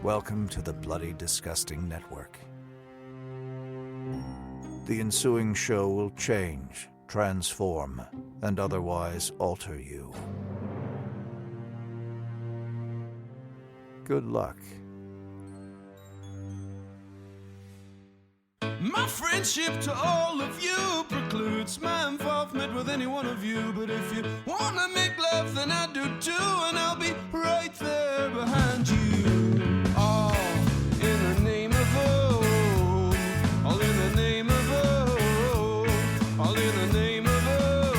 Welcome to the Bloody Disgusting Network. The ensuing show will change, transform, and otherwise alter you. Good luck. My friendship to all of you precludes my involvement with any one of you. But if you wanna make love, then I do too, and I'll be right there behind you. All in the name of oh, all in the name of oh, all in the name of oh.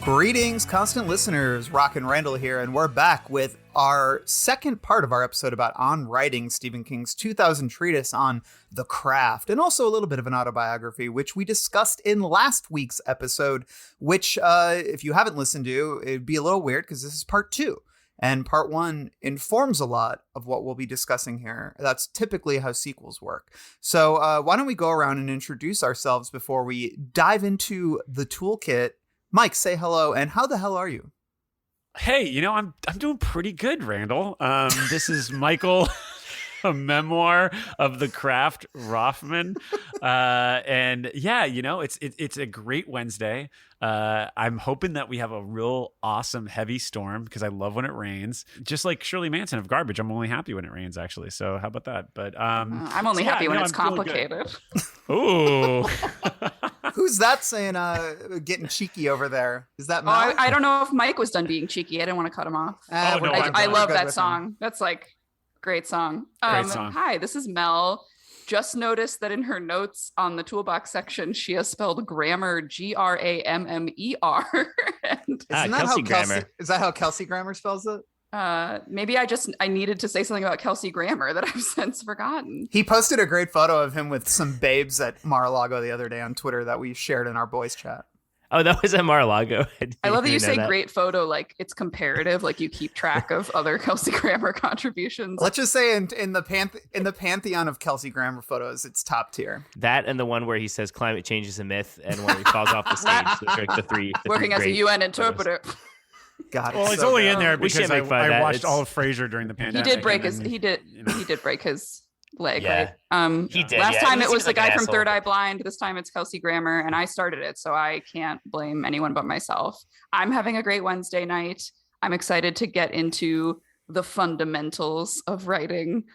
Greetings, constant listeners. Rock and Randall here, and we're back with our second part of our episode about On Writing, Stephen King's 2000 treatise on the craft, and also a little bit of an autobiography, which we discussed in last week's episode, which, if you haven't listened to, it'd be a little weird because this is part 2. And part 1 informs a lot of what we'll be discussing here. That's typically how sequels work. So why don't we go around and introduce ourselves before we dive into the toolkit. Mike, say hello, and how the hell are you? Hey, I'm doing pretty good, Randall. This is Michael, a memoir of the craft Rothman. And yeah, it's a great Wednesday. I'm hoping that we have a real awesome heavy storm because I love when it rains. Just like Shirley Manson of Garbage, I'm only happy when it rains, actually. So how about that? But I'm only happy when it's complicated. Ooh. Who's that saying getting cheeky over there? Is that Mel? I don't know if Mike was done being cheeky. I didn't want to cut him off. I love that song. That's like great song. Great song. Hi, this is Mel. Just noticed that in her notes on the toolbox section, she has spelled grammar Grammer. Isn't that how Kelsey Grammer spells it? Maybe I needed to say something about Kelsey Grammer that I've since forgotten. He posted a great photo of him with some babes at Mar-a-Lago the other day on Twitter that we shared in our boys chat. Oh, that was at Mar-a-Lago. I love that you say great photo like it's comparative, like you keep track of other Kelsey Grammer contributions. Let's just say in the pantheon of Kelsey Grammer photos, it's top tier. That and the one where he says climate change is a myth, and when he falls off the stage, those are the three. Working as a UN interpreter. God, well, it's so only good. in there because I watched It's... all of Frasier during the pandemic. He did break his leg, yeah. right? He did. Last time it was the like guy from asshole. Third Eye Blind. This time it's Kelsey Grammer, and I started it, so I can't blame anyone but myself. I'm having a great Wednesday night. I'm excited to get into the fundamentals of writing,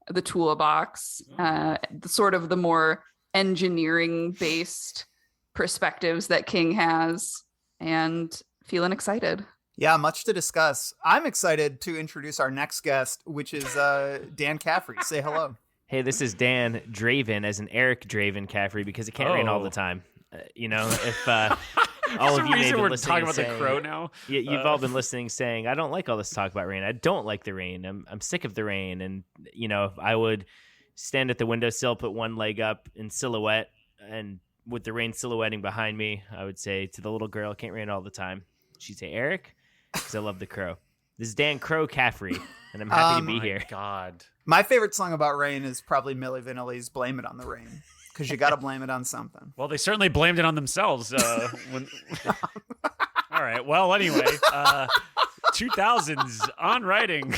the toolbox, the more engineering-based perspectives that King has, and feeling excited. Yeah, much to discuss. I'm excited to introduce our next guest, which is Dan Caffrey. Say hello. Hey, this is Dan Draven, as in Eric Draven Caffrey, because it can't rain all the time. If all of you may be listening, talking about the crow now. You've all been listening, saying, "I don't like all this talk about rain. I don't like the rain. I'm sick of the rain." And I would stand at the windowsill, put one leg up in silhouette, and with the rain silhouetting behind me, I would say to the little girl, "Can't rain all the time." She'd say, "Eric," because I love the crow. This is Dan Crow Caffrey, and I'm happy to be here. God. My favorite song about rain is probably Milli Vanilli's "Blame It on the Rain," because you got to blame it on something. Well, they certainly blamed it on themselves. All right. Well, anyway, 2000s On Writing.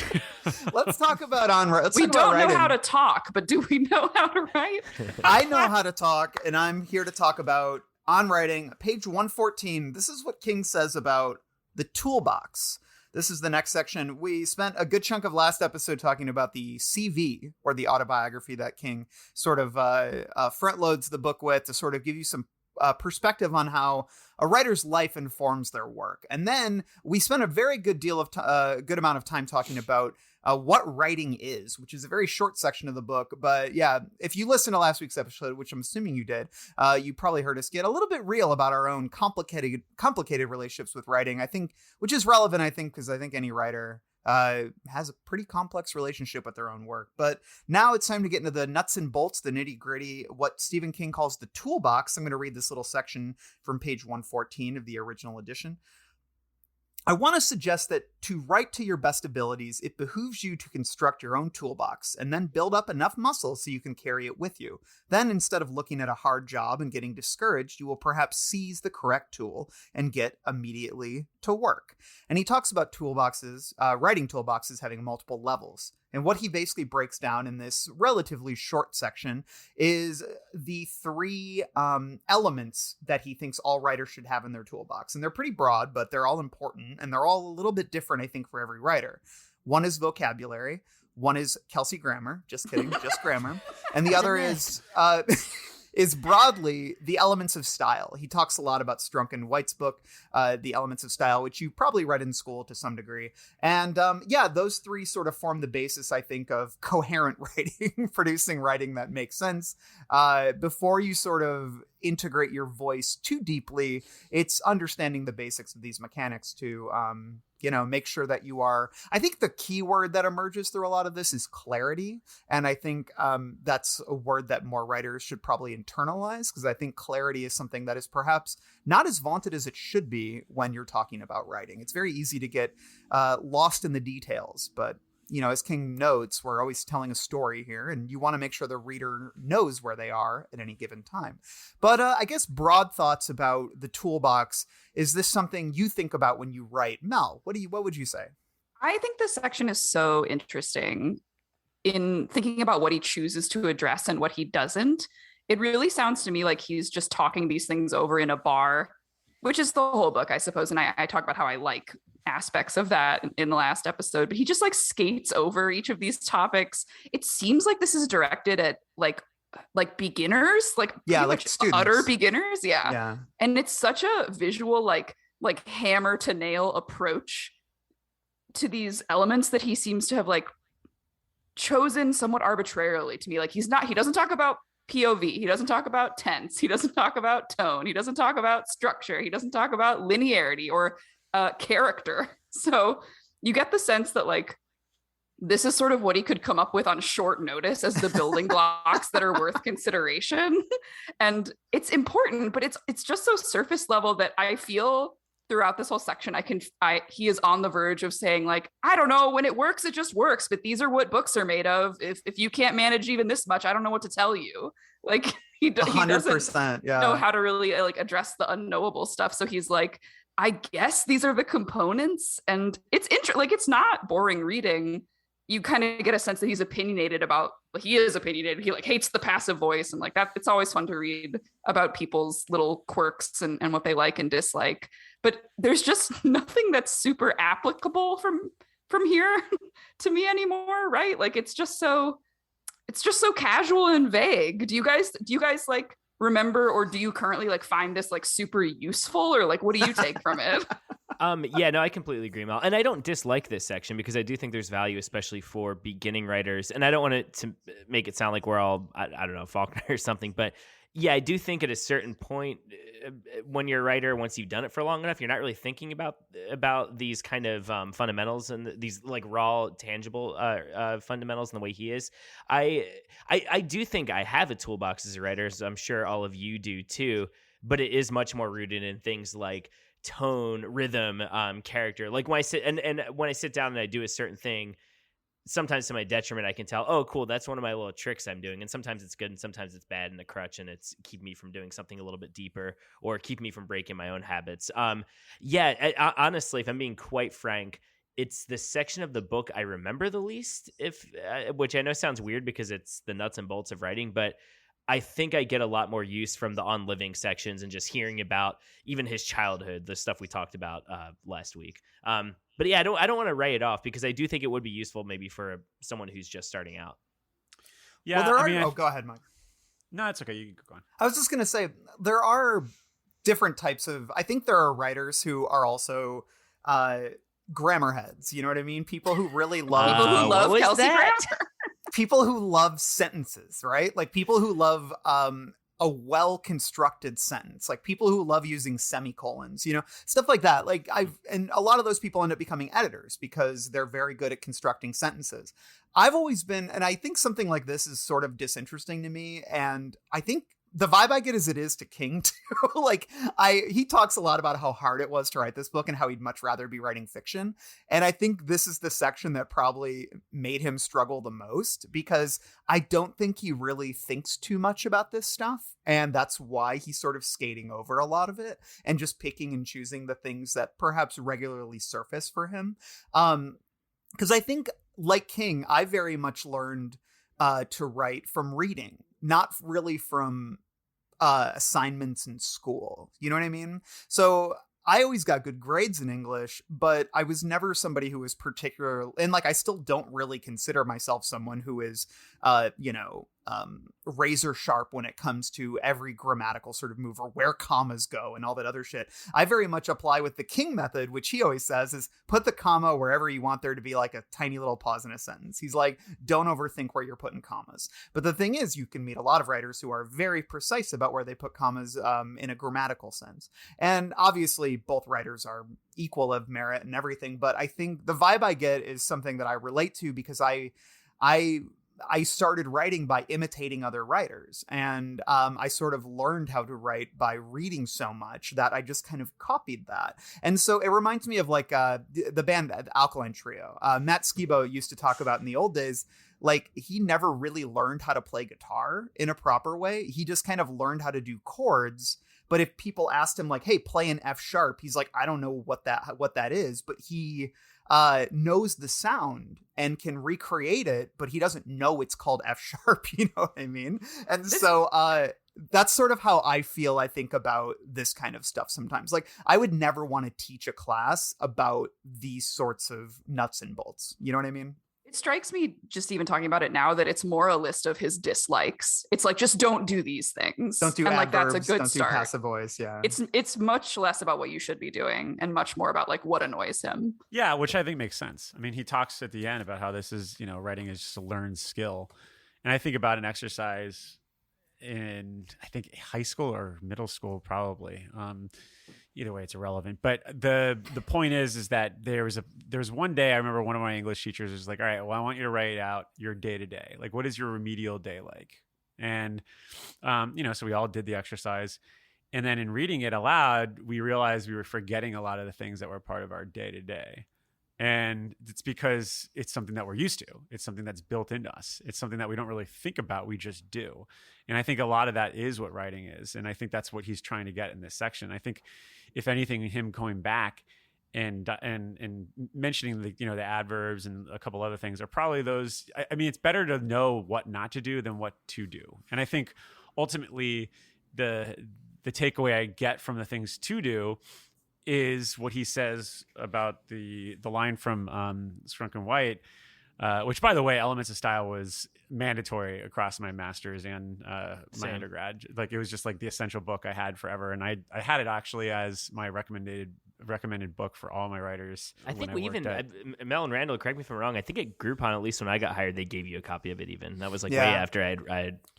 Let's talk about We don't know how to talk, but do we know how to write? I know how to talk, and I'm here to talk about On Writing, page 114. This is what King says about the toolbox. This is the next section. We spent a good chunk of last episode talking about the CV, or the autobiography that King sort of front loads the book with to sort of give you some perspective on how a writer's life informs their work. And then we spent a very good amount of time talking about what writing is, which is a very short section of the book. But yeah, if you listen to last week's episode, which I'm assuming you did, you probably heard us get a little bit real about our own complicated relationships with writing, I think, which is relevant, I think, because I think any writer has a pretty complex relationship with their own work. But now it's time to get into the nuts and bolts, the nitty gritty, what Stephen King calls the toolbox. I'm going to read this little section from page 114 of the original edition. I want to suggest that to write to your best abilities, it behooves you to construct your own toolbox and then build up enough muscle so you can carry it with you. Then, instead of looking at a hard job and getting discouraged, you will perhaps seize the correct tool and get immediately to work. And he talks about toolboxes, writing toolboxes having multiple levels. And what he basically breaks down in this relatively short section is the three elements that he thinks all writers should have in their toolbox. And they're pretty broad, but they're all important. And they're all a little bit different, I think, for every writer. One is vocabulary. One is Kelsey grammar. Just kidding, just grammar. And the other is broadly the elements of style. He talks a lot about Strunk and White's book, The Elements of Style, which you probably read in school to some degree. And those three sort of form the basis, I think, of coherent writing, producing writing that makes sense. Before you sort of integrate your voice too deeply, it's understanding the basics of these mechanics to make sure that you are. I think the key word that emerges through a lot of this is clarity. And I think that's a word that more writers should probably internalize, because I think clarity is something that is perhaps not as vaunted as it should be when you're talking about writing. It's very easy to get lost in the details, but as King notes, we're always telling a story here, and you want to make sure the reader knows where they are at any given time. But I guess broad thoughts about the toolbox. Is this something you think about when you write? Mel, what would you say? I think this section is so interesting in thinking about what he chooses to address and what he doesn't. It really sounds to me like he's just talking these things over in a bar, which is the whole book, I suppose. And I talk about how I like aspects of that in the last episode, but he just like skates over each of these topics. It seems like this is directed at like beginners, like students. Utter beginners. Yeah. And it's such a visual, like hammer to nail approach to these elements that he seems to have like chosen somewhat arbitrarily to me. Like he doesn't talk about POV. He doesn't talk about tense. He doesn't talk about tone. He doesn't talk about structure. He doesn't talk about linearity or character. So you get the sense that like this is sort of what he could come up with on short notice as the building blocks that are worth consideration. And it's important, but it's just so surface level that I feel throughout this whole section, he is on the verge of saying like, I don't know, when it works, it just works, but these are what books are made of. If you can't manage even this much, I don't know what to tell you. Like he doesn't 100%, know how to really like address the unknowable stuff. So he's like, I guess these are the components, and it's like it's not boring reading. You kind of get a sense that he's opinionated about. He is opinionated. He like hates the passive voice, and like that. It's always fun to read about people's little quirks and what they like and dislike. But there's just nothing that's super applicable from here to me anymore, right? Like it's just so casual and vague. Do you guys like remember, or do you currently like find this like super useful, or like what do you take from it? I completely agree, Mel. And I don't dislike this section because I do think there's value, especially for beginning writers. And I don't want it to make it sound like we're all, I don't know, Faulkner or something. But yeah, I do think at a certain point, when you're a writer, once you've done it for long enough, you're not really thinking about these kind of fundamentals and these like raw, tangible fundamentals in the way he is. I do think I have a toolbox as a writer, so I'm sure all of you do too. But it is much more rooted in things like tone, rhythm, character. Like when I sit and when I sit down and I do a certain thing, sometimes to my detriment, I can tell, oh, cool, that's one of my little tricks I'm doing. And sometimes it's good and sometimes it's bad and a crutch, and it's keep me from doing something a little bit deeper or keep me from breaking my own habits. Honestly, if I'm being quite frank, it's the section of the book I remember the least, which I know sounds weird because it's the nuts and bolts of writing, but I think I get a lot more use from the on living sections and just hearing about even his childhood, the stuff we talked about last week. But yeah, I don't want to write it off because I do think it would be useful maybe for someone who's just starting out. Yeah. Well, go ahead, Mike. No, it's okay. You can go on. I was just going to say there are different types of, I think there are writers who are also grammar heads. You know what I mean? People who really love, people who love Kelsey grammar. People who love sentences, right? Like people who love a well-constructed sentence, like people who love using semicolons, stuff like that. Like and a lot of those people end up becoming editors because they're very good at constructing sentences. I've always been, and I think something like this is sort of disinteresting to me. And I think the vibe I get is it is to King too. Like he talks a lot about how hard it was to write this book and how he'd much rather be writing fiction. And I think this is the section that probably made him struggle the most, because I don't think he really thinks too much about this stuff. And that's why he's sort of skating over a lot of it and just picking and choosing the things that perhaps regularly surface for him. Because I think, like King, I very much learned to write from reading, not really from assignments in school. You know what I mean? So I always got good grades in English, but I was never somebody who was particular, and like I still don't really consider myself someone who is razor sharp when it comes to every grammatical sort of move or where commas go and all that other shit. I very much apply with the King method, which he always says is put the comma wherever you want there to be like a tiny little pause in a sentence. He's like, don't overthink where you're putting commas. But the thing is, you can meet a lot of writers who are very precise about where they put commas in a grammatical sense. And obviously both writers are equal of merit and everything. But I think the vibe I get is something that I relate to, because I started writing by imitating other writers, and I sort of learned how to write by reading so much that I just kind of copied that. And so it reminds me of like the band the Alkaline Trio. Matt Skibo used to talk about in the old days, like he never really learned how to play guitar in a proper way. He just kind of learned how to do chords. But if people asked him like, hey, play an F sharp, he's like, I don't know what that is, but he knows the sound and can recreate it, but he doesn't know it's called F sharp. You know what I mean? And so that's sort of how I feel, I think, about this kind of stuff sometimes. Like I would never want to teach a class about these sorts of nuts and bolts. You know what I mean? It strikes me, just even talking about it now, that it's more a list of his dislikes. It's like, just don't do these things. Don't do and adverbs, like that's a good don't start. do passive voice. Yeah. It's much less about what you should be doing and much more about like what annoys him. Yeah, which I think makes sense. I mean, he talks at the end about how this is, writing is just a learned skill. And I think about an exercise in, I think, high school or middle school, probably. Either way, it's irrelevant. But the point is that there was one day I remember one of my English teachers was like, all right, well, I want you to write out your day to day. Like, what is your remedial day like? And, so we all did the exercise. And then in reading it aloud, we realized we were forgetting a lot of the things that were part of our day to day. And it's because it's something that we're used to. It's something that's built into us. It's something that we don't really think about. We just do. And I think a lot of that is what writing is. And I think that's what he's trying to get in this section. I think if anything, him going back and mentioning the adverbs and a couple other things are probably those. I mean, it's better to know what not to do than what to do. And I think ultimately the takeaway I get from the things to do is what he says about the line from Strunk and White, which, by the way, Elements of Style was mandatory across my master's and my undergrad. Like it was just like the essential book I had forever, and I had it actually as my recommended book for all my writers. I think Mel and Randall, correct me if I'm wrong, I think at Groupon, at least when I got hired, they gave you a copy of it. Even that was like way after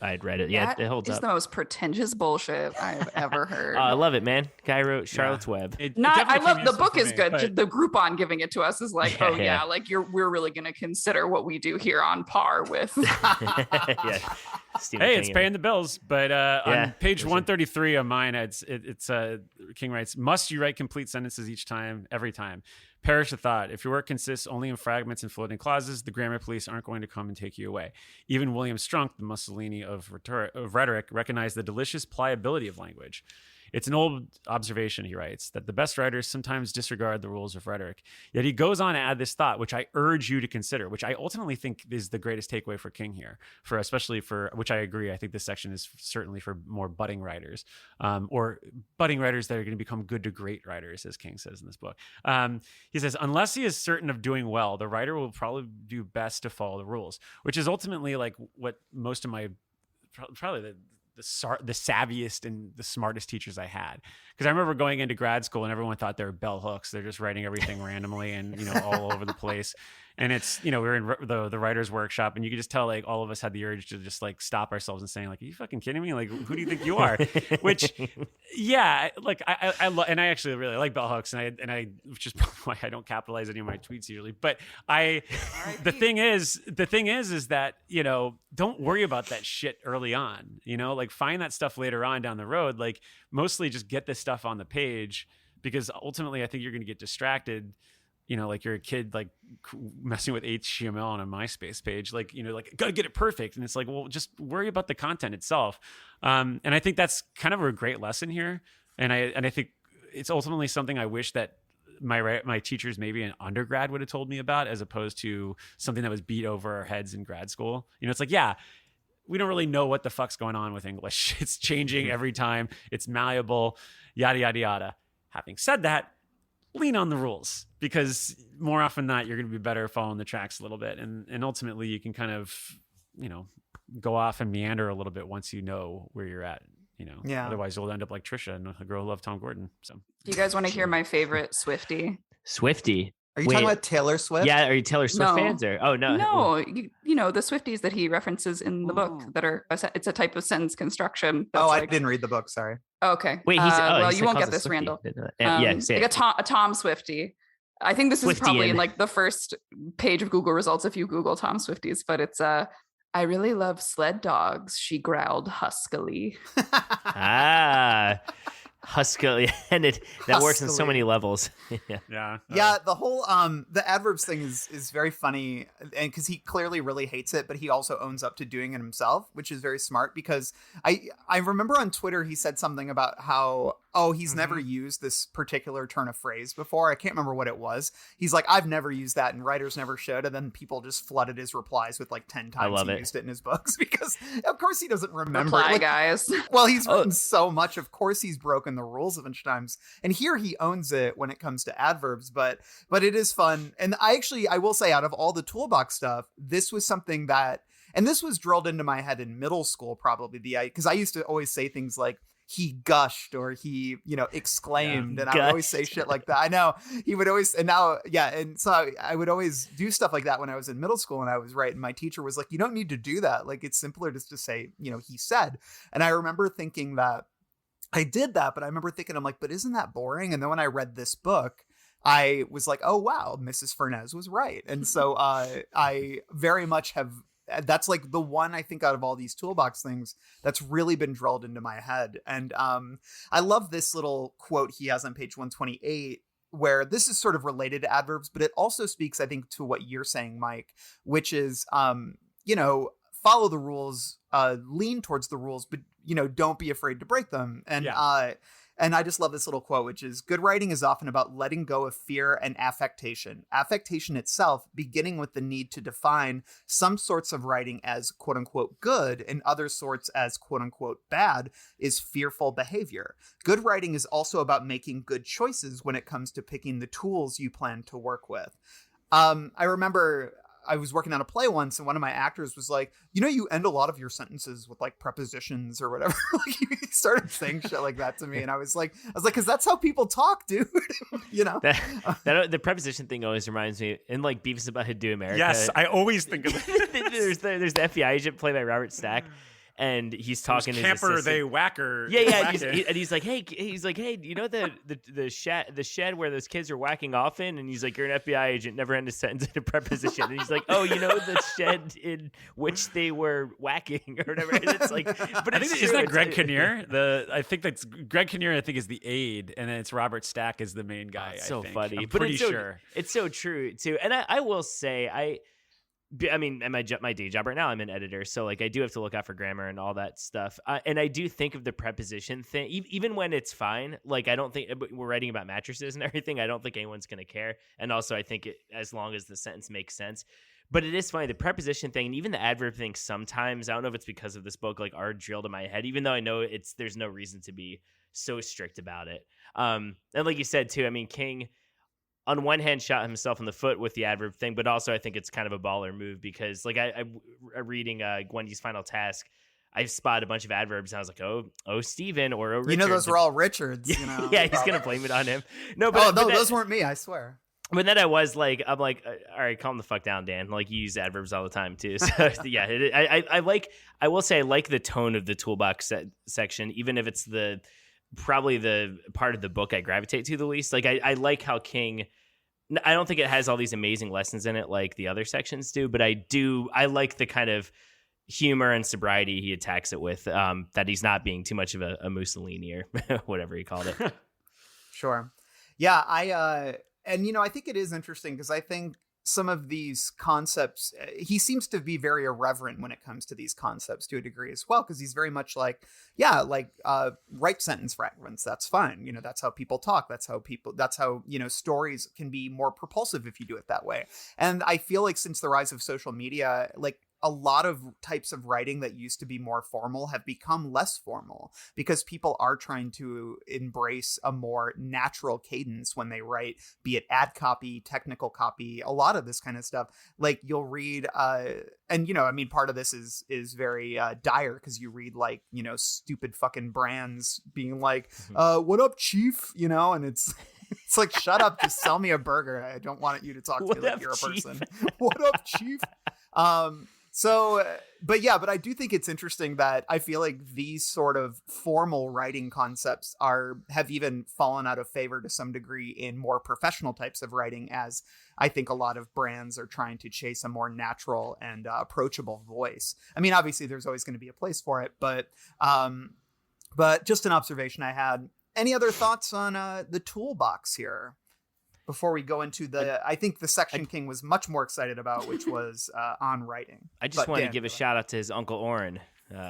I'd read it. Yeah, it holds up. It's the most pretentious bullshit I've ever heard. I love it, man. Guy wrote Charlotte's Web. I love the book is good. But the Groupon giving it to us is like, like we're really going to consider what we do here on par with. Hey, it's paying the bills. But on page 133 of mine, it's King writes, must you write complete sentences every time? Perish the thought. If your work consists only in fragments and floating clauses, the grammar police aren't going to come and take you away. Even William Strunk, the Mussolini of rhetoric, recognized the delicious pliability of language. It's an old observation, he writes, that the best writers sometimes disregard the rules of rhetoric. Yet he goes on to add this thought, which I urge you to consider, which I ultimately think is the greatest takeaway for King here, especially for which I agree. I think this section is certainly for more budding writers, or budding writers that are going to become good to great writers, as King says in this book. He says, unless he is certain of doing well, the writer will probably do best to follow the rules, which is ultimately like what most of my, probably the savviest and the smartest teachers I had. Because I remember going into grad school and everyone thought they were bell hooks. They're just writing everything randomly and, all over the place. And it's, we were in the writer's workshop, and you could just tell, like, all of us had the urge to just, like, stop ourselves and saying, like, are you fucking kidding me? Like, who do you think you are? Which, yeah, like, I love, and I actually really like bell hooks, and I, which is probably why I don't capitalize any of my tweets usually. But the thing is that, don't worry about that shit early on, like, find that stuff later on down the road. Like, mostly just get this stuff on the page, because ultimately I think you're going to get distracted. Like you're a kid, like messing with HTML on a MySpace page, like, like, gotta get it perfect. And it's like, well, just worry about the content itself. And I think that's kind of a great lesson here. And I think it's ultimately something I wish that my teachers maybe in undergrad would have told me about, as opposed to something that was beat over our heads in grad school. It's like, yeah, we don't really know what the fuck's going on with English. It's changing every time. It's malleable, yada, yada, yada. Having said that, lean on the rules, because more often than not, you're going to be better following the tracks a little bit. And ultimately you can kind of, go off and meander a little bit once you know where you're at, Yeah. Otherwise you'll end up like Trisha and a girl who loved Tom Gordon. So Do you guys want to hear my favorite Swiftie? Swiftie. Are you talking about Taylor Swift? Yeah, are you Taylor Swift No. fans or? Oh no, No, the Swifties that he references in the book that are it's a type of sentence construction. Oh, that's I didn't read the book. Sorry. Okay. Wait, well, he you won't calls get it this, Swiftie. Randall. Yeah, say like it. a Tom Swiftie. I think this is probably in like the first page of Google results if you Google Tom Swifties, but it's I really love sled dogs, she growled huskily. Huskily, and that works on so many levels. yeah. The whole the adverbs thing is very funny, and because he clearly really hates it, but he also owns up to doing it himself, which is very smart. Because I remember on Twitter he said something about how he's never used this particular turn of phrase before. I can't remember what it was. He's like, I've never used that, and writers never should. And then people just flooded his replies with like 10 times he used it in his books, because of course he doesn't remember. Reply, guys. Well, he's written so much. Of course he's broken the rules a bunch of times. And here he owns it when it comes to adverbs, but it is fun. And I will say, out of all the toolbox stuff, this was something that, and this was drilled into my head in middle school, probably, because I used to always say things like, he gushed, or he, exclaimed. And I would always say shit like that. I know he would always, and now, yeah. And so I would always do stuff like that when I was in middle school and I was right. And my teacher was like, you don't need to do that. Like, it's simpler just to say, he said. And I remember thinking that I did that, but I remember thinking, I'm like, but isn't that boring? And then when I read this book, I was like, oh, wow, Mrs. Furness was right. And so I very much have, that's like the one, I think, out of all these toolbox things that's really been drilled into my head. And I love this little quote he has on page 128, where this is sort of related to adverbs, but it also speaks, I think, to what you're saying, Mike, which is, follow the rules, lean towards the rules, but, don't be afraid to break them. And and I just love this little quote, which is, good writing is often about letting go of fear and affectation. Affectation itself, beginning with the need to define some sorts of writing as quote unquote good and other sorts as quote unquote bad, is fearful behavior. Good writing is also about making good choices when it comes to picking the tools you plan to work with. I remember I was working on a play once, and one of my actors was like, you end a lot of your sentences with like prepositions or whatever. Like, he started saying shit like that to me, and I was like, because that's how people talk, dude. That the preposition thing always reminds me, in like Beavis and Butthead Do America. Yes, I always think of that. there's the FBI agent played by Robert Stack. And he's talking to his camper, assistant. they whacker. Yeah. He's like, hey, the shed where those kids are whacking off in, and he's like, you're an FBI agent, never end a sentence in a preposition. And he's like, oh, the shed in which they were whacking or whatever. And it's like, but I think isn't that Greg Kinnear? I think that's Greg Kinnear. I think is the aide, and then it's Robert Stack is the main guy. It's so I think. funny, I'm but pretty sure it's so true too. And I will say I mean, at my day job right now, I'm an editor, so like I do have to look out for grammar and all that stuff. And I do think of the preposition thing, even when it's fine. Like, I don't think we're writing about mattresses and everything. I don't think anyone's going to care. And also, I think as long as the sentence makes sense. But it is funny, the preposition thing and even the adverb thing. Sometimes I don't know if it's because of this book, like, are drilled in my head, even though I know there's no reason to be so strict about it. And like you said too, I mean, King, on one hand, shot himself in the foot with the adverb thing, but also I think it's kind of a baller move because, like, I'm reading Gwendy's Final Task. I spotted a bunch of adverbs, and I was like, oh, Steven, or oh, Richard. Those were all Richards. Yeah, he's going to blame it on him. No, but those weren't me, I swear. But then I'm like, all right, calm the fuck down, Dan. Like, you use adverbs all the time too. So yeah, I will say I like the tone of the toolbox section, even if it's probably the part of the book I gravitate to the least. Like, I like how King, I don't think it has all these amazing lessons in it like the other sections do, but I like the kind of humor and sobriety he attacks it with, that he's not being too much of a Mussolini or whatever he called it. Sure. Yeah, I think it is interesting because I think some of these concepts, he seems to be very irreverent when it comes to these concepts to a degree as well, because he's very much like right sentence fragments. That's fine. That's how people talk. That's how, stories can be more propulsive if you do it that way. And I feel like since the rise of social media, like, a lot of types of writing that used to be more formal have become less formal because people are trying to embrace a more natural cadence when they write, be it ad copy, technical copy, a lot of this kind of stuff. Like, you'll read, part of this is very dire because you read like, stupid fucking brands being like, what up, chief? And it's like, shut up, just sell me a burger. I don't want you to talk to me like you're a person. What up, chief? But I do think it's interesting that I feel like these sort of formal writing concepts have even fallen out of favor to some degree in more professional types of writing, as I think a lot of brands are trying to chase a more natural and approachable voice. I mean, obviously there's always going to be a place for it, but just an observation I had. Any other thoughts on the toolbox here? Before we go into I think the section King was much more excited about, which was on writing. I just want to give a shout out to his Uncle Oren.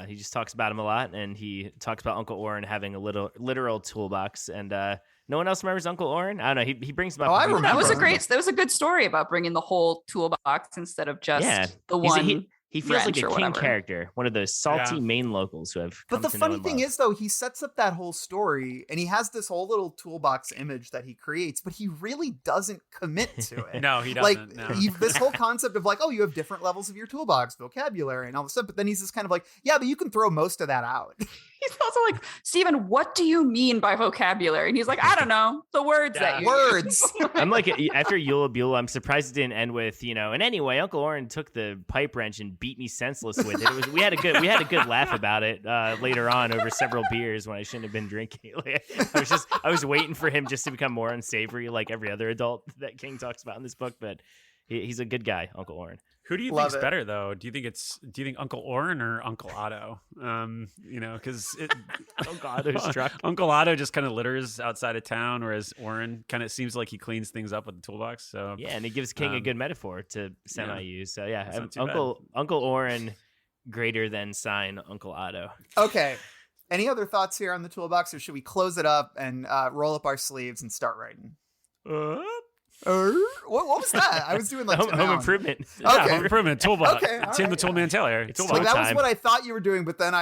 He just talks about him a lot, and he talks about Uncle Oren having a literal toolbox. And no one else remembers Uncle Oren? I don't know. He brings him up. Oh, I remember. That was a good story about bringing the whole toolbox instead of just the one. He feels like a King whatever. Character, one of those salty Maine locals who have. But the funny thing is, though, he sets up that whole story, and he has this whole little toolbox image that he creates, but he really doesn't commit to it. No, he doesn't. Like, this whole concept of like, oh, you have different levels of your toolbox, vocabulary, and all this stuff. But then he's just kind of like, yeah, but you can throw most of that out. He's also like, Stephen, what do you mean by vocabulary? And he's like, I don't know, the words that you words. use. I'm like, after Eula Buell, I'm surprised it didn't end with, and anyway, Uncle Oren took the pipe wrench and beat me senseless with it. We had a good laugh about it later on over several beers when I shouldn't have been drinking. I was waiting for him just to become more unsavory, like every other adult that King talks about in this book. But he's a good guy, Uncle Oren. Who do you think's better though? Do you think Uncle Oren or Uncle Otto? Because Uncle Otto's truck. Uncle Otto just kind of litters outside of town, whereas Oren kind of seems like he cleans things up with the toolbox. So yeah, and it gives King a good metaphor to semi-use. So yeah, Uncle Oren greater than sign Uncle Otto. Okay. Any other thoughts here on the toolbox, or should we close it up and roll up our sleeves and start writing? What was that? I was doing like Home Improvement. Okay. Yeah, Home Improvement toolbox. Okay, Tim the right, Toolman Taylor. Like, that was what I thought you were doing, but then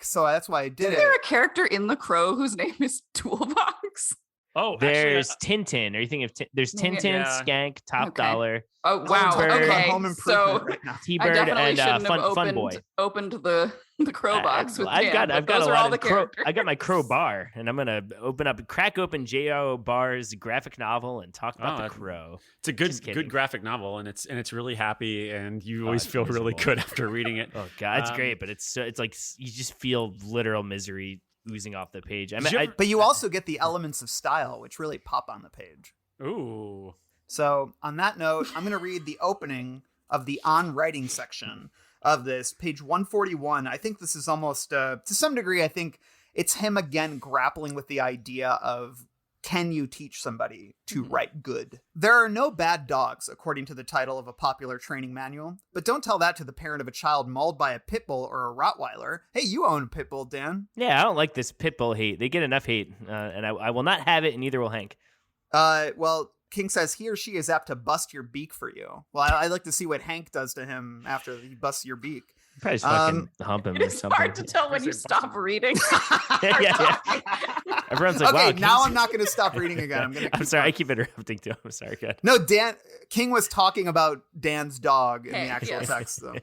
so that's why I did Is there a character in The Crow whose name is Toolbox? Oh, there's Tintin. Are you thinking of there's Tintin, Skank, Top Dollar. Oh wow. Okay. Home Improvement So right now. T-Bird and Fun Boy. Opened the Crow box with I've got those a are all lot the of crow. characters. I got my Crow bar, and I'm gonna crack open J.O. Barr's graphic novel and talk about the Crow. It's a good graphic novel, and it's really happy, and you always feel miserable. really good after reading it. Oh god, it's great, but it's like you just feel literal misery oozing off the page. But you also get the elements of style, which really pop on the page. Ooh. So on that note, I'm going to read the opening of the on writing section of this, page 141. I think this is almost, to some degree, I think it's him again grappling with the idea of, can you teach somebody to write good? There are no bad dogs, according to the title of a popular training manual. But don't tell that to the parent of a child mauled by a pit bull or a Rottweiler. Hey, you own a pit bull, Dan. Yeah, I don't like this pit bull hate. They get enough hate, and I will not have it, and neither will Hank. Well, King says he or she is apt to bust your beak for you. Well, I'd like to see what Hank does to him after he busts your beak. Probably just fucking hump him or It's something. hard to tell when you stop reading. yeah. Everyone's like, okay, wow. now I'm not going to stop reading again. I'm sorry. I keep interrupting too. I'm sorry. Good. No, King was talking about Dan's dog in the actual text, though.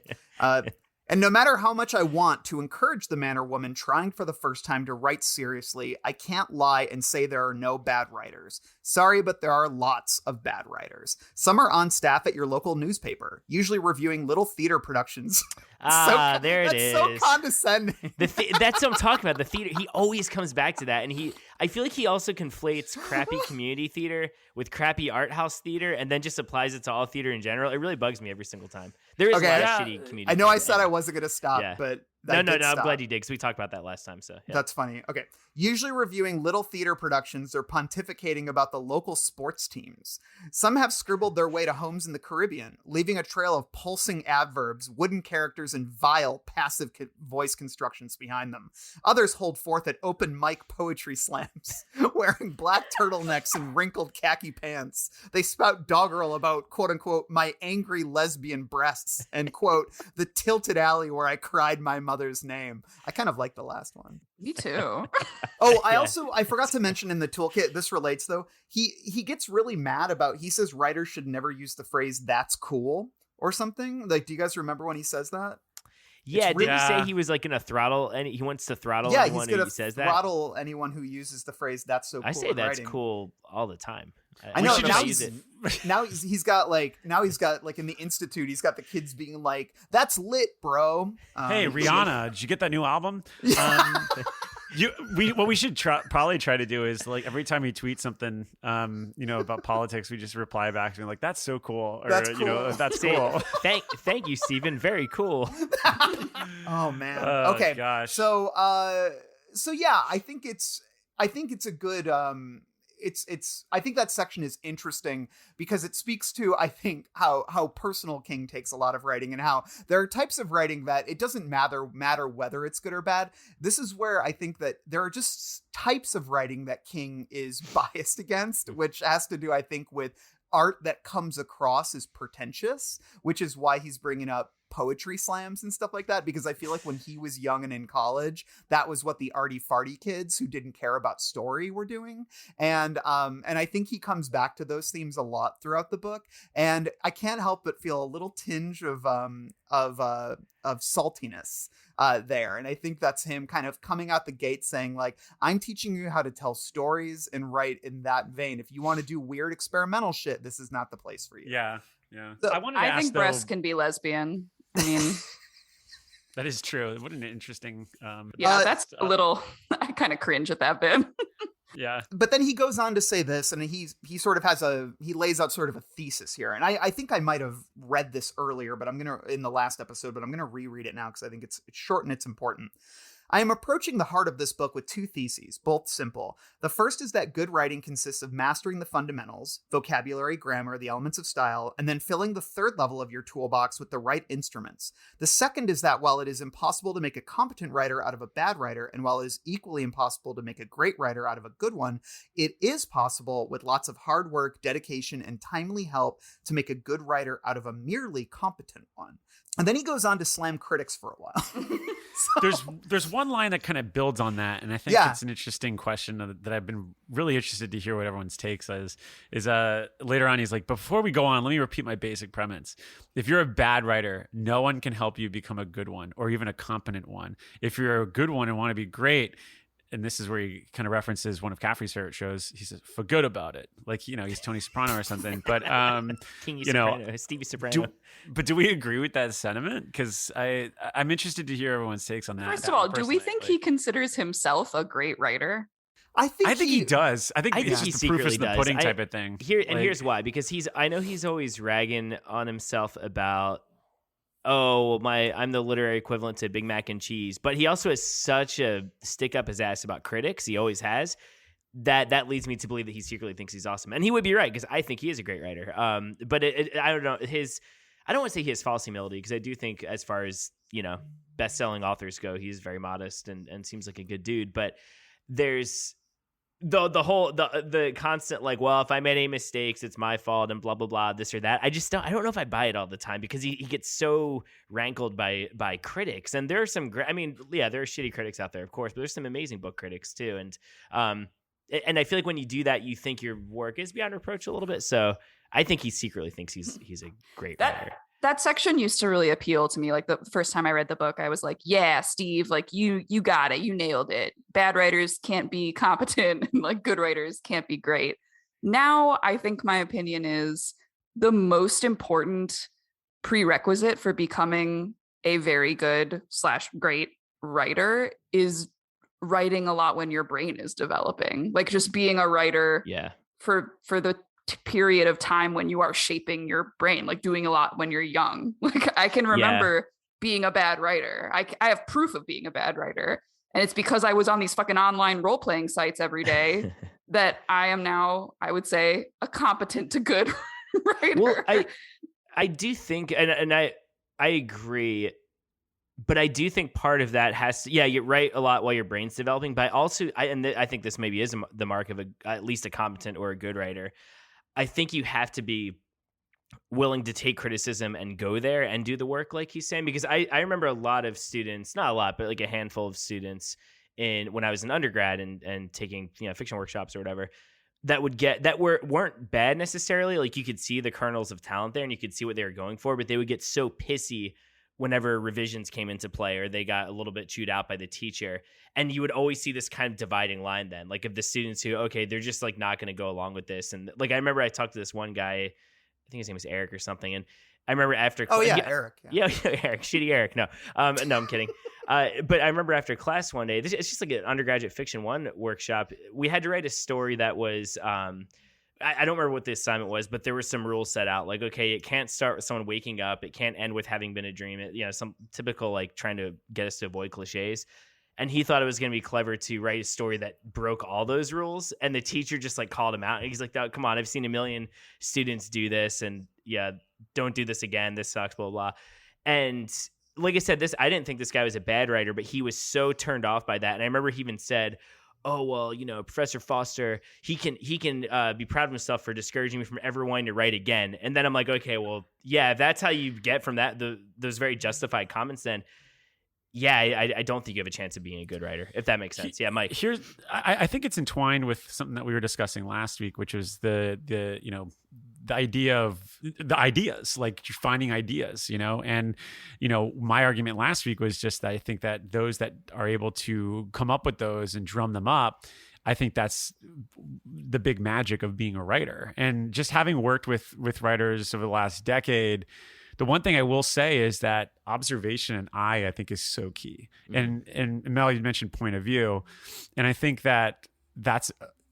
And no matter how much I want to encourage the man or woman trying for the first time to write seriously, I can't lie and say there are no bad writers. Sorry, but there are lots of bad writers. Some are on staff at your local newspaper, usually reviewing little theater productions. There it is. That's so condescending. That's what I'm talking about. The theater. He always comes back to that, and I feel like he also conflates crappy community theater with crappy art house theater, and then just applies it to all theater in general. It really bugs me every single time. There is a lot of shitty community. I know theater. I said I wasn't going to stop, but no. I'm glad you did, because we talked about that last time. So yeah. That's funny. Okay. Usually reviewing little theater productions or pontificating about the local sports teams. Some have scribbled their way to homes in the Caribbean, leaving a trail of pulsing adverbs, wooden characters, and vile passive voice constructions behind them. Others hold forth at open mic poetry slams, wearing black turtlenecks and wrinkled khaki pants. They spout doggerel about, quote unquote, my angry lesbian breasts, and quote, the tilted alley where I cried my mother's name. I kind of like the last one. Me too. Oh, I forgot to mention in the toolkit, this relates though. He gets really mad about, he says writers should never use the phrase "that's cool" or something. Like, do you guys remember when he says that? Yeah, did he say he was like gonna throttle, and he wants to throttle anyone who says that? Throttle anyone who uses the phrase "that's so cool." I say that's cool all the time. I know. Now he's got like in the Institute, he's got the kids being like, "That's lit, bro." Hey, Rihanna, did you get that new album? What we should probably try to do is, like, every time he tweets something, about politics, we just reply back to him like, "That's so cool," or that's cool. "That's cool." Thank you, Steven. Very cool. Oh man. Oh, okay. Gosh. So yeah, I think it's a good. I think that section is interesting because it speaks to, I think, how personal King takes a lot of writing, and how there are types of writing that it doesn't matter whether it's good or bad. This is where I think that there are just types of writing that King is biased against, which has to do, I think, with art that comes across as pretentious, which is why he's bringing up poetry slams and stuff like that, because I feel like when he was young and in college, that was what the arty farty kids who didn't care about story were doing. And I think he comes back to those themes a lot throughout the book, and I can't help but feel a little tinge of saltiness there. And I think that's him kind of coming out the gate saying, like, I'm teaching you how to tell stories and write in that vein. If you want to do weird experimental shit, this is not the place for you. Yeah. So, I think breasts can be lesbian. I mean, that is true. What an interesting. That's a little. I kind of cringe at that bit. Yeah. But then he goes on to say this, and he sort of he lays out sort of a thesis here. And I think I might have read this earlier, but in the last episode, but I'm going to reread it now because I think it's short and it's important. I am approaching the heart of this book with two theses, both simple. The first is that good writing consists of mastering the fundamentals, vocabulary, grammar, the elements of style, and then filling the third level of your toolbox with the right instruments. The second is that while it is impossible to make a competent writer out of a bad writer, and while it is equally impossible to make a great writer out of a good one, it is possible with lots of hard work, dedication, and timely help to make a good writer out of a merely competent one. And then he goes on to slam critics for a while. There's one line that kind of builds on that, and I think it's an interesting question that I've been really interested to hear what everyone's takes is later on he's like, before we go on, let me repeat my basic premise. If you're a bad writer, no one can help you become a good one or even a competent one. If you're a good one and want to be great, and this is where he kind of references one of Caffrey's favorite shows. He says, "For good about it," like he's Tony Soprano or something. But Stevie Soprano. But do we agree with that sentiment? Because I'm interested to hear everyone's takes on that. First of all, do we think he considers himself a great writer? I think he does. I think he just the proof is the pudding type of thing. Here's why. Because I know he's always ragging on himself about, I'm the literary equivalent to Big Mac and cheese. But he also has such a stick up his ass about critics. He always has. That leads me to believe that he secretly thinks he's awesome. And he would be right, because I think he is a great writer. But I don't know. I don't want to say he has false humility, because I do think as far as, best-selling authors go, he's very modest and seems like a good dude. But there's the constant, like, well, if I made any mistakes, it's my fault and blah blah blah, this or that. I don't know if I buy it all the time, because he gets so rankled by critics. And there are some there are shitty critics out there, of course, but there's some amazing book critics too. And I feel like when you do that, you think your work is beyond reproach a little bit. So I think he secretly thinks he's a great writer. That section used to really appeal to me. Like, the first time I read the book, I was like, yeah, Steve, like, you got it. You nailed it. Bad writers can't be competent, and like good writers can't be great. Now I think my opinion is the most important prerequisite for becoming a very good / great writer is writing a lot when your brain is developing. Like just being a writer Yeah. for the period of time when you are shaping your brain, like doing a lot when you're young. Like I can remember being a bad writer. I have proof of being a bad writer. And it's because I was on these fucking online role-playing sites every day that I am now, I would say, a competent to good writer. Well, I do think, and I agree, but I do think part of that has to, you write a lot while your brain's developing, but also, I think this maybe is the mark of at least a competent or a good writer. I think you have to be willing to take criticism and go there and do the work, like he's saying, because I remember a lot of students, not a lot, but like a handful of students when I was an undergrad and taking, fiction workshops or whatever, that weren't bad necessarily. Like you could see the kernels of talent there and you could see what they were going for, but they would get so pissy whenever revisions came into play or they got a little bit chewed out by the teacher. And you would always see this kind of dividing line then, like of the students who, okay, they're just like not going to go along with this. And like, I remember I talked to this one guy, I think his name was Eric or something. And I remember after, Eric. Yeah, Eric, shitty Eric. No, no, I'm kidding. But I remember after class one day, it's just like an undergraduate fiction 1 workshop. We had to write a story that was, I don't remember what the assignment was, but there were some rules set out. Like, okay, it can't start with someone waking up. It can't end with having been a dream. Some typical like trying to get us to avoid cliches. And he thought it was going to be clever to write a story that broke all those rules. And the teacher just like called him out. And he's like, oh, come on, I've seen a million students do this. And don't do this again. This sucks, blah, blah. And like I said, I didn't think this guy was a bad writer, but he was so turned off by that. And I remember he even said, oh, well, Professor Foster, he can be proud of himself for discouraging me from ever wanting to write again. And then I'm like, okay, well, yeah, if that's how you get from that, those very justified comments, then I don't think you have a chance of being a good writer, if that makes sense. Yeah, Mike. I think it's entwined with something that we were discussing last week, which was the idea of the ideas, like finding ideas, and, my argument last week was just that I think that those that are able to come up with those and drum them up, I think that's the big magic of being a writer. And just having worked with writers over the last decade, the one thing I will say is that observation and I think is so key. Mm-hmm. And Mel, you mentioned point of view. And I think that that's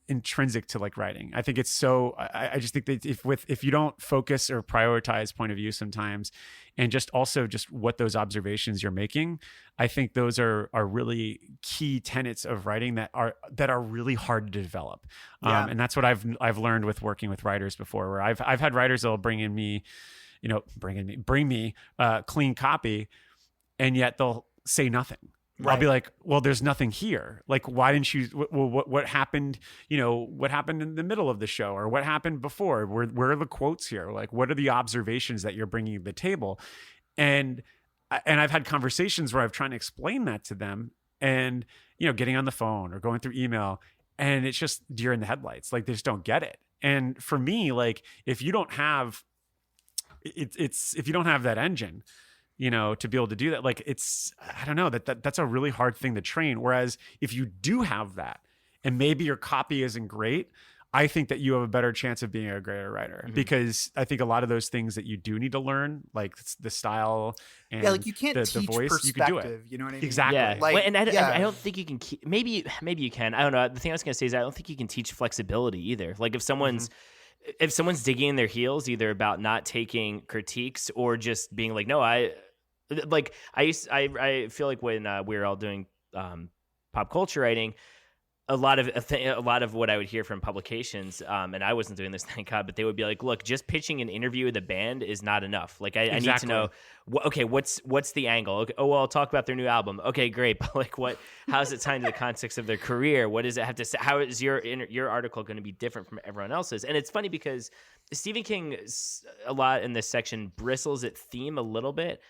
intrinsic to like writing. I think it's so, I just think that if you don't focus or prioritize point of view sometimes, and just also just what those observations you're making, I think those are really key tenets of writing that are really hard to develop. Yeah. And that's what I've learned with working with writers before, where I've had writers that'll bring me clean copy, and yet they'll say nothing. Right. I'll be like, well, there's nothing here. Like, why didn't you, what happened, what happened in the middle of the show, or what happened before? Where are the quotes here? Like, what are the observations that you're bringing to the table? And I've had conversations where I've tried to explain that to them, and, getting on the phone or going through email, and it's just deer in the headlights. Like, they just don't get it. And for me, like, if you don't have that engine, to be able to do that, like I don't know, that's a really hard thing to train. Whereas if you do have that, and maybe your copy isn't great, I think that you have a better chance of being a greater writer. Mm-hmm. Because I think a lot of those things that you do need to learn, like the style and like you can't teach the voice, perspective, you can do it. You know what I mean? Exactly. Yeah. Like, and I don't think you can maybe you can. I don't know. The thing I was going to say is I don't think you can teach flexibility either. Like if someone's digging in their heels, either about not taking critiques or just being like, no, I feel like when we were all doing pop culture writing, a lot of what I would hear from publications, and I wasn't doing this, thank God, but they would be like, look, just pitching an interview with a band is not enough. Like I need to know, what's the angle? Okay, oh, well, I'll talk about their new album. Okay, great. But like how is it tied to the context of their career? What does it have to say? How is your article going to be different from everyone else's? And it's funny because Stephen King, a lot in this section, bristles at theme a little bit.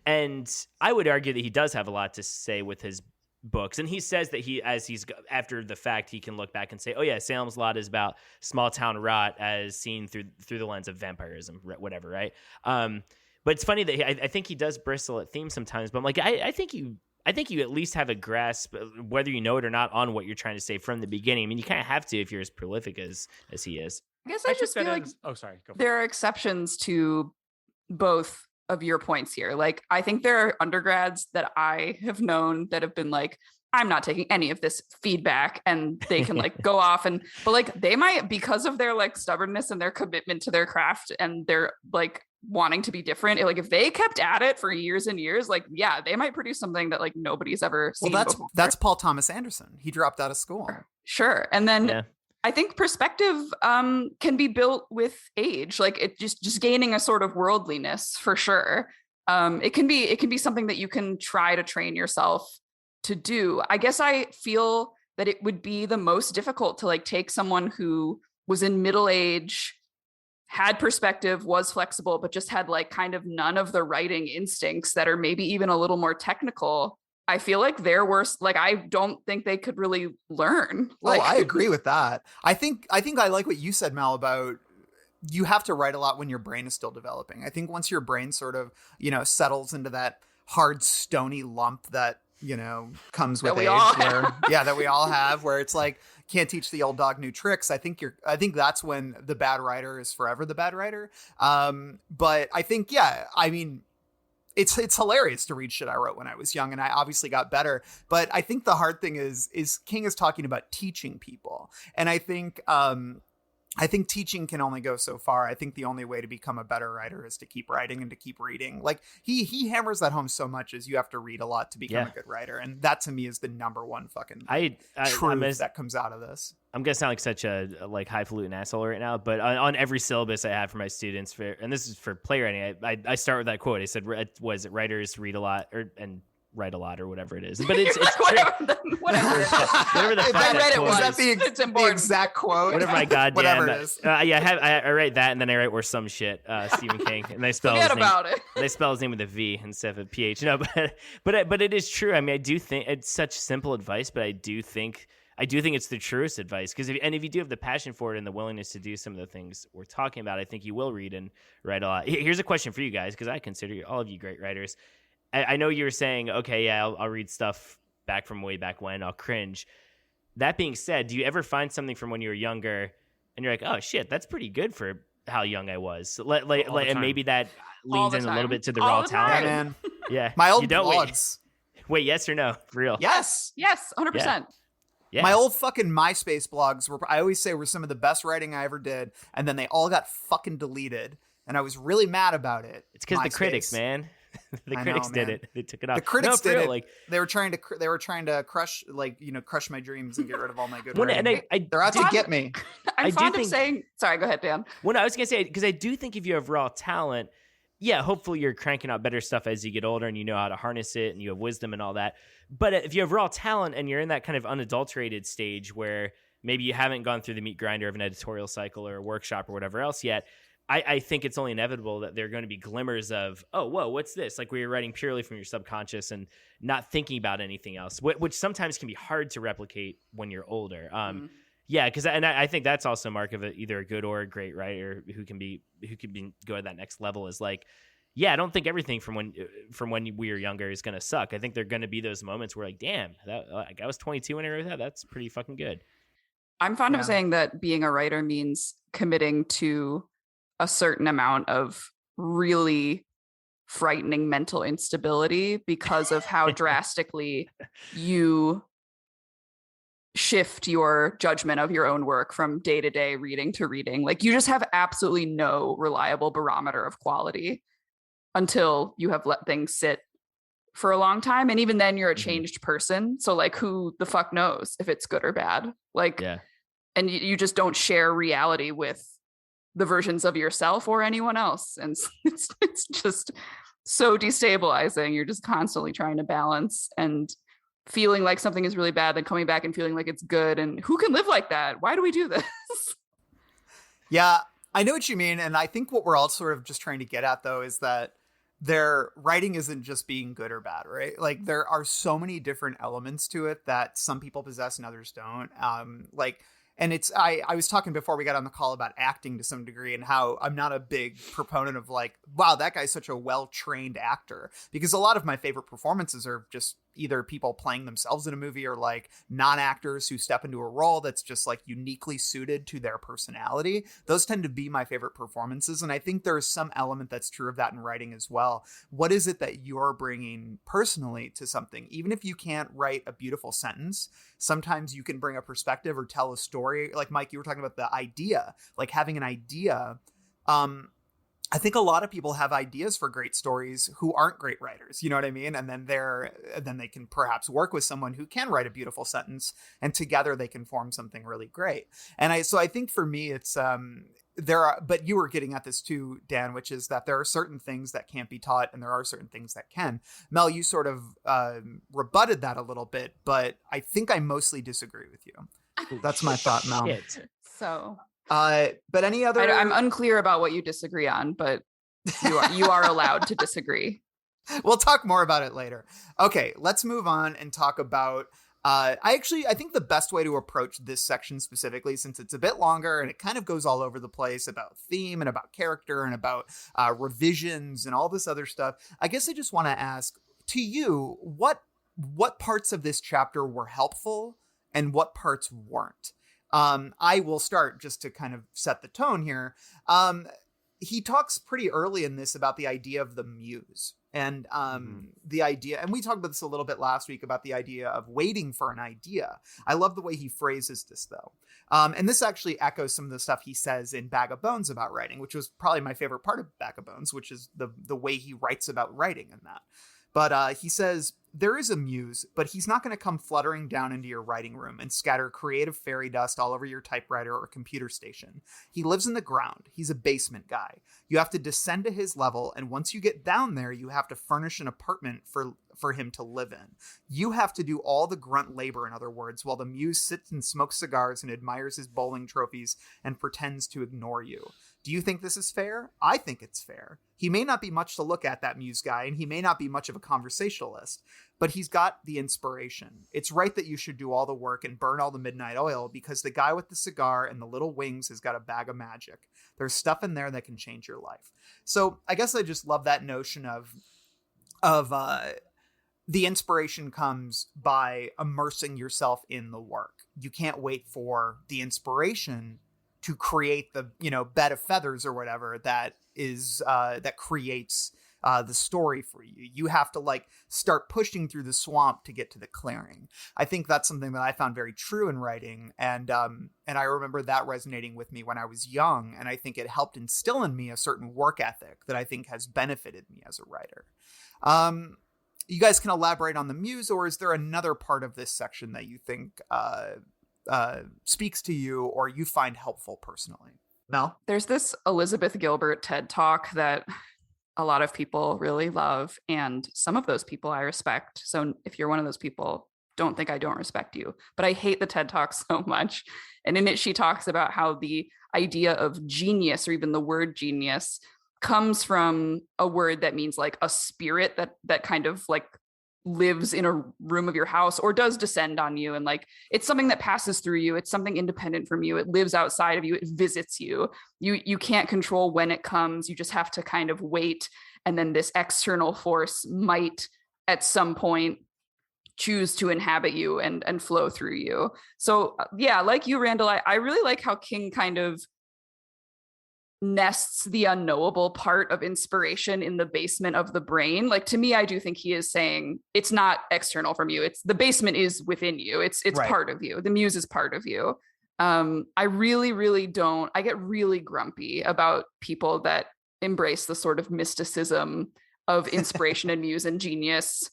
And I would argue that he does have a lot to say with his books. And he says that he's after the fact, he can look back and say, oh yeah, Salem's Lot is about small town rot as seen through the lens of vampirism, whatever. Right. But it's funny that I think he does bristle at themes sometimes, but I'm like, I think you at least have a grasp, whether you know it or not, on what you're trying to say from the beginning. I mean, you kind of have to if you're as prolific as he is. I guess I took just that feel like as- oh, sorry. Go for it. there are exceptions to both of your points here. Like, I think there are undergrads that I have known that have been like, I'm not taking any of this feedback, and they can like go off but like they might, because of their like stubbornness and their commitment to their craft and their like wanting to be different, like if they kept at it for years and years, like yeah, they might produce something that like nobody's ever seen before. That's Paul Thomas Anderson. He dropped out of school. Sure. And then Yeah. I think perspective can be built with age, like it just gaining a sort of worldliness for sure. It can be something that you can try to train yourself to do. I guess I feel that it would be the most difficult to like take someone who was in middle age, had perspective, was flexible, but just had like kind of none of the writing instincts that are maybe even a little more technical. I feel like they're worse. Like, I don't think they could really learn. Like, I agree with that. I think I like what you said, Mel, about you have to write a lot when your brain is still developing. I think once your brain sort of, settles into that hard, stony lump that, comes with age, that we all have, where it's like, can't teach the old dog new tricks. I think that's when the bad writer is forever the bad writer. But I think, it's hilarious to read shit I wrote when I was young, and I obviously got better. But I think the hard thing is King is talking about teaching people. And I think teaching can only go so far. I think the only way to become a better writer is to keep writing and to keep reading. Like he hammers that home so much, as you have to read a lot to become a good writer. And that to me is the number one fucking truth that comes out of this. I'm gonna sound like such a like highfalutin asshole right now, but on every syllabus I have for my students, and this is for playwriting, I start with that quote. I said, "Was it writers read a lot and write a lot or whatever it is?" But it's whatever. Whatever the fuck I read that it quote once. is. It's important. The exact quote. Whatever my goddamn. Whatever it is. I write that, and then I write "or some shit," Stephen King, and they spell Forget his name. about it. They spell his name with a V instead of a PH. No, but it is true. I mean, I do think it's such simple advice, but I do think it's the truest advice, because if you do have the passion for it and the willingness to do some of the things we're talking about, I think you will read and write a lot. Here's a question for you guys, because I consider all of you great writers. I know you were saying, okay, yeah, I'll read stuff back from way back when, I'll cringe. That being said, do you ever find something from when you were younger and you're like, oh shit, that's pretty good for how young I was? And maybe that leans in a little bit to the raw talent. Yeah, man. Yeah. My old you don't blogs. Wait, yes or no? For real? Yes. Yes, 100%. Yeah. My old fucking MySpace blogs I always say were some of the best writing I ever did, and then they all got fucking deleted, and I was really mad about it. It's because the critics, man. The critics did it. They took it off. The critics did it. Like, they were trying to crush my dreams and get rid of all my good and writing. They're out to get me. I'm fond of saying, sorry, go ahead, Dan. Well, I was going to say, because I do think if you have raw talent, yeah, hopefully you're cranking out better stuff as you get older and you know how to harness it and you have wisdom and all that. But if you have raw talent and you're in that kind of unadulterated stage where maybe you haven't gone through the meat grinder of an editorial cycle or a workshop or whatever else yet, I think it's only inevitable that there are going to be glimmers of, oh, whoa, what's this? Like, where you're writing purely from your subconscious and not thinking about anything else, which sometimes can be hard to replicate when you're older. Yeah, because I think that's also a mark of either a good or a great writer who can go to that next level. Is like, yeah, I don't think everything from when we were younger is going to suck. I think there are going to be those moments where like, damn, I was 22 when I wrote that. That's pretty fucking good. I'm fond of saying that being a writer means committing to a certain amount of really frightening mental instability because of how drastically you shift your judgment of your own work from day to day, reading to reading. Like, you just have absolutely no reliable barometer of quality until you have let things sit for a long time. And even then you're a changed person. So like, who the fuck knows if it's good or bad? Like, and you just don't share reality with the versions of yourself or anyone else. And it's just so destabilizing. You're just constantly trying to balance and feeling like something is really bad, then coming back and feeling like it's good. And who can live like that? Why do we do this? Yeah, I know what you mean. And I think what we're all sort of just trying to get at, though, is that their writing isn't just being good or bad, right? Like, there are so many different elements to it that some people possess and others don't. And it's, I was talking before we got on the call about acting to some degree and how I'm not a big proponent of like wow, that guy's such a well-trained actor. Because a lot of my favorite performances are just either people playing themselves in a movie or like non-actors who step into a role that's just like uniquely suited to their personality. Those tend to be my favorite performances. And I think there's some element that's true of that in writing as well. What is it that you're bringing personally to something? Even if you can't write a beautiful sentence, sometimes you can bring a perspective or tell a story. Like Mike, you were talking about the idea, like having an idea. I think a lot of people have ideas for great stories who aren't great writers. You know what I mean? And then they can perhaps work with someone who can write a beautiful sentence, and together they can form something really great. And I think for me, it's, but you were getting at this too, Dan, which is that there are certain things that can't be taught and there are certain things that can. Mel, you sort of rebutted that a little bit, but I think I mostly disagree with you. That's my thought, Mel. So... but any other... I'm unclear about what you disagree on, but you are allowed to disagree. We'll talk more about it later. Okay, let's move on and talk about... I think the best way to approach this section specifically, since it's a bit longer and it kind of goes all over the place about theme and about character and about revisions and all this other stuff. I guess I just want to ask, to you, what parts of this chapter were helpful and what parts weren't? I will start just to kind of set the tone here. He talks pretty early in this about the idea of the muse and the idea. And we talked about this a little bit last week about the idea of waiting for an idea. I love the way he phrases this, though. And this actually echoes some of the stuff he says in Bag of Bones about writing, which was probably my favorite part of Bag of Bones, which is the way he writes about writing in that. But he says, there is a muse, but he's not going to come fluttering down into your writing room and scatter creative fairy dust all over your typewriter or computer station. He lives in the ground. He's a basement guy. You have to descend to his level, and once you get down there, you have to furnish an apartment for him to live in. You have to do all the grunt labor, in other words, while the muse sits and smokes cigars and admires his bowling trophies and pretends to ignore you. Do you think this is fair? I think it's fair. He may not be much to look at, that muse guy, and he may not be much of a conversationalist, but he's got the inspiration. It's right that you should do all the work and burn all the midnight oil, because the guy with the cigar and the little wings has got a bag of magic. There's stuff in there that can change your life. So I guess I just love that notion of the inspiration comes by immersing yourself in the work. You can't wait for the inspiration to create the, bed of feathers or whatever that is that creates the story for you. You have to start pushing through the swamp to get to the clearing. I think that's something that I found very true in writing, and I remember that resonating with me when I was young, and I think it helped instill in me a certain work ethic that I think has benefited me as a writer. You guys can elaborate on the muse, or is there another part of this section that you think speaks to you or you find helpful personally? Mel? There's this Elizabeth Gilbert TED Talk that a lot of people really love, and some of those people I respect. So if you're one of those people, don't think I don't respect you. But I hate the TED Talk so much. And in it, she talks about how the idea of genius, or even the word genius, comes from a word that means like a spirit that kind of like lives in a room of your house or does descend on you. And like, it's something that passes through you. It's something independent from you. It lives outside of you. It visits you. You can't control when it comes. You just have to kind of wait. And then this external force might at some point choose to inhabit you and flow through you. So yeah, like you, Randall, I really like how King kind of nests the unknowable part of inspiration in the basement of the brain. Like, to me, I do think he is saying it's not external from you. It's the basement is within you. It's right. Part of you. The muse is part of you. I really, really don't. I get really grumpy about people that embrace the sort of mysticism of inspiration and muse and genius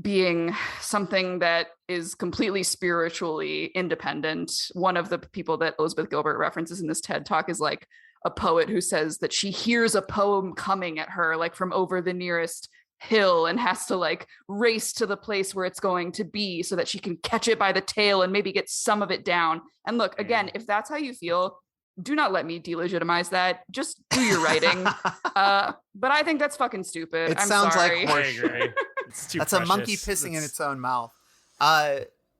being something that is completely spiritually independent. One of the people that Elizabeth Gilbert references in this TED Talk is like a poet who says that she hears a poem coming at her like from over the nearest hill and has to like race to the place where it's going to be so that she can catch it by the tail and maybe get some of it down. And look, again, if that's how you feel, do not let me delegitimize that. Just do your writing. But I think that's fucking stupid. It sounds sorry. like horseshit. It's too That's precious. a monkey pissing in its own mouth.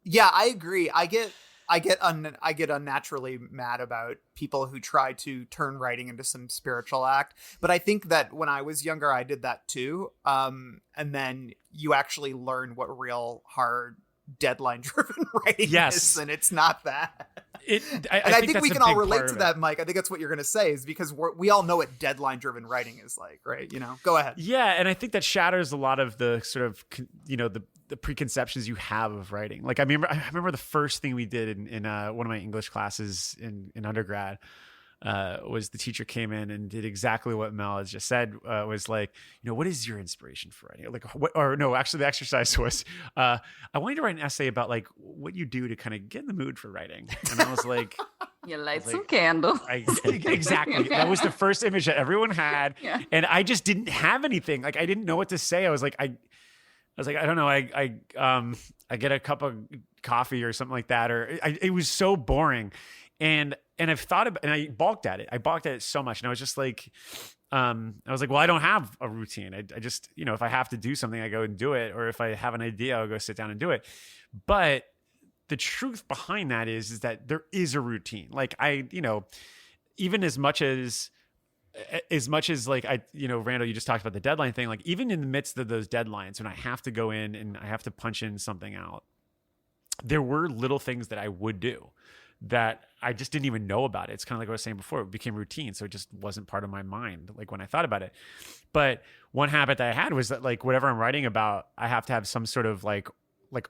Yeah, I agree. I I get unnaturally mad about people who try to turn writing into some spiritual act. But I think that when I was younger, I did that too. And then you actually learn what real hard deadline-driven writing is, and it's not that. I think we can all relate to that, Mike. I think that's what you're going to say, is because we all know what deadline-driven writing is like, right? You know, go ahead. Yeah, and I think that shatters a lot of the sort of, you know, the preconceptions you have of writing. Like I remember the first thing we did in one of my English classes in undergrad was the teacher came in and did exactly what Mel has just said. Was like, you know, what is your inspiration for writing? Like, what? Or no, actually, the exercise was, I want you to write an essay about like what you do to kind of get in the mood for writing. And I was like, you light some candles. Exactly. That was the first image that everyone had, and I just didn't have anything. Like, I didn't know what to say. I was like, I don't know. I get a cup of coffee or something like that, or it was so boring. And I've thought about, and I balked at it. I balked at it so much. And I was just like, I was like, well, I don't have a routine. I just, you know, if I have to do something, I go and do it. Or if I have an idea, I'll go sit down and do it. But the truth behind that is that there is a routine. Like you know, even as much as like you know, Randall, you just talked about the deadline thing. Like even in the midst of those deadlines, when I have to go in and I have to punch in something out, there were little things that I would do that I just didn't even know about it. It's kind of like what I was saying before, it became routine. So it just wasn't part of my mind, like when I thought about it. But one habit that I had was that like whatever I'm writing about, I have to have some sort of like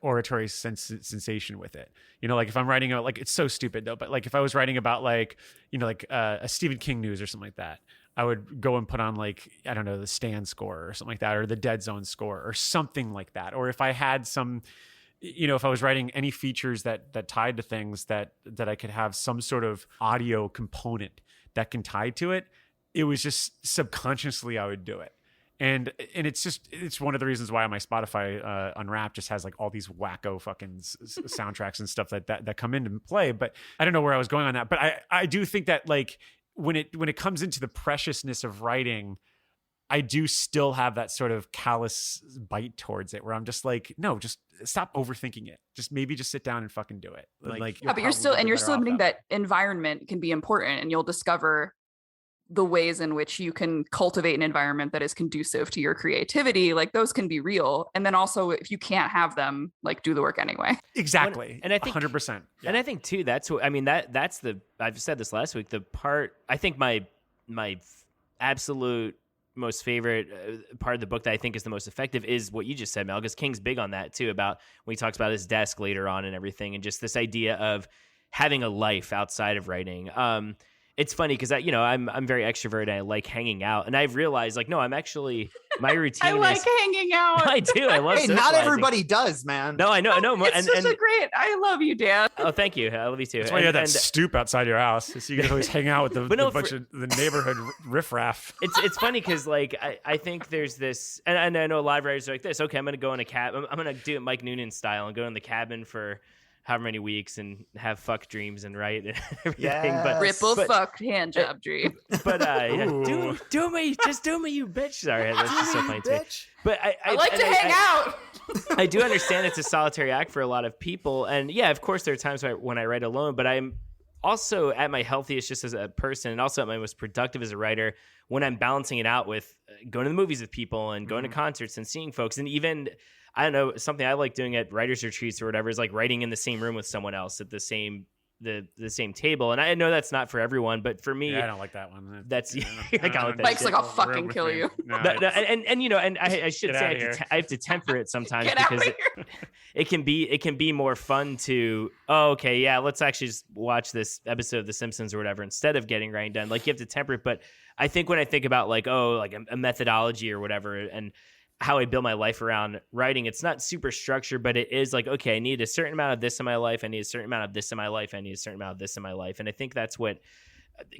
oratory sensation with it. You know, like if I'm writing about, like, it's so stupid though, but like if I was writing about like, you know, like a Stephen King news or something like that, I would go and put on like, I don't know, the Stand score or something like that, or the Dead Zone score or something like that. Or if I had some, you know, if I was writing any features that tied to things that I could have some sort of audio component that can tie to it, it was just subconsciously I would do it. And it's one of the reasons why my Spotify Unwrapped just has like all these wacko fucking soundtracks and stuff that come into play. But I don't know where I was going on that. But I do think that like when it comes into the preciousness of writing, I do still have that sort of callous bite towards it where I'm just like, no, just stop overthinking it. Just maybe just sit down and fucking do it. Like yeah, but you're still admitting that environment can be important, and you'll discover the ways in which you can cultivate an environment that is conducive to your creativity. Like those can be real. And then also if you can't have them, like do the work anyway. Exactly. And I think 100%. Yeah. And I think too, that's what, I mean, that's I've said this last week, the part, I think my absolute most favorite part of the book that I think is the most effective is what you just said, Mel, because King's big on that too, about when he talks about his desk later on and everything, and just this idea of having a life outside of writing. It's funny because I'm very extroverted and I like hanging out, and I've realized like, no, I'm actually, my routine I like hanging out. I do. I love Hey, not everybody does, man. No, I know. It's such a great, I love you, Dan. Oh, thank you. I love you too. That's why you have that stoop outside your house, so you can always hang out with the bunch of the neighborhood riffraff. It's funny because like I think there's this, and I know a lot of writers are like this. Okay, I'm gonna go in a cab. I'm gonna do it Mike Noonan style and go in the cabin for however many weeks and have fuck dreams and write and everything. Yes. But fuck hand job dream. But do me, just do me, you bitch. Sorry, that's just so funny to me. But I like to hang out. I do understand it's a solitary act for a lot of people, and yeah, of course there are times when I write alone, but I'm also at my healthiest just as a person, and also at my most productive as a writer when I'm balancing it out with going to the movies with people and going to concerts and seeing folks, and even, I don't know, something I like doing at writers' retreats or whatever is like writing in the same room with someone else at the same table. And I know that's not for everyone, but for me, I don't like that one. That's Mike's like, I'll fucking kill you. And you know, and I should say I have to temper it sometimes because it can be more fun to, okay, yeah, let's actually just watch this episode of The Simpsons or whatever instead of getting writing done. Like you have to temper it. But I think when I think about like, like a methodology or whatever, and how I build my life around writing, it's not super structured, but it is like, okay, I need a certain amount of this in my life. I need a certain amount of this in my life. I need a certain amount of this in my life. And I think that's what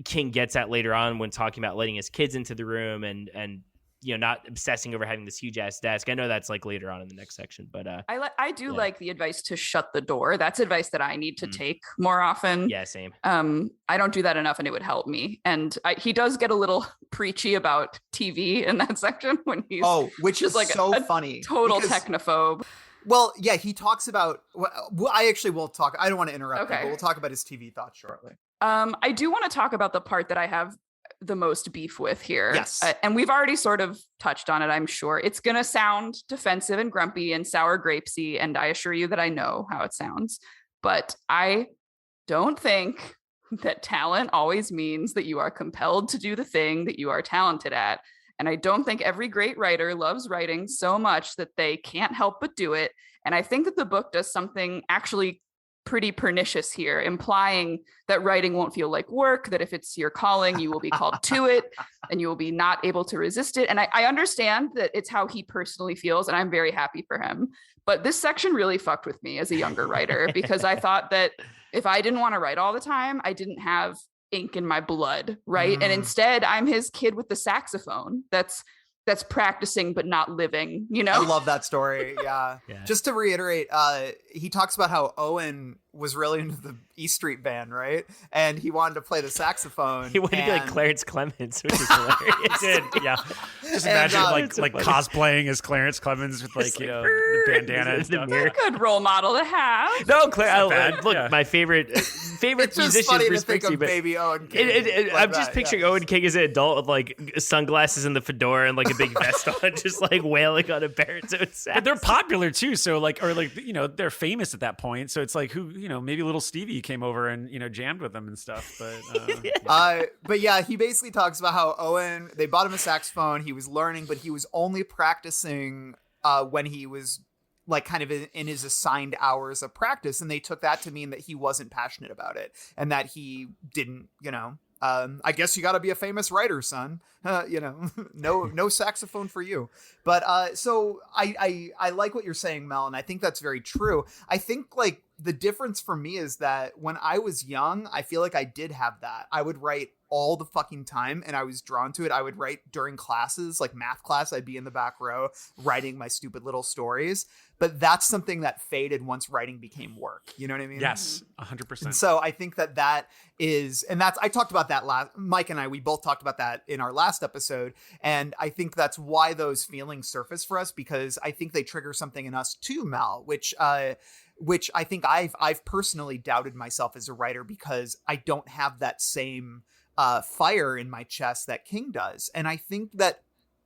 King gets at later on when talking about letting his kids into the room and you know, not obsessing over having this huge ass desk. I know that's like later on in the next section, but I do like the advice to shut the door. That's advice that I need to take more often. Yeah, same. I don't do that enough, and it would help me. And he does get a little preachy about TV in that section when he's which is like so a funny, total technophobe. Well, yeah, he talks about. Well, I actually will talk. I don't want to interrupt you, Okay. but we'll talk about his TV thoughts shortly. I do want to talk about the part that I have the most beef with here. Yes. And we've already sort of touched on it, I'm sure. It's going to sound defensive and grumpy and sour grapesy, and I assure you that I know how it sounds. But I don't think that talent always means that you are compelled to do the thing that you are talented at. And I don't think every great writer loves writing so much that they can't help but do it. And I think that the book does something actually pretty pernicious here, implying that writing won't feel like work, that if it's your calling, you will be called to it and you will be not able to resist it. And I understand that it's how he personally feels, and I'm very happy for him. But this section really fucked with me as a younger writer, because I thought that if I didn't want to write all the time, I didn't have ink in my blood, right? And instead, I'm his kid with the saxophone that's practicing but not living, you know? I love that story. Yeah. Yeah. Just to reiterate, he talks about how Owen was really into the E Street Band, right? And he wanted to play the saxophone. He wanted to be like Clarence Clemens, which is hilarious. Did yeah. Just And, imagine it's so like funny. cosplaying as Clarence Clemens with like Just you like, know the bandana and in the stuff. mirror. A good role model to have. No, Claire. bad, Look, yeah. my favorite It's just musicians funny to respect think you, of but baby Owen King. like I'm just that, picturing yeah. Owen King as an adult with like sunglasses and the fedora and like a big vest on, just like wailing on a baritone sax. But they're popular too, so like, or like, you know, they're famous at that point. So it's like, who, you know, maybe little Stevie came over and, you know, jammed with them and stuff. But But yeah, he basically talks about how Owen, they bought him a saxophone. He was learning, but he was only practicing when he was like kind of in his assigned hours of practice. And they took that to mean that he wasn't passionate about it and that he didn't, you know, I guess you got to be a famous writer, son. You know, no saxophone for you. But so I like what you're saying, Mel, and I think that's very true. I think like the difference for me is that when I was young, I feel like I did have that. I would write all the fucking time and I was drawn to it. I would write during classes, like math class. I'd be in the back row writing my stupid little stories. But that's something that faded once writing became work. You know what I mean? yes, 100%. And so I think that is, and that's, I talked about that Mike and I, we both talked about that in our last episode. And I think that's why those feelings surface for us, because I think they trigger something in us too, Mal, which I think I've personally doubted myself as a writer because I don't have that same fire in my chest that King does. And I think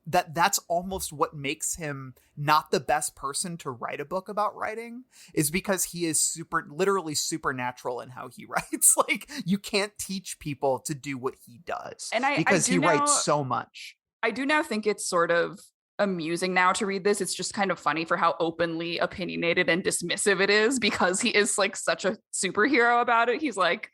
that's almost what makes him not the best person to write a book about writing, is because he is literally supernatural in how he writes. Like, you can't teach people to do what he does, And because he writes so much. I do now think it's sort of amusing now to read this. It's just kind of funny for how openly opinionated and dismissive it is, because he is like such a superhero about it. He's like,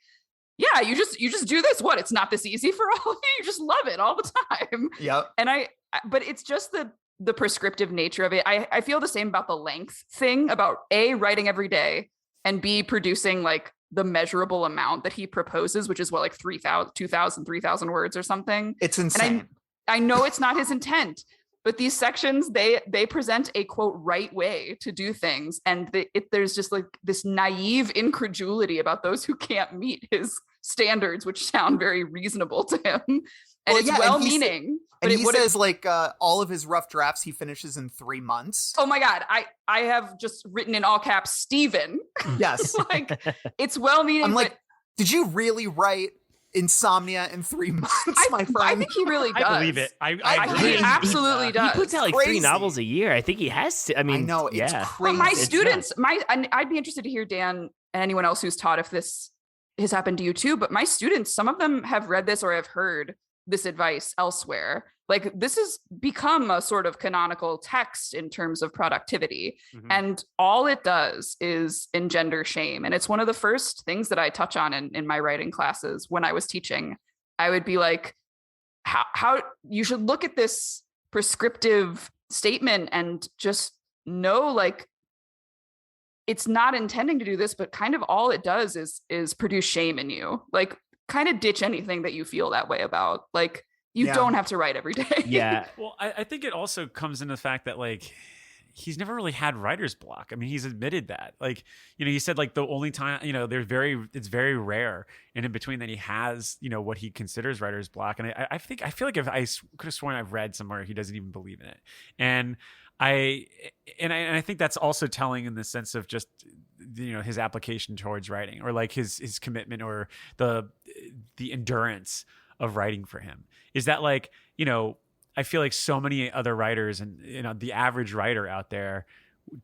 yeah, you just do this. What? It's not this easy for all of you. You just love it all the time. Yep. And but it's just the prescriptive nature of it. I feel the same about the length thing, about A, writing every day, and B, producing like the measurable amount that he proposes, which is what, like 2,000, 3,000 words or something. It's insane. And I know it's not his intent, but these sections, they present a quote right way to do things. And there's just like this naive incredulity about those who can't meet his standards, which sound very reasonable to him. And it's well-meaning. And he says like all of his rough drafts he finishes in 3 months. Oh my God. I have just written in all caps, Steven. Yes. Like, it's well-meaning. I'm like, did you really write Insomnia in 3 months, my friend? I think he really does. I believe it. I He agree. absolutely does. He puts out like Crazy. 3 novels a year. I think he has to. I mean, I know, it's yeah. crazy. But my It's students, and I'd be interested to hear, Dan, and anyone else who's taught, if this has happened to you too, but my students, some of them have read this or have heard this advice elsewhere. Like, this has become a sort of canonical text in terms of productivity. Mhm. And all it does is engender shame. And it's one of the first things that I touch on in my writing classes when I was teaching. I would be like, how you should look at this prescriptive statement and just know, like, it's not intending to do this, but kind of all it does is produce shame in you. Like, kind of ditch anything that you feel that way about. Like, you don't have to write every day. Yeah. Well, I think it also comes into the fact that, like, he's never really had writer's block. I mean, he's admitted that. Like, you know, he said, like, the only time, you know, it's very rare and in between that he has, you know, what he considers writer's block. And I feel like if I could have sworn I've read somewhere he doesn't even believe in it. And I think that's also telling in the sense of just, you know, his application towards writing, or like his commitment, or the endurance of writing for him, is that, like, you know, I feel like so many other writers, and, you know, the average writer out there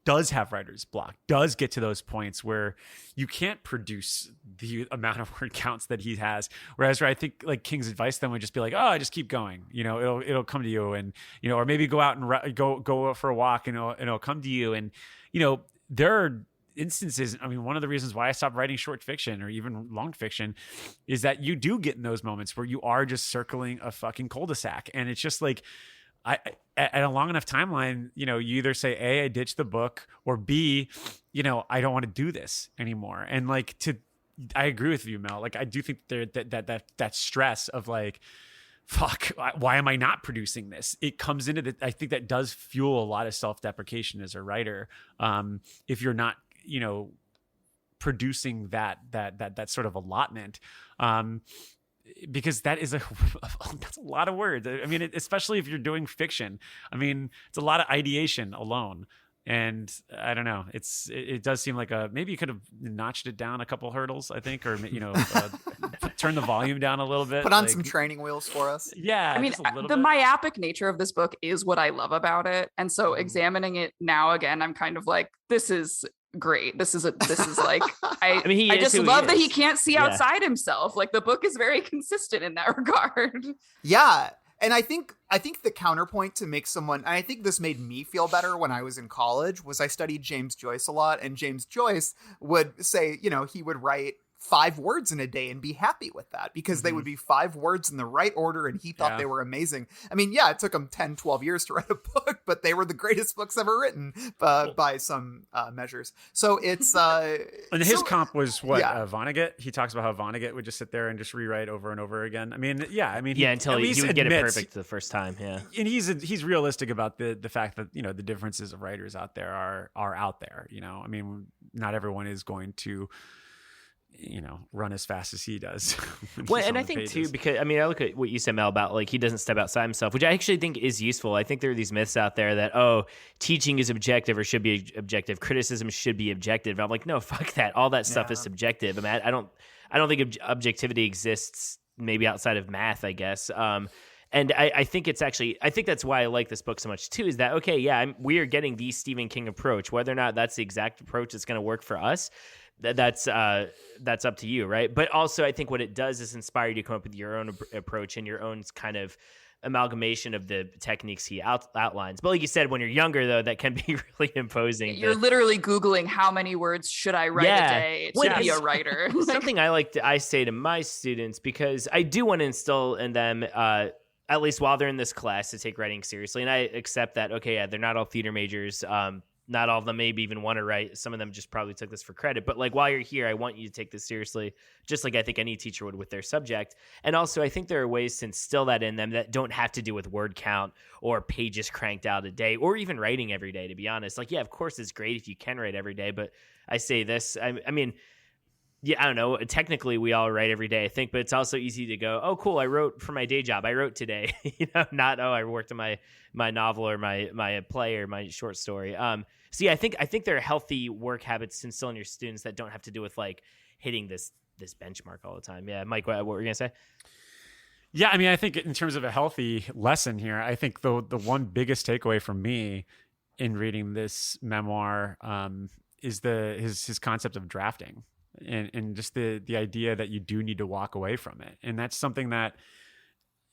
does have writer's block, does get to those points where you can't produce the amount of word counts that he has. Whereas I think like King's advice then would just be like, oh, just keep going, you know, it'll come to you. And, you know, or maybe go out and go for a walk, and it'll come to you. And, you know, there are instances, I mean, one of the reasons why I stopped writing short fiction or even long fiction is that you do get in those moments where you are just circling a fucking cul-de-sac. And it's just like, at a long enough timeline, you know, you either say A, I ditch the book, or B, you know, I don't want to do this anymore. And like, I agree with you, Mel. Like, I do think that stress of like, fuck, why am I not producing this? It comes into I think that does fuel a lot of self-deprecation as a writer. If you're not, you know, producing that sort of allotment, because that is that's a lot of words. I mean, especially if you're doing fiction. I mean, it's a lot of ideation alone. And I don't know. It does seem like maybe you could have notched it down a couple hurdles, I think, or, you know, turn the volume down a little bit. Put on some training wheels for us. Yeah. I mean, the myopic nature of this book is what I love about it. And so examining it now again, I'm kind of like, this is great. This is like, I mean, I just love that he can't see outside himself. Like, the book is very consistent in that regard. Yeah. And I think the counterpoint to make someone, and I think this made me feel better when I was in college, was I studied James Joyce a lot, and James Joyce would say, you know, he would write 5 words in a day and be happy with that, because they would be 5 words in the right order, and he thought they were amazing. I mean, yeah, it took him 10, 12 years to write a book, but they were the greatest books ever written by some measures. So it's... and his comp was what? Vonnegut? He talks about how Vonnegut would just sit there and just rewrite over and over again. I mean, until he would get it perfect the first time, yeah. And he's realistic about the fact that, you know, the differences of writers out there are out there, you know. I mean, not everyone is going to, you know, run as fast as he does. Well, and I think pages too, because I mean, I look at what you said, Mel, about like he doesn't step outside himself, which I actually think is useful. I think there are these myths out there that, oh, teaching is objective or should be objective, criticism should be objective. I'm like, no, fuck that. All that stuff is subjective. I mean, I don't think objectivity exists maybe outside of math, I guess. And I think it's actually, I think that's why I like this book so much too, is that, okay, yeah, we are getting the Stephen King approach. Whether or not that's the exact approach that's going to work for us, that's up to you, right? But also, I think what it does is inspire you to come up with your own approach and your own kind of amalgamation of the techniques he outlines. But like you said, when you're younger, though, that can be really imposing. You're literally Googling how many words should I write a day to be a writer. Something I say to my students, because I do want to instill in them, at least while they're in this class, to take writing seriously. And I accept that, okay, yeah, they're not all theater majors. Not all of them maybe even want to write. Some of them just probably took this for credit. But like, while you're here, I want you to take this seriously, just like I think any teacher would with their subject. And also, I think there are ways to instill that in them that don't have to do with word count or pages cranked out a day, or even writing every day, to be honest. Like, yeah, of course it's great if you can write every day. But I say this, I mean, yeah, I don't know. Technically, we all write every day, I think, but it's also easy to go, oh, cool, I wrote for my day job. I wrote today, you know, not, oh, I worked on my novel or my play or my short story. So yeah, I think there are healthy work habits to instill in your students that don't have to do with like hitting this benchmark all the time. Yeah, Mike, what were you gonna say? Yeah, I mean, I think in terms of a healthy lesson here, I think the one biggest takeaway from me in reading this memoir is his concept of drafting. And just the idea that you do need to walk away from it. And that's something that,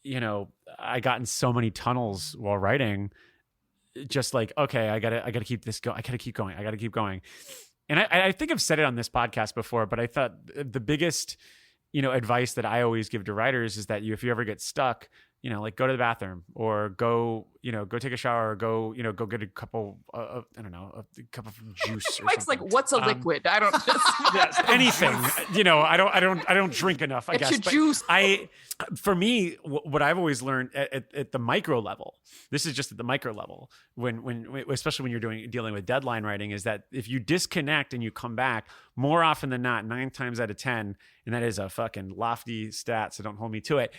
you know, I got in so many tunnels while writing, just like, okay, I gotta keep this going. I gotta keep going. And I think I've said it on this podcast before, but I thought the biggest, you know, advice that I always give to writers is that if you ever get stuck, you know, like go to the bathroom or go take a shower or go get a couple of, I don't know, a cup of juice. Or Mike's something. Like, what's a liquid? I don't just anything, you know, I don't drink enough, I guess. Your juice. For me, what I've always learned at the micro level, this is just at the micro level, when especially when you're dealing with deadline writing, is that if you disconnect and you come back, more often than not, 9 times out of 10, and that is a fucking lofty stat, so don't hold me to it,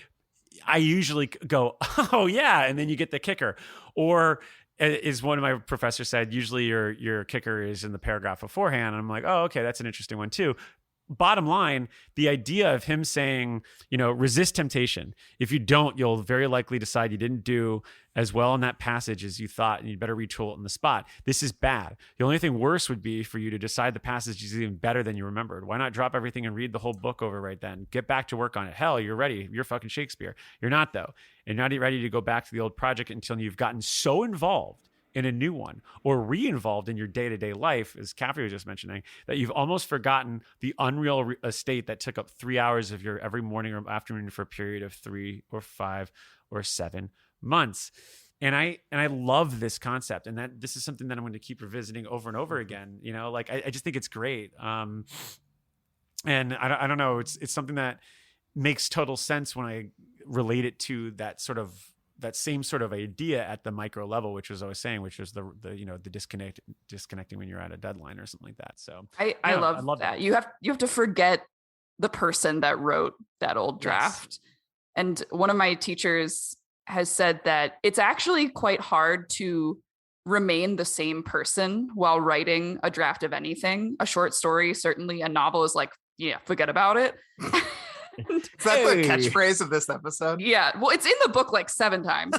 I usually go, oh yeah, and then you get the kicker. Or is one of my professors said, usually your kicker is in the paragraph beforehand. And I'm like, oh, okay, that's an interesting one too. Bottom line, the idea of him saying, resist temptation. If you don't, you'll very likely decide you didn't do as well in that passage as you thought, and you'd better retool it in the spot. This is bad. The only thing worse would be for you to decide the passage is even better than you remembered. Why not drop everything and read the whole book over right then? Get back to work on it. Hell, you're ready. You're fucking Shakespeare. You're not, though. And you're not ready to go back to the old project until you've gotten so involved in a new one, or re-involved in your day-to-day life, as Caffrey was just mentioning, that you've almost forgotten the unreal estate that took up 3 hours of your every morning or afternoon for a period of 3 or 5 or 7 months. And I love this concept, and that this is something that I'm going to keep revisiting over and over again. I just think it's great. And I don't know, it's something that makes total sense when I relate it to that same sort of idea at the micro level, which was I was saying, which was the disconnecting when you're at a deadline or something like that. So I love that. You have to forget the person that wrote that old draft. Yes. And one of my teachers has said that it's actually quite hard to remain the same person while writing a draft of anything. A short story, certainly. A novel is like, yeah, forget about it. Is that the catchphrase of this episode? Yeah. Well, it's in the book like 7 times.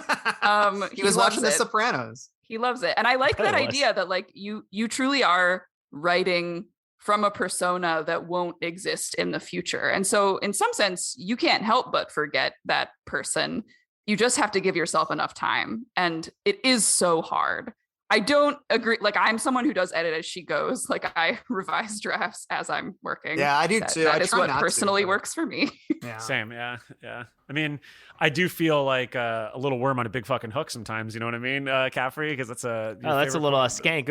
He was watching The Sopranos. He loves it. And I like that idea that like you truly are writing from a persona that won't exist in the future. And so in some sense, you can't help but forget that person. You just have to give yourself enough time. And it is so hard. I don't agree. Like, I'm someone who does edit as she goes. Like, I revise drafts as I'm working. Yeah, I do too. That is what personally works for me. Yeah. Same. Yeah. I mean, I do feel like a little worm on a big fucking hook sometimes. You know what I mean, Caffrey? Because that's that's a little skank.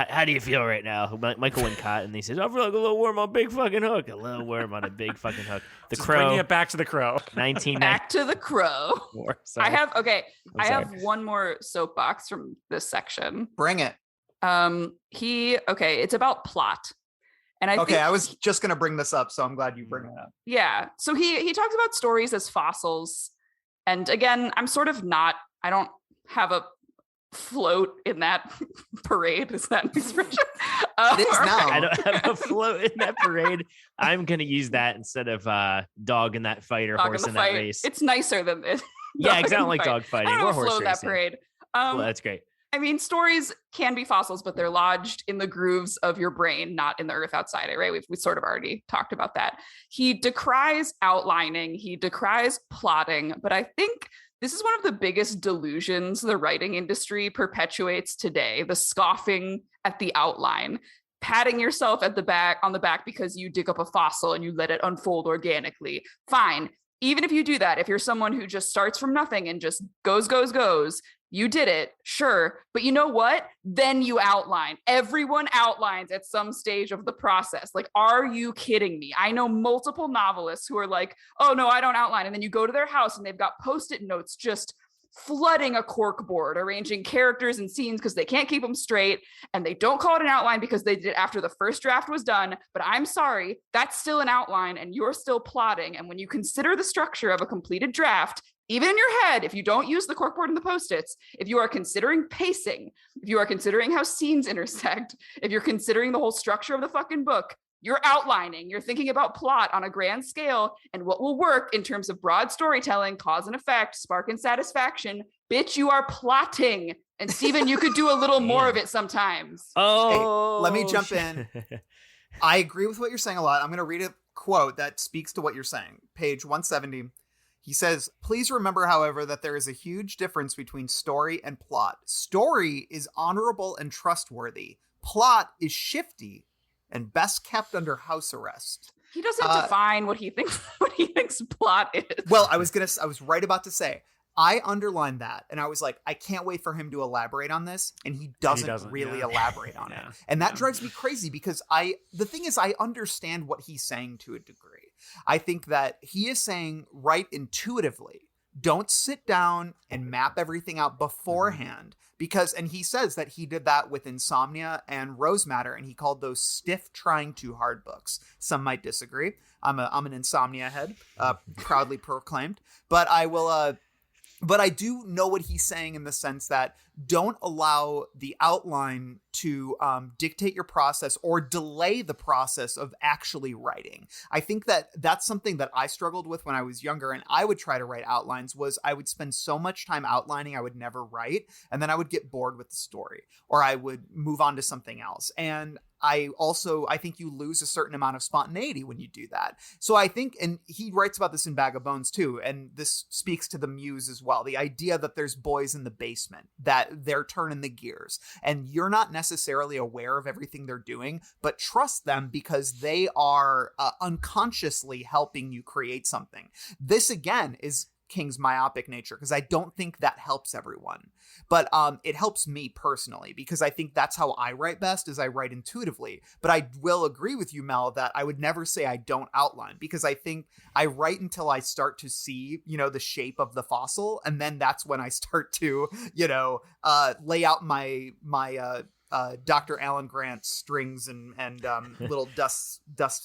How do you feel right now? Michael Wincott, and he says, I feel like a little worm on a big fucking hook. A little worm on a big fucking hook. The Crow. Bringing it back to The Crow. Back to The Crow. I have one more soapbox from this section. Bring it. It's about plot. And I was just going to bring this up, so I'm glad you bring it up. Yeah. So he talks about stories as fossils. And again, I'm sort of I don't have a float in that parade. Is that an expression? It is now. I don't have a float in that parade. I'm going to use that instead of dog in that fight or horse in that race. It's nicer than this. Yeah, because I don't like dog fighting or horse racing. That parade. Well, that's great. I mean, stories can be fossils, but they're lodged in the grooves of your brain, not in the earth outside it, right? We sort of already talked about that. He decries outlining, he decries plotting, but I think this is one of the biggest delusions the writing industry perpetuates today, the scoffing at the outline, patting yourself on the back because you dig up a fossil and you let it unfold organically. Fine. Even if you do that, if you're someone who just starts from nothing and just goes, you did it, sure. But you know what? Then you outline. Everyone outlines at some stage of the process. Like, are you kidding me? I know multiple novelists who are like, oh no, I don't outline. And then you go to their house and they've got Post-it notes just flooding a cork board, arranging characters and scenes because they can't keep them straight. And they don't call it an outline because they did it after the first draft was done. But I'm sorry, that's still an outline and you're still plotting. And when you consider the structure of a completed draft, even in your head, if you don't use the corkboard and the Post-its, if you are considering pacing, if you are considering how scenes intersect, if you're considering the whole structure of the fucking book, you're outlining, you're thinking about plot on a grand scale and what will work in terms of broad storytelling, cause and effect, spark and satisfaction. Bitch, you are plotting. And Stephen, you could do a little more of it sometimes. Oh, hey, let me jump in. I agree with what you're saying a lot. I'm going to read a quote that speaks to what you're saying. Page 170. He says, please remember, however, that there is a huge difference between story and plot. Story is honorable and trustworthy. Plot is shifty and best kept under house arrest. He doesn't define what he thinks plot is. Well, I was right about to say, I underlined that and I was like, I can't wait for him to elaborate on this. And he doesn't really elaborate on it. And that drives me crazy because the thing is, I understand what he's saying to a degree. I think that he is saying right intuitively, don't sit down and map everything out beforehand and he says that he did that with Insomnia and Rose Matter and he called those stiff, trying too hard books. Some might disagree. I'm an Insomnia head, proudly proclaimed, but I will, But I do know what he's saying in the sense that don't allow the outline to dictate your process or delay the process of actually writing. I think that that's something that I struggled with when I was younger, and I would try to write outlines. Was I would spend so much time outlining, I would never write, and then I would get bored with the story, or I would move on to something else. And I think you lose a certain amount of spontaneity when you do that. So I think, and he writes about this in Bag of Bones too, and this speaks to the muse as well. The idea that there's boys in the basement, that they're turning the gears, and you're not necessarily aware of everything they're doing, but trust them because they are unconsciously helping you create something. This again is King's myopic nature, because I don't think that helps everyone, but it helps me personally, because I think that's how I write best, is I write intuitively. But I will agree with you, Mel, that I would never say I don't outline, because I think I write until I start to see, the shape of the fossil, and then that's when I start to, lay out my Dr. Alan Grant strings and little dust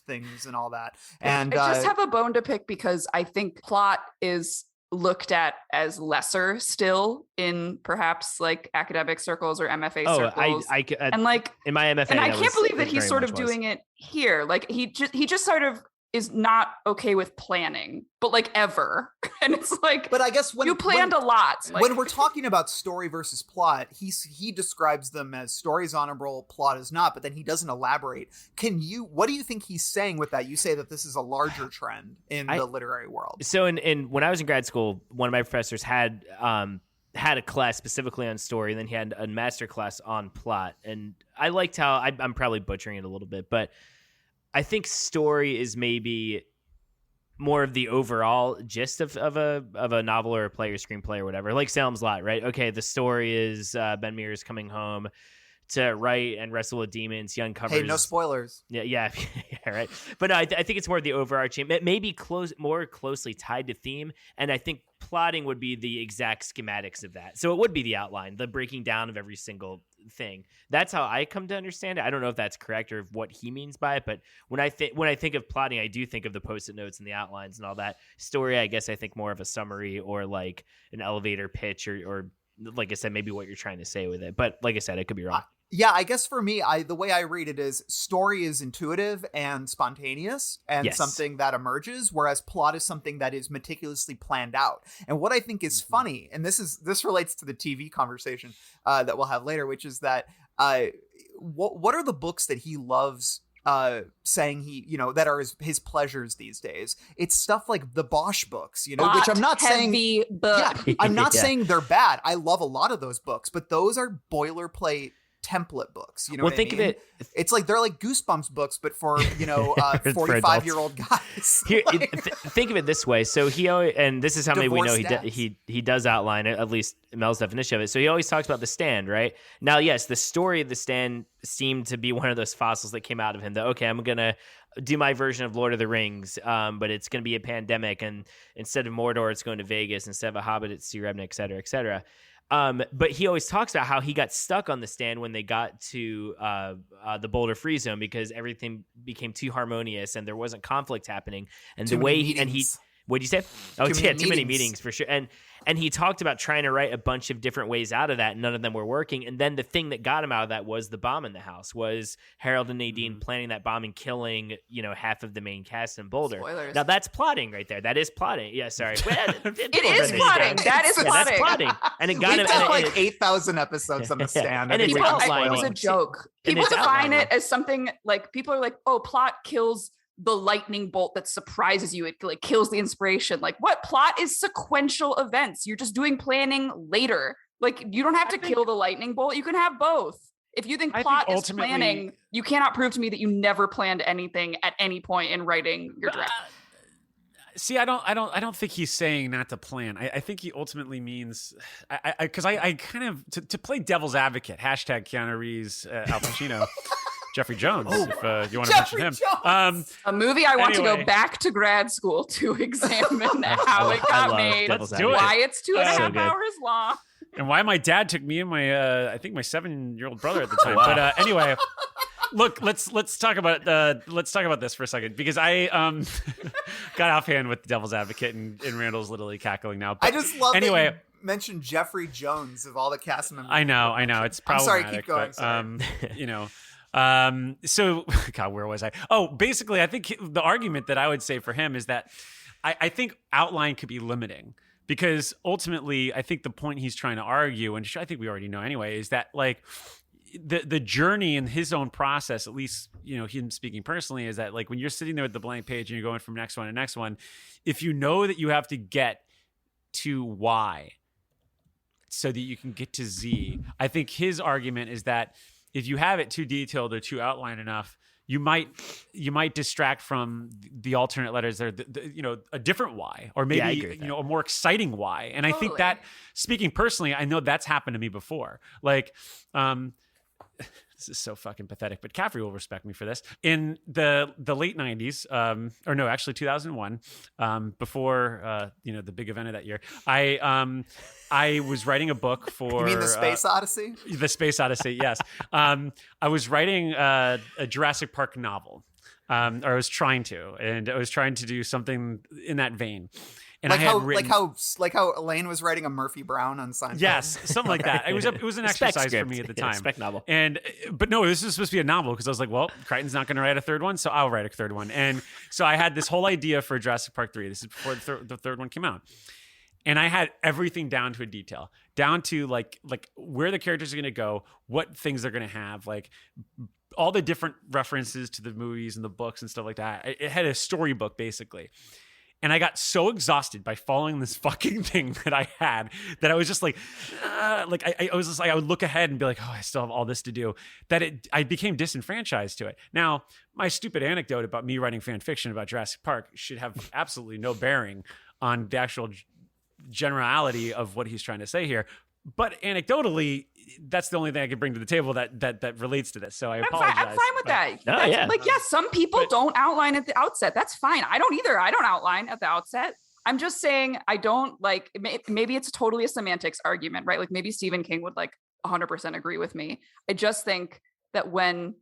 things and all that. And I just have a bone to pick, because I think plot is looked at as lesser still in perhaps like academic circles or MFA circles. And like in my MFA, and I can't believe that he's sort of doing it here. Like he just sort of is not okay with planning, but like ever. And it's like, but I guess you planned a lot. Like, when we're talking about story versus plot, he describes them as stories honorable, plot is not, but then he doesn't elaborate. What do you think he's saying with that? You say that this is a larger trend in the literary world. So in when I was in grad school, one of my professors had a class specifically on story, and then he had a master class on plot. And I liked how I'm probably butchering it a little bit, but I think story is maybe more of the overall gist of a novel or a play or screenplay or whatever. Like Salem's Lot, right? Okay, the story is Ben Mears coming home to write and wrestle with demons. He uncovers. Hey, no spoilers. Yeah, right. But no, I think it's more the overarching. It may be more closely tied to theme, and I think plotting would be the exact schematics of that. So it would be the outline, the breaking down of every single thing. That's how I come to understand it. I don't know if that's correct or what he means by it, but when I think of plotting, I do think of the post-it notes and the outlines and all that. Story, I guess I think more of a summary or like an elevator pitch or like I said, maybe what you're trying to say with it. But like I said, I could be wrong. Yeah, I guess for me, the way I read it is story is intuitive and spontaneous and something that emerges, whereas plot is something that is meticulously planned out. And what I think is funny, and this relates to the TV conversation that we'll have later, which is that what are the books that he loves saying that are his pleasures these days? It's stuff like the Bosch books, which I'm not saying I'm not saying they're bad. I love a lot of those books, but those are boilerplate template books. Think of it. It's like they're like Goosebumps books, but for 45-year-old guys. Here, think of it this way. So and this is how maybe we know he does outline it, at least Mel's definition of it. So he always talks about The Stand, right? Now, yes, the story of The Stand seemed to be one of those fossils that came out of him. That I'm gonna do my version of Lord of the Rings, but it's gonna be a pandemic, and instead of Mordor, it's going to Vegas. Instead of a Hobbit, it's Sea Rebna, et cetera, et cetera. But he always talks about how he got stuck on The Stand when they got to the Boulder Free Zone, because everything became too harmonious and there wasn't conflict happening. And too the way meetings. What'd you say? Oh, too many meetings for sure. And he talked about trying to write a bunch of different ways out of that, and none of them were working. And then the thing that got him out of that was the bomb in the house, was Harold and Nadine planning that bomb and killing, half of the main cast in Boulder. Spoilers. Now that's plotting right there. That is plotting. Yeah, sorry. It is plotting. That is plotting. That's plotting. And it got We've him. done like 8,000 episodes on The Stand. And it's People, outlining. it was a joke. And People it's define outlining. it as something like, people are like, oh, plot kills the lightning bolt that surprises you. It like kills the inspiration. Like, what? Plot is sequential events. You're just doing planning later. Like, you don't have to kill the lightning bolt. You can have both. If you think plot is planning, you cannot prove to me that you never planned anything at any point in writing your draft. See, I don't think he's saying not to plan. I think he ultimately means, because I kind of, to play devil's advocate, hashtag Keanu Reeves, Al Pacino, Jeffrey Jones, if you want to mention him. A movie I want to go back to grad school to examine how it got made, why it's 2.5 hours long. And why my dad took me and my, I think my 7-year-old brother at the time. Wow. But anyway, Look, let's talk about this for a second, because I got offhand with the Devil's Advocate and Randall's literally cackling now. But I just love anyway. that you mentioned Jeffrey Jones of all the cast members. I know. It's problematic. I'm sorry, keep going. So God, where was I? Oh, basically, I think the argument that I would say for him is that I think outline could be limiting, because ultimately, I think the point he's trying to argue, and I think we already know anyway, is that like the journey in his own process, at least, him speaking personally, is that like when you're sitting there with the blank page and you're going from next one to next one, if you know that you have to get to Y so that you can get to Z, I think his argument is that if you have it too detailed or too outlined enough, you might distract from the alternate letters there, a different Y, or maybe a more exciting Y. And I think that, speaking personally, I know that's happened to me before. Like, this is so fucking pathetic, but Caffrey will respect me for this. In the late 90s, or no, actually 2001, before the big event of that year, I was writing a book for. You mean the Space Odyssey? The Space Odyssey, yes. I was writing a Jurassic Park novel, or I was trying to do something in that vein. And like how Elaine was writing a Murphy Brown on Seinfeld. Yes, something like that. It was an exercise for me at the time. Spec novel. But no, this is supposed to be a novel, because I was like, well, Crichton's not going to write a third one, so I'll write a third one. And so I had this whole idea for Jurassic Park 3. This is before the third one came out. And I had everything down to a detail, down to like where the characters are going to go, what things they're going to have, like all the different references to the movies and the books and stuff like that. It had a storybook basically. And I got so exhausted by following this fucking thing that I had, that I was just like I was just like, I would look ahead and be like, oh, I still have all this to do, that I became disenfranchised to it. Now, my stupid anecdote about me writing fan fiction about Jurassic Park should have absolutely no bearing on the actual generality of what he's trying to say here. But anecdotally, that's the only thing I could bring to the table that relates to this. So I apologize. I'm fine with that. No, yeah. Like, yes, some people don't outline at the outset. That's fine. I don't either. I don't outline at the outset. I'm just saying I don't like, maybe it's totally a semantics argument, right? Like maybe Stephen King would like 100% agree with me. I just think that when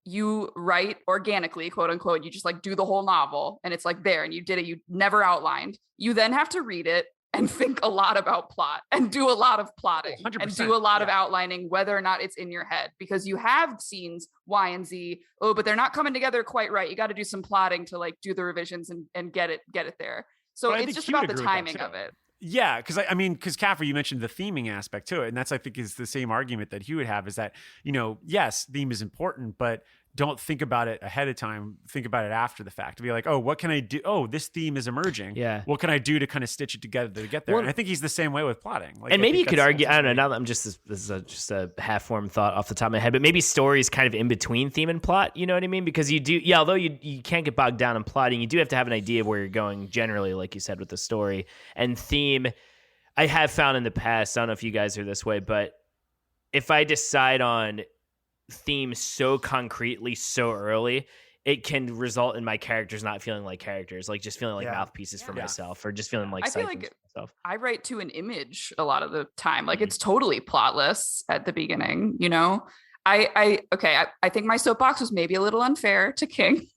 you write organically, quote unquote, you just like do the whole novel and it's like there and you did it, you never outlined. You then have to read it and think a lot about plot and do a lot of plotting 100%, and do a lot of outlining, whether or not it's in your head, because you have scenes Y and Z. Oh, but they're not coming together quite right. You got to do some plotting to like do the revisions and get it there. So it's just about the timing of it. Yeah, because Caffrey, you mentioned the theming aspect to it, and that's, I think, is the same argument that he would have, is that, yes, theme is important, but don't think about it ahead of time. Think about it after the fact. To be like, oh, what can I do? Oh, this theme is emerging. Yeah. What can I do to kind of stitch it together to get there? And I think he's the same way with plotting. Like, and maybe you could argue, I don't know, now that I'm this is just a half-formed thought off the top of my head, but maybe story is kind of in between theme and plot, you know what I mean? Because although you can't get bogged down in plotting, you do have to have an idea of where you're going generally, like you said, with the story. And theme, I have found in the past, I don't know if you guys are this way, but if I decide on theme so concretely so early, it can result in my characters not feeling like characters, like just feeling like mouthpieces for myself, or just feeling like I feel like I write to an image a lot of the time. Like it's totally plotless at the beginning, I think my soapbox was maybe a little unfair to King.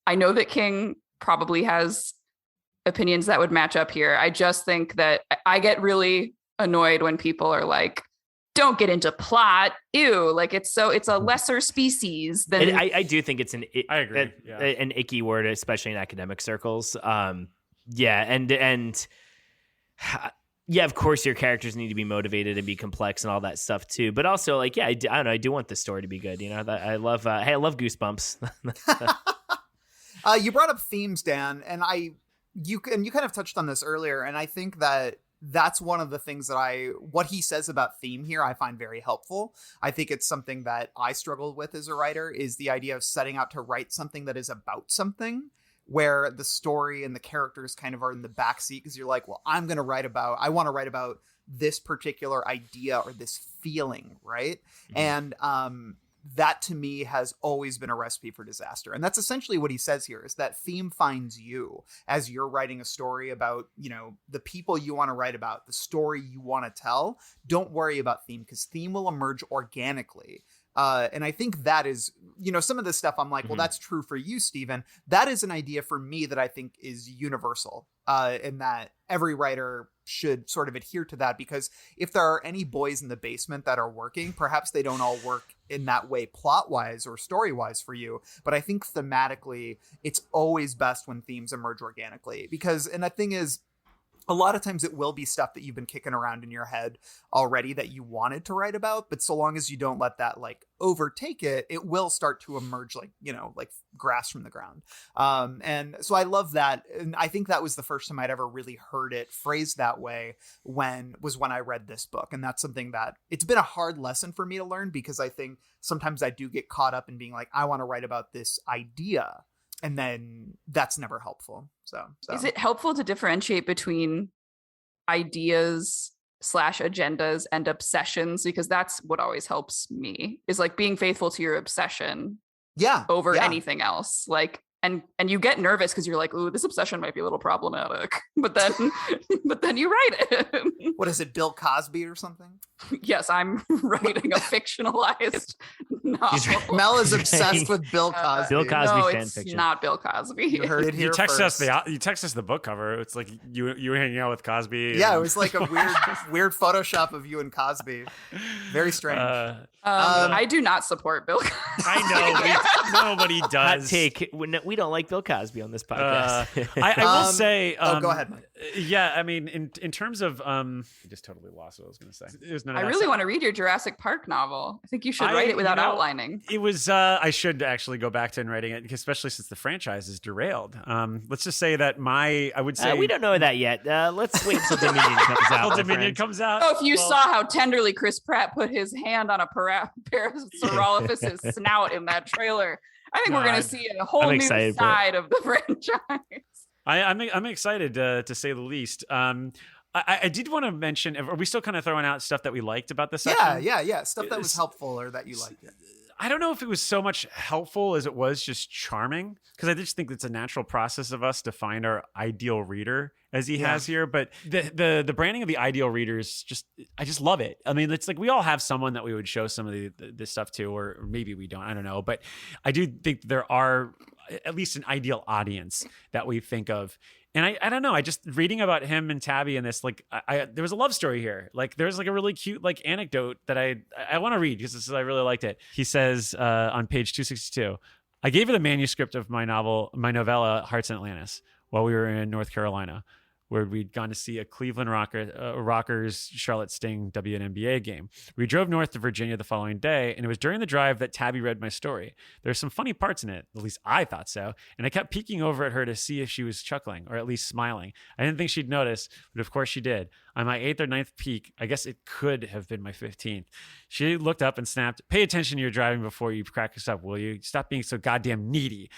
I know that King probably has opinions that would match up here. I just think that I get really annoyed when people are like, don't get into plot. Ew, like it's a lesser species than. I do think it's I agree. An icky word, especially in academic circles. And of course your characters need to be motivated and be complex and all that stuff too. But also, like, I don't know, I do want the story to be good. I love Goosebumps. You brought up themes, Dan, and you kind of touched on this earlier, and I think that's one of the things that what he says about theme here, I find very helpful. I think it's something that I struggle with as a writer, is the idea of setting out to write something that is about something, where the story and the characters kind of are in the backseat, because you're like, well, I want to write about this particular idea or this feeling, right? Mm-hmm. And that to me has always been a recipe for disaster. And that's essentially what he says here, is that theme finds you as you're writing a story about, the people you want to write about, the story you want to tell. Don't worry about theme, because theme will emerge organically. And I think that is, some of this stuff I'm like, well, that's true for you, Stephen. That is an idea for me that I think is universal, in that every writer should sort of adhere to that, because if there are any boys in the basement that are working, perhaps they don't all work in that way plot wise or story wise for you. But I think thematically, it's always best when themes emerge organically, and the thing is, a lot of times it will be stuff that you've been kicking around in your head already that you wanted to write about. But so long as you don't let that like overtake it, it will start to emerge like grass from the ground. And so I love that. And I think that was the first time I'd ever really heard it phrased that way when I read this book. And that's something that it's been a hard lesson for me to learn, because I think sometimes I do get caught up in being like, I want to write about this idea. And then that's never helpful. So is it helpful to differentiate between ideas / agendas and obsessions? Because that's what always helps me, is like being faithful to your obsession over anything else. Like, and you get nervous because you're like, ooh, this obsession might be a little problematic. But then you write it. What is it, Bill Cosby or something? Yes, I'm writing a fictionalized novel. Mel is obsessed with Bill Cosby. Bill Cosby no, fan it's fiction. not Bill Cosby. You heard it here first. You text us the book cover. It's like you were hanging out with Cosby. Yeah, it was like a weird Photoshop of you and Cosby. Very strange. I do not support Bill Cosby. I know. Nobody does. Hot take. We don't like Bill Cosby on this podcast. I will say. Go ahead, Mike. Yeah, I mean, in terms of, I just totally lost what I was going to say. It was none of I that really stuff. want to read your Jurassic Park novel. I think you should write it without outlining. It was. I should actually go back to writing it, especially since the franchise is derailed. Let's just say that I would say we don't know that yet. Let's wait until Dominion comes out. Until Dominion comes out. So if you saw how tenderly Chris Pratt put his hand on a Parasaurolophus's snout in that trailer, I think we're going to see a whole new side of the franchise. I'm excited to say the least. I did want to mention, are we still kind of throwing out stuff that we liked about this section? Yeah. Stuff that was helpful or that you liked. I don't know if it was so much helpful as it was just charming, because I just think it's a natural process of us to find our ideal reader, as he has here. But the branding of the ideal readers, I just love it. I mean, it's like we all have someone that we would show some of this stuff to, or maybe we don't. I don't know. But I do think there are at least an ideal audience that we think of. And I don't know. I just reading about him and Tabby in this, like, there was a love story here. Like, there's like a really cute like anecdote that I want to read because I really liked it. He says on page 262, I gave her the manuscript of my novella Hearts in Atlantis while we were in North Carolina, where we'd gone to see a Cleveland Rockers Charlotte Sting WNBA game. We drove north to Virginia the following day, and it was during the drive that Tabby read my story. There's some funny parts in it, at least I thought so, and I kept peeking over at her to see if she was chuckling, or at least smiling. I didn't think she'd notice, but of course she did. On my 8th or 9th peek, I guess it could have been my 15th, she looked up and snapped, "Pay attention to your driving before you crack us up, will you? Stop being so goddamn needy."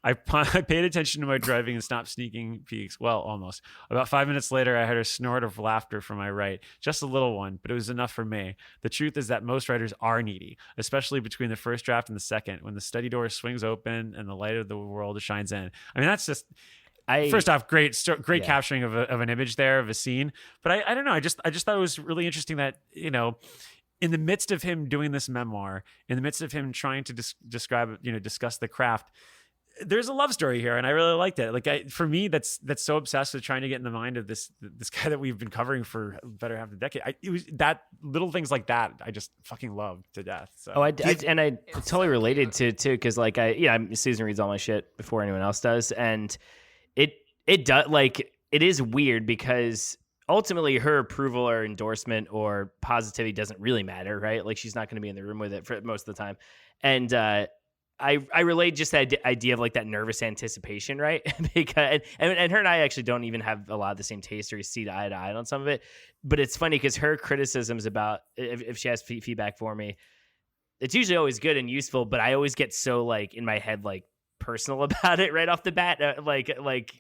I paid attention to my driving and stopped sneaking peeks. Well, almost. About 5 minutes later, I heard a snort of laughter from my right. Just a little one, but it was enough for me. The truth is that most writers are needy, especially between the first draft and the second, when the study door swings open and the light of the world shines in. I mean, that's just... First off, great capturing of an image there, of a scene. But I don't know. I just thought it was really interesting that, in the midst of him doing this memoir, in the midst of him trying to discuss the craft, there's a love story here, and I really liked it. Like, for me, that's so obsessed with trying to get in the mind of this guy that we've been covering for better half a decade. It was that little things like that I just fucking loved to death. So I totally related to too, because like Susan reads all my shit before anyone else does, and it does, like, it is weird because ultimately her approval or endorsement or positivity doesn't really matter, right? Like, she's not going to be in the room with it for most of the time. And I relate just that idea of like that nervous anticipation, right? Because and her and I actually don't even have a lot of the same taste or see eye to eye on some of it. But it's funny because her criticisms about if she has feedback for me, it's usually always good and useful. But I always get so like in my head like personal about it right off the bat. Like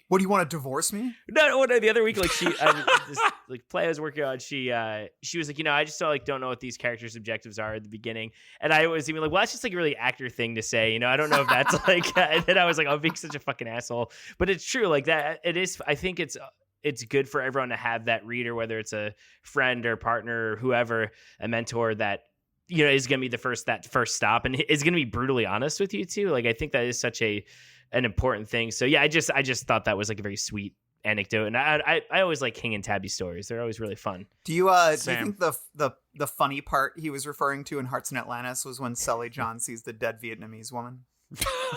what, do you want to divorce me? No, the other week, like this like play I was working on, she was like, I just don't know what these characters' objectives are at the beginning, and I was even like, well, that's just like a really actor thing to say, I don't know if that's like, and then I was like, I'm being such a fucking asshole, but it's true, like that. It is. I think it's good for everyone to have that reader, whether it's a friend or partner or whoever, a mentor that is going to be that first stop, and is going to be brutally honest with you too. Like, I think that is such an important thing. So yeah, I just thought that was like a very sweet anecdote, and I always like King and Tabby stories. They're always really fun. Do you think the funny part he was referring to in Hearts in Atlantis was when Sully John sees the dead Vietnamese woman?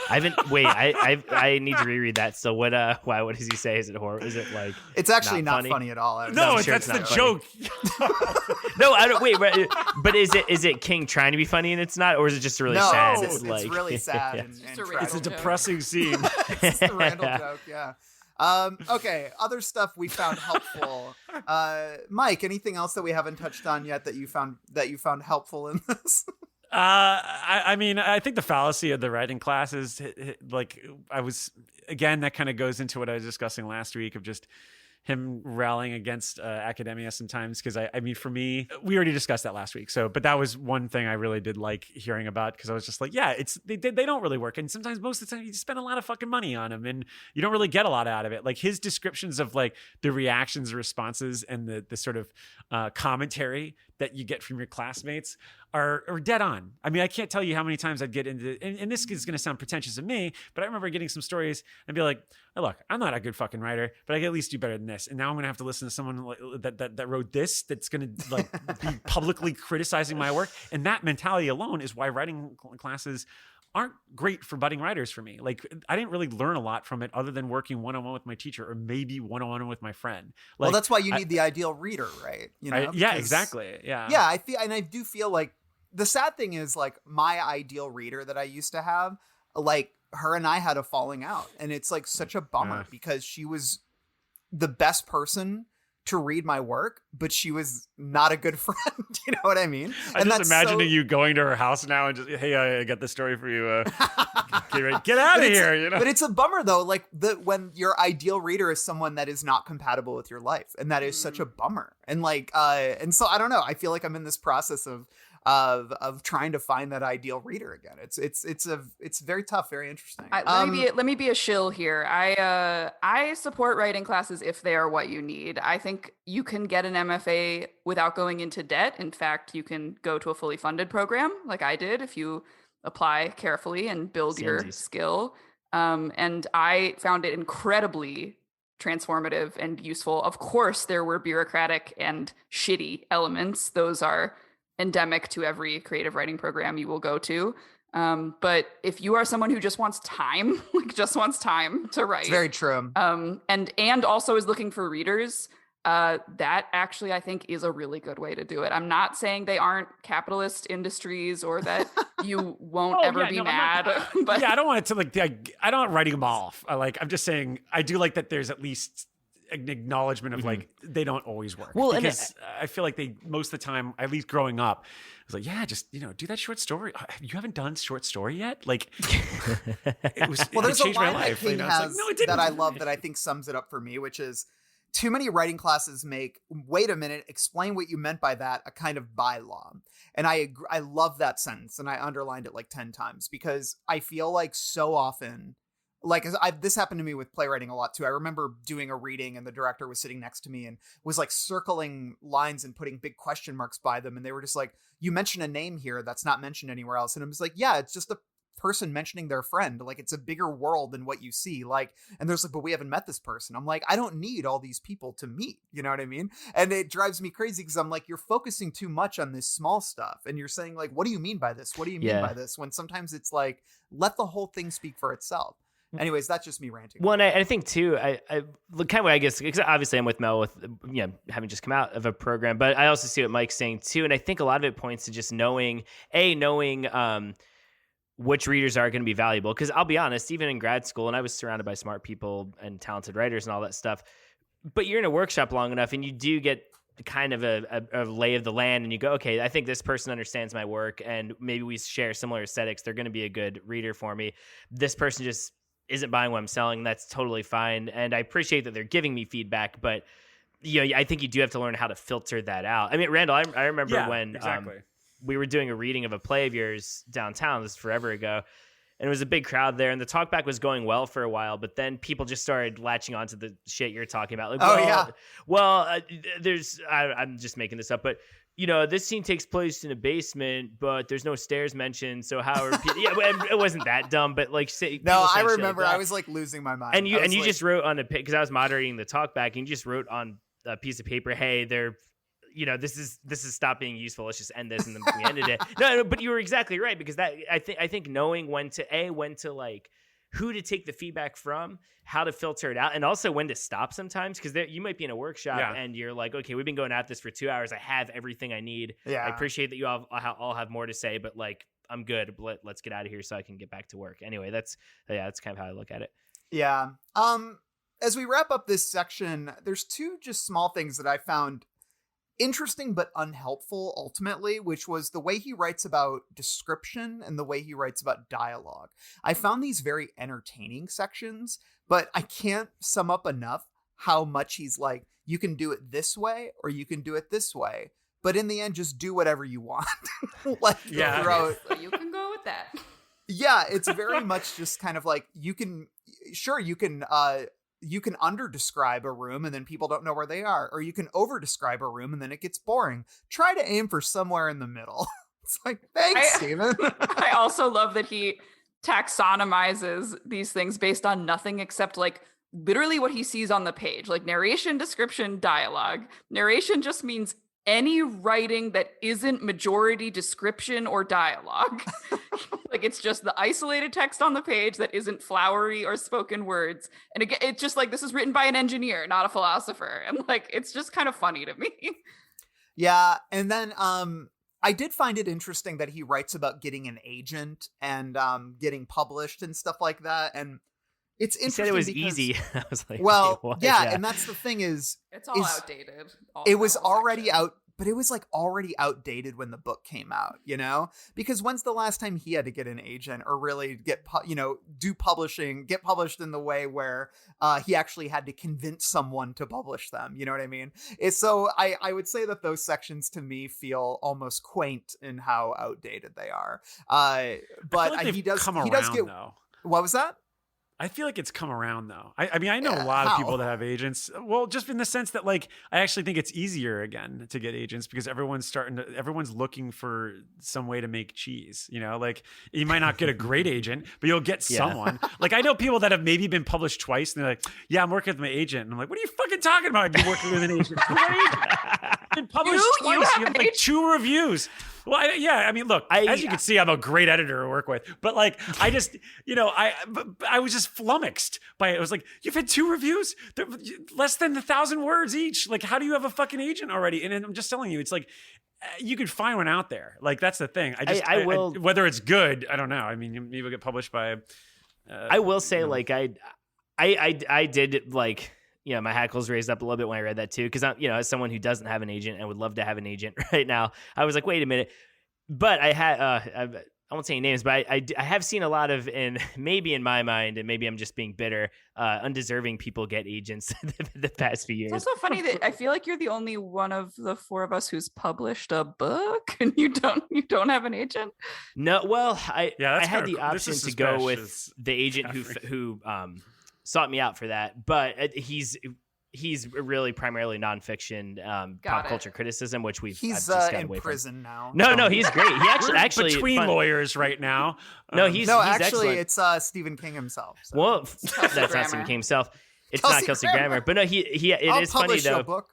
I haven't. Wait, I need to reread that. So what? What does he say? Is it horror? Is it like? It's actually not funny at all. No, I'm sure that's it's the not joke. No, I don't. Wait, but is it King trying to be funny and it's not, or is it just really sad? It's really sad. Yeah. and It's a depressing scene. It's just a Randall joke. Yeah. Okay. Other stuff we found helpful. Mike, anything else that we haven't touched on yet that you found helpful in this? I mean, I think the fallacy of the writing classes, like that kind of goes into what I was discussing last week of just him rallying against academia sometimes. Because I mean, for me, we already discussed that last week. But that was one thing I really did like hearing about, because I was just like, yeah, they don't really work. And sometimes, most of the time, you spend a lot of fucking money on them and you don't really get a lot out of it. Like his descriptions of like the reactions, responses, and the sort of commentary that you get from your classmates are dead on. I mean, I can't tell you how many times I'd get into, and this is going to sound pretentious of me, but I remember getting some stories and be like, oh, look, I'm not a good fucking writer, but I can at least do better than this. And now I'm going to have to listen to someone that wrote this, that's going to like be publicly criticizing my work. And that mentality alone is why writing classes aren't great for budding writers for me. Like, I didn't really learn a lot from it other than working one-on-one with my teacher, or maybe one-on-one with my friend. Like, well, that's why you need the ideal reader, right? Yeah, exactly. Yeah. Yeah, I do feel like the sad thing is, like, my ideal reader that I used to have, like, her and I had a falling out, and it's like such a bummer because she was the best person to read my work, but she was not a good friend. You know what I mean? I'm just imagining you going to her house now and just, hey, I got this story for you. Get out of here. You know? But it's a bummer though, like when your ideal reader is someone that is not compatible with your life, and that is such a bummer. And like, and so I don't know. I feel like I'm in this process of trying to find that ideal reader again. It's very tough, very interesting. Let me be a shill here. I support writing classes if they are what you need. I think you can get an MFA without going into debt. In fact, you can go to a fully funded program like I did if you apply carefully and build your skill. And I found it incredibly transformative and useful. Of course, there were bureaucratic and shitty elements. Those are endemic to every creative writing program you will go to. But if you are someone who just wants time, to write, it's very true. And also is looking for readers, that actually I think is a really good way to do it. I'm not saying they aren't capitalist industries or that you won't ever be mad. But yeah, I don't want it to I don't want writing them off. I'm just saying I do like that there's at least an acknowledgement of like they don't always work. Well, because I feel like they most of the time, at least growing up, I was like, yeah, just do that short story. You haven't done short story yet. Like, it was. Well, there's a changed line my life. that King has no, it didn't. that I love that I think sums it up for me, which is too many writing classes make wait a minute, explain what you meant by that a kind of bylaw. And I agree, I love that sentence, and I underlined it like 10 times because I feel like so often. Like this happened to me with playwriting a lot too. I remember doing a reading and the director was sitting next to me and was like circling lines and putting big question marks by them. And they were just like, you mentioned a name here that's not mentioned anywhere else. And I was like, yeah, it's just a person mentioning their friend. Like, it's a bigger world than what you see. Like, and there's like, but we haven't met this person. I'm like, I don't need all these people to meet. You know what I mean? And it drives me crazy because I'm like, you're focusing too much on this small stuff. And you're saying like, what do you mean by this? What do you mean by this? When sometimes it's like, let the whole thing speak for itself. Anyways, that's just me ranting. Well, and I think too, I kind of way I guess, because obviously I'm with Mel with having just come out of a program, but I also see what Mike's saying too, and I think a lot of it points to just knowing which readers are going to be valuable. Because I'll be honest, even in grad school, and I was surrounded by smart people and talented writers and all that stuff, but you're in a workshop long enough, and you do get kind of a lay of the land, and you go, okay, I think this person understands my work, and maybe we share similar aesthetics. They're going to be a good reader for me. This person just isn't buying what I'm selling. That's totally fine. And I appreciate that they're giving me feedback, but I think you do have to learn how to filter that out. I mean, Randall, I remember when we were doing a reading of a play of yours downtown. This is forever ago. And it was a big crowd there, and the talkback was going well for a while, but then people just started latching onto the shit you're talking about. Like, I'm just making this up, but this scene takes place in a basement, but there's no stairs mentioned. So how are people? Yeah, it wasn't that dumb, but like, no, I remember I was like losing my mind. And you like, just wrote on because I was moderating the talk back, and you just wrote on a piece of paper, "Hey, they're, this is stop being useful. Let's just end this," and then we ended it. No, but you were exactly right, because that I think knowing when to like who to take the feedback from, how to filter it out, and also when to stop sometimes, because you might be in a workshop and you're like, okay, we've been going at this for 2 hours. I have everything I need. Yeah. I appreciate that you all have more to say, but like, I'm good. Let's get out of here so I can get back to work. Anyway, that's kind of how I look at it. Yeah. As we wrap up this section, there's two just small things that I found interesting but unhelpful ultimately, which was the way he writes about description and the way he writes about dialogue. I found these very entertaining sections, but I can't sum up enough how much he's like, you can do it this way or you can do it this way, but in the end, just do whatever you want. Like, so you can go with that. Yeah, it's very much just kind of like, you can under-describe a room and then people don't know where they are, or you can over-describe a room and then it gets boring. Try to aim for somewhere in the middle. It's like, thanks, Steven. I also love that he taxonomizes these things based on nothing except like literally what he sees on the page, like narration, description, dialogue. Narration just means any writing that isn't majority description or dialogue. Like, it's just the isolated text on the page that isn't flowery or spoken words. And again, it's just like, this is written by an engineer, not a philosopher. And like, it's just kind of funny to me. Yeah. And then I did find it interesting that he writes about getting an agent and getting published and stuff like that. And it's interesting. He said it was easy. I was like, well, yeah. And that's the thing is, it's all outdated. It was already out, but it was like already outdated when the book came out, because when's the last time he had to get an agent or really get, get published in the way where he actually had to convince someone to publish them. You know what I mean? So I would say that those sections to me feel almost quaint in how outdated they are. But like he does get, though. What was that? I feel like it's come around though. I mean, I know a lot of people that have agents. Well, just in the sense that like, I actually think it's easier again to get agents because everyone's looking for some way to make cheese, like you might not get a great agent, but you'll get someone. Like I know people that have maybe been published twice and they're like, yeah, I'm working with my agent. And I'm like, what are you fucking talking about? You're working with an agent. Been published twice. You have like 2 reviews. Well, I mean, look, as you can see, I'm a great editor to work with, but like, I just, I was just flummoxed by it. It was like, you've had 2 reviews, they're less than 1,000 words each. Like, how do you have a fucking agent already? And I'm just telling you, it's like, you could find one out there. Like, that's the thing. I will, whether it's good, I don't know. I mean, maybe it'll get published by, I will say like, I did like, my hackles raised up a little bit when I read that too. Cause I'm, as someone who doesn't have an agent and would love to have an agent right now, I was like, wait a minute. But I had, I won't say any names, but I have seen a lot of, and maybe in my mind, and maybe I'm just being bitter, undeserving people get agents the past few years. It's also funny that I feel like you're the only one of the 4 of us who's published a book and you don't have an agent. No, well, I had the option to go with the agent who sought me out for that, but he's really primarily nonfiction, pop culture criticism, which he's in prison now. No, he's great. He actually between lawyers right now. He's actually excellent. It's Stephen King himself. So. Well, that's not Stephen King himself. It's not Kelsey Grammer, but no, it is funny though. Book.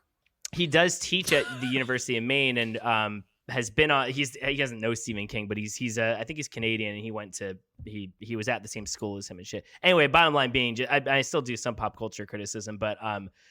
He does teach at the University of Maine and has been on. He doesn't know Stephen King, but he's I think he's Canadian, and he was at the same school as him and shit. Anyway, bottom line being, I still do some pop culture criticism, but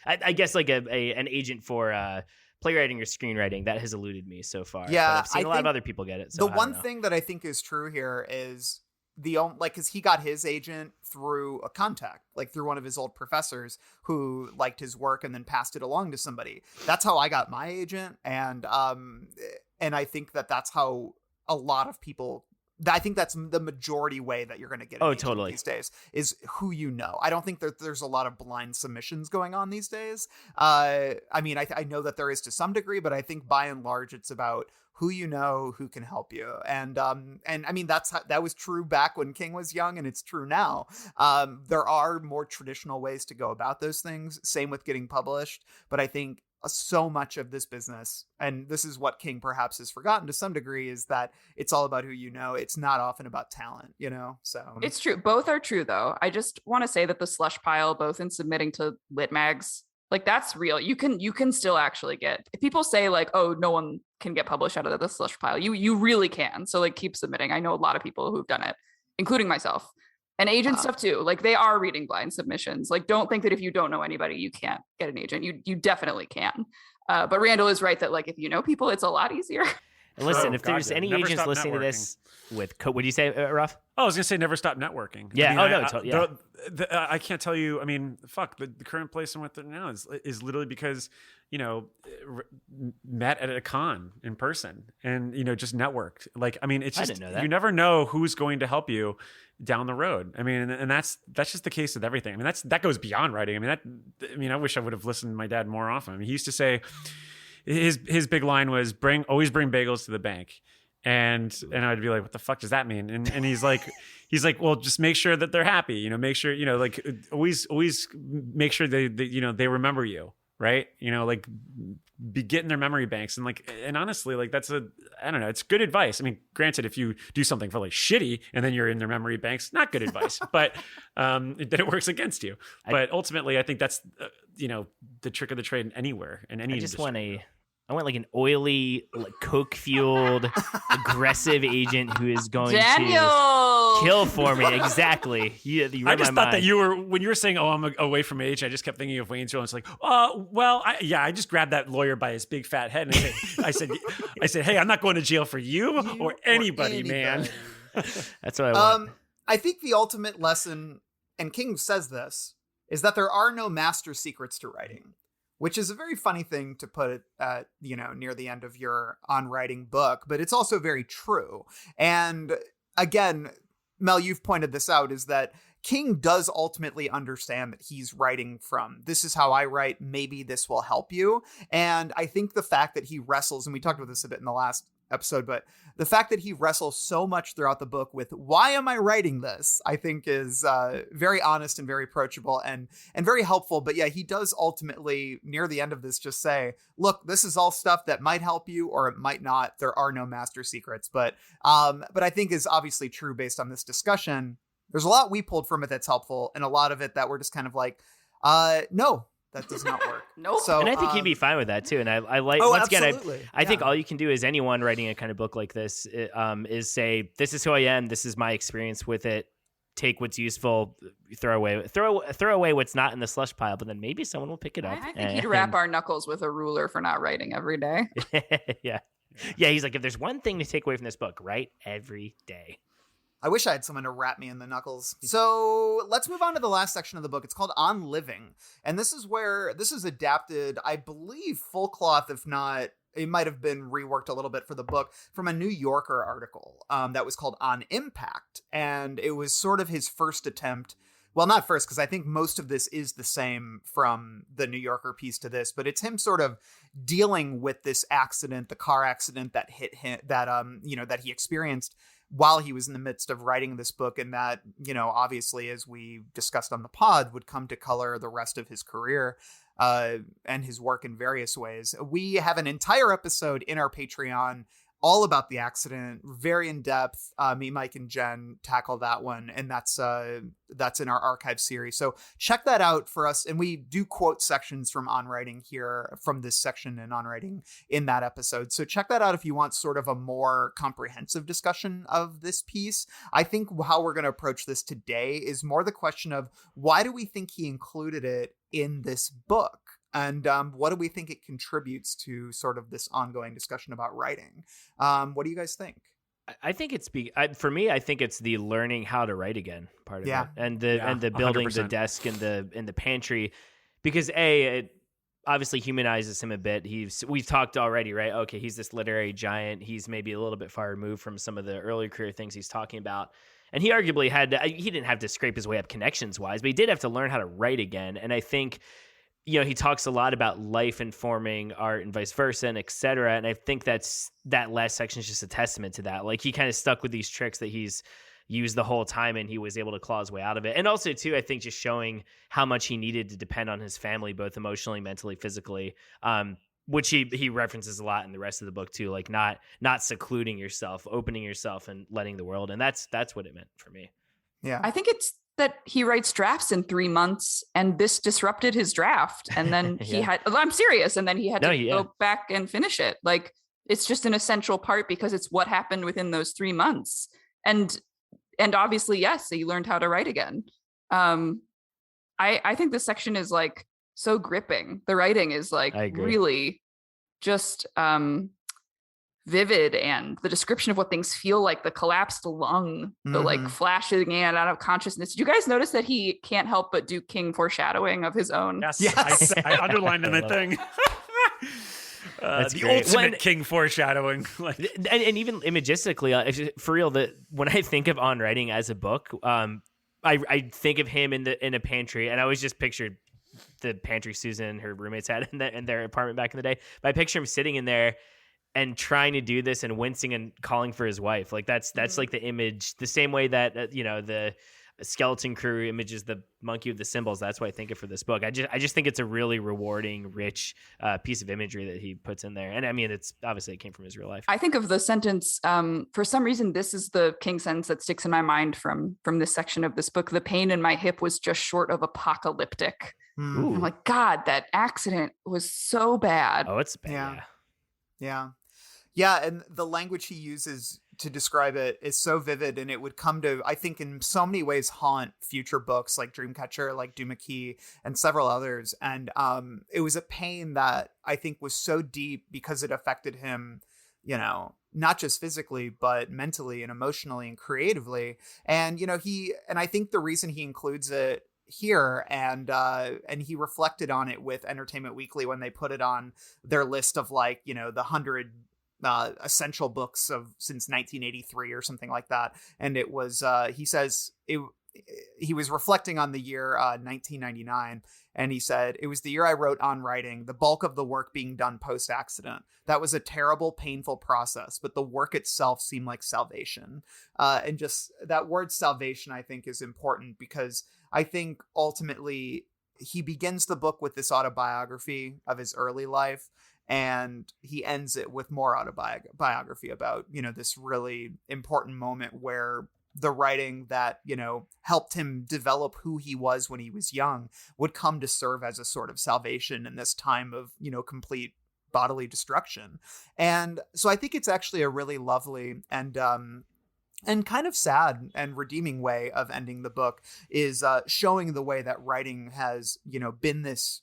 I guess like an agent for playwriting or screenwriting that has eluded me so far. Yeah, but I've seen a lot of other people get it. So the one thing that I think is true here is because he got his agent through a contact, like through one of his old professors who liked his work and then passed it along to somebody. That's how I got my agent, and I think that's how a lot of people. I think that's the majority way that you're going to get an agent these days is who you know. I don't think that there's a lot of blind submissions going on these days. I mean, I know that there is to some degree, but I think by and large it's about who you know, who can help you. And I mean, that was true back when King was young, and it's true now. There are more traditional ways to go about those things. Same with getting published. But I think so much of this business, and this is what King perhaps has forgotten to some degree, is that it's all about who you know. It's not often about talent, so It's true. Both are true, though. I just want to say that the slush pile, both in submitting to lit mags, like that's real. You can still actually get, if people say like, oh, no one can get published out of the slush pile, you really can. So like keep submitting. I know a lot of people who've done it, including myself. And agent stuff too. Like they are reading blind submissions. Like don't think that if you don't know anybody, you can't get an agent. You definitely can. But Randall is right that like if you know people, it's a lot easier. And listen, if there's any Never agents stop listening to networking. this with what do you say, Ruff? Oh, I was gonna say never stop networking. Yeah. I can't tell you. I mean, fuck. The current place I'm with now is literally because met at a con in person and just networked. Like, I mean, it's I just didn't know that. you never know who's going to help you down the road. I mean, and that's just the case with everything. I mean, that goes beyond writing. I mean, I wish I would have listened to my dad more often. I mean, he used to say his big line was always bring bagels to the bank. And I'd be like, what the fuck does that mean? And he's like, well, just make sure that they're happy, make sure, like always make sure they remember you. Right. Like be getting their memory banks and honestly, like I don't know, it's good advice. I mean, granted, if you do something really shitty and then you're in their memory banks, not good advice, but then it works against you. But ultimately, I think that's, the trick of the trade anywhere in any industry. I want like an oily, like coke-fueled, aggressive agent who is going Daniel! to kill for me. Exactly. You I read just my thought mind. that when you were saying, "Oh, I'm away from age," I just kept thinking of Wayne's World. It's like, well, I just grabbed that lawyer by his big fat head and I said, hey, I'm not going to jail for you or anybody, man. That's what I want. I think the ultimate lesson, and King says this, is that there are no master secrets to writing, which is a very funny thing to put at, near the end of your on-writing book, but it's also very true. And again, Mel, you've pointed this out, is that King does ultimately understand that he's writing from, this is how I write, maybe this will help you. And I think the fact that he wrestles, and we talked about this a bit in the last episode, but the fact that he wrestles so much throughout the book with why am I writing this, I think is very honest and very approachable and very helpful. But yeah, he does ultimately near the end of this just say, look, this is all stuff that might help you or it might not. There are no master secrets, but I think is obviously true based on this discussion. There's a lot we pulled from it that's helpful and a lot of it that we're just kind of like, no, that does not work. Nope. So, and I think he'd be fine with that too. And I like, oh, once absolutely. again, I think all you can do is anyone writing a kind of book like this is say, this is who I am. This is my experience with it. Take what's useful, throw away what's not in the slush pile, but then maybe someone will pick it up. I think he'd wrap our knuckles with a ruler for not writing every day. Yeah. He's like, if there's one thing to take away from this book, write every day. I wish I had someone to wrap me in the knuckles. So let's move on to the last section of the book. It's called On Living. And this is where this is adapted, I believe, full cloth, if not, it might have been reworked a little bit for the book from a New Yorker article that was called On Impact. And it was sort of his first attempt. Well, not first, because I think most of this is the same from the New Yorker piece to this, but it's him sort of dealing with this accident, the car accident that hit him, that, that he experienced while he was in the midst of writing this book. And that, obviously, as we discussed on the pod, would come to color the rest of his career and his work in various ways. We have an entire episode in our Patreon all about the accident, very in depth. Me, Mike, and Jen tackle that one, and that's in our archive series. So check that out for us. And we do quote sections from On Writing here, from this section in On Writing in that episode. So check that out if you want sort of a more comprehensive discussion of this piece. I think how we're going to approach this today is more the question of why do we think he included it in this book? And what do we think it contributes to sort of this ongoing discussion about writing? What do you guys think? I think it's for me. I think it's the learning how to write again part of it, and the building 100%. The desk and the pantry, because it obviously humanizes him a bit. We've talked already, right? Okay, he's this literary giant. He's maybe a little bit far removed from some of the early career things he's talking about, and he arguably he didn't have to scrape his way up connections wise, but he did have to learn how to write again. And I think, he talks a lot about life informing art and vice versa and et cetera. And I think that last section is just a testament to that. Like he kind of stuck with these tricks that he's, used the whole time, and he was able to claw his way out of it. And also too, I think just showing how much he needed to depend on his family, both emotionally, mentally, physically, which he references a lot in the rest of the book too, like not secluding yourself, opening yourself and letting the world. And that's what it meant for me. Yeah. I think it's that he writes drafts in 3 months, and this disrupted his draft. And then I'm serious. And then he had to go back and finish it. Like, it's just an essential part because it's what happened within those 3 months. And obviously, yes, he learned how to write again. I think this section is like so gripping. The writing is like really just vivid, and the description of what things feel like, the collapsed lung, the like flashing in out of consciousness. Did you guys notice that he can't help but do king foreshadowing of his own? Yes. I underlined in the thing. The great. Ultimate king foreshadowing. Like, and even imagistically, for real, that when I think of On Writing as a book, I think of him in a pantry, and I always just pictured the pantry Susan and her roommates had in their apartment back in the day. But I picture him sitting in there and trying to do this and wincing and calling for his wife. Like that's like the image, the same way that the skeleton crew images the monkey with the symbols. That's what I think of for this book. I just think it's a really rewarding, rich piece of imagery that he puts in there. And I mean, it's obviously it came from his real life. I think of the sentence, for some reason, this is the king sentence that sticks in my mind from this section of this book. The pain in my hip was just short of apocalyptic. I'm like, God, that accident was so bad. Oh, it's bad. Yeah. And the language he uses to describe it is so vivid, and it would come to, I think, in so many ways haunt future books like Dreamcatcher, like Doomakey, and several others. And it was a pain that I think was so deep because it affected him, not just physically, but mentally and emotionally and creatively. And, and I think the reason he includes it here, and he reflected on it with Entertainment Weekly when they put it on their list of like, the 100 essential books of since 1983 or something like that. And it was he says he was reflecting on the year 1999, and he said, "It was the year I wrote On Writing, the bulk of the work being done post-accident. That was a terrible, painful process, but the work itself seemed like salvation." And just that word salvation, I think, is important because I think ultimately he begins the book with this autobiography of his early life, and he ends it with more autobiography about, this really important moment where the writing that, helped him develop who he was when he was young would come to serve as a sort of salvation in this time of, complete bodily destruction. And so I think it's actually a really lovely and kind of sad and redeeming way of ending the book, is showing the way that writing has, been this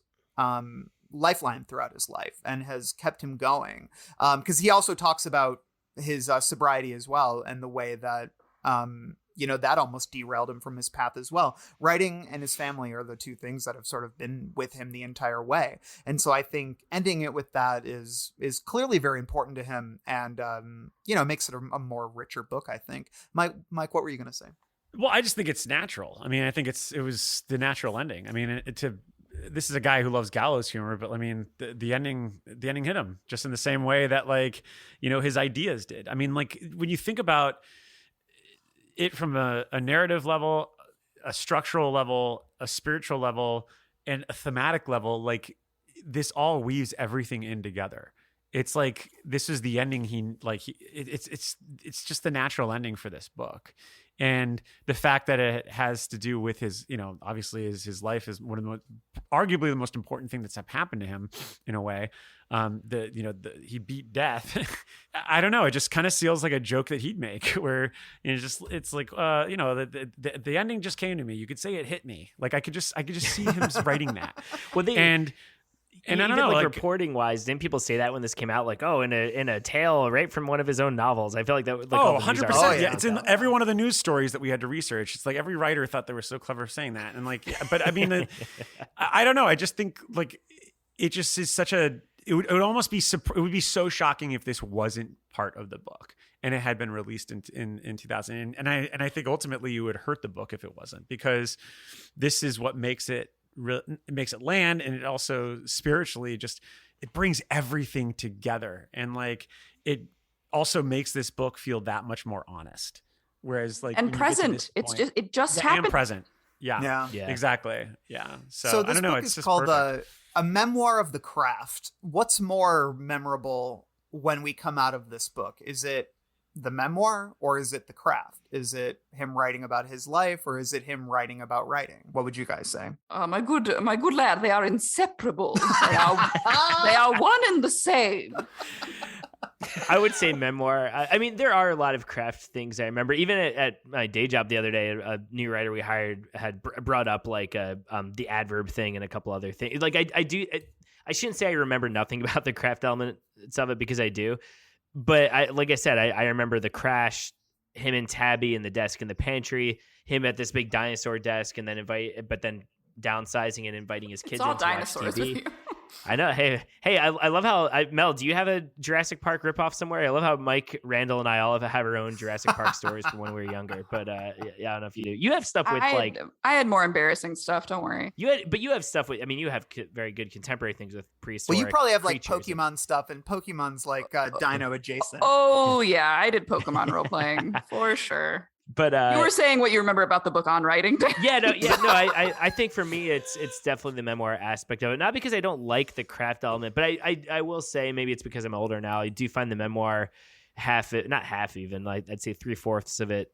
lifeline throughout his life and has kept him going. Because he also talks about his sobriety as well, and the way that, that almost derailed him from his path as well. Writing and his family are the two things that have sort of been with him the entire way. And so I think ending it with that is clearly very important to him, and, makes it a more richer book, I think. Mike, what were you going to say? Well, I just think it's natural. I mean, I think it was the natural ending. I mean, this is a guy who loves gallows humor, but I mean, the ending hit him just in the same way that, like, his ideas did. I mean, like, when you think about it from a narrative level, a structural level, a spiritual level, and a thematic level, like, this all weaves everything in together. It's like, this is the ending. It's just the natural ending for this book. And the fact that it has to do with his, obviously his life is one of the arguably the most important thing that's happened to him in a way. He beat death. I don't know. It just kind of feels like a joke that he'd make, where it's like, the ending just came to me. You could say it hit me. Like I could just see him writing that. Well, and I don't know, like reporting wise, didn't people say that when this came out? Like, in a tale right from one of his own novels. I feel like that. Like, 100%. Yeah, it's in every one of the news stories that we had to research. It's like every writer thought they were so clever saying that, and like, but I mean, I don't know. I just think like it just is such a. It would almost be. It would be so shocking if this wasn't part of the book and it had been released in 2000. And I think ultimately you would hurt the book if it wasn't, because this is what makes it. It makes it land, and it also spiritually it brings everything together, and like it also makes this book feel that much more honest, Whereas like And when you get to present. this It's point- just it just Yeah, happened. and present. Yeah. Yeah. Exactly. Yeah. So, So I this don't know. book It's is just called perfect. a memoir of the craft. What's more memorable when we come out of this book? Is it the memoir or is it the craft? Is it him writing about his life or is it him writing about writing? What would you guys say? My good lad, they are inseparable. They are one and the same. I would say memoir. I mean, there are a lot of craft things I remember. Even at my day job the other day, a new writer we hired had brought up like the adverb thing and a couple other things. Like I shouldn't say I remember nothing about the craft elements of it because I do. But like I said, I remember the crash, him and Tabby in the desk in the pantry, him at this big dinosaur desk, and then but then downsizing and inviting his kids It's all in to watch dinosaurs TV. with you. I know. Hey, I love how Mel. Do you have a Jurassic Park ripoff somewhere? I love how Mike, Randall, and I all have our own Jurassic Park stories from when we were younger. But yeah, I don't know if you do. You have stuff with I had more embarrassing stuff. Don't worry. you have stuff with. I mean, you have very good contemporary things with prehistoric. Well, you probably have like creatures. Pokemon stuff, and Pokemon's like dino adjacent. Oh yeah, I did Pokemon role playing for sure. But You were saying what you remember about the book on writing. no. I think for me, it's definitely the memoir aspect of it. Not because I don't like the craft element, but I will say maybe it's because I'm older now. I do find the memoir not half even. Like I'd say 3/4 of it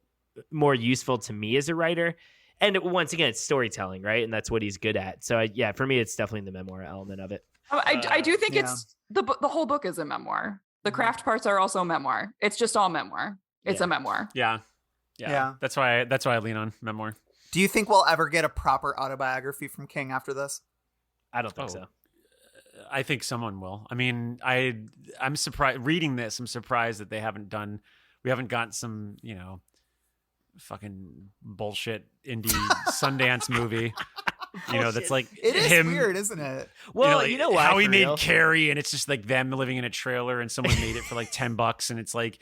more useful to me as a writer. And once again, it's storytelling, right? And that's what he's good at. So yeah, for me, it's definitely the memoir element of it. I do think yeah. it's the whole book is a memoir. The craft parts are also memoir. It's just all memoir. It's Yeah. a memoir. Yeah. That's why I lean on memoir. Do you think we'll ever get a proper autobiography from King after this? I don't think so. I think someone will. I mean, I'm surprised reading this. I'm surprised that we haven't gotten some, fucking bullshit indie Sundance movie. That's like It is him. weird, isn't it? Well, you know why, how he for made real? Carrie, and it's just like them living in a trailer, and someone made it for like $10, and it's like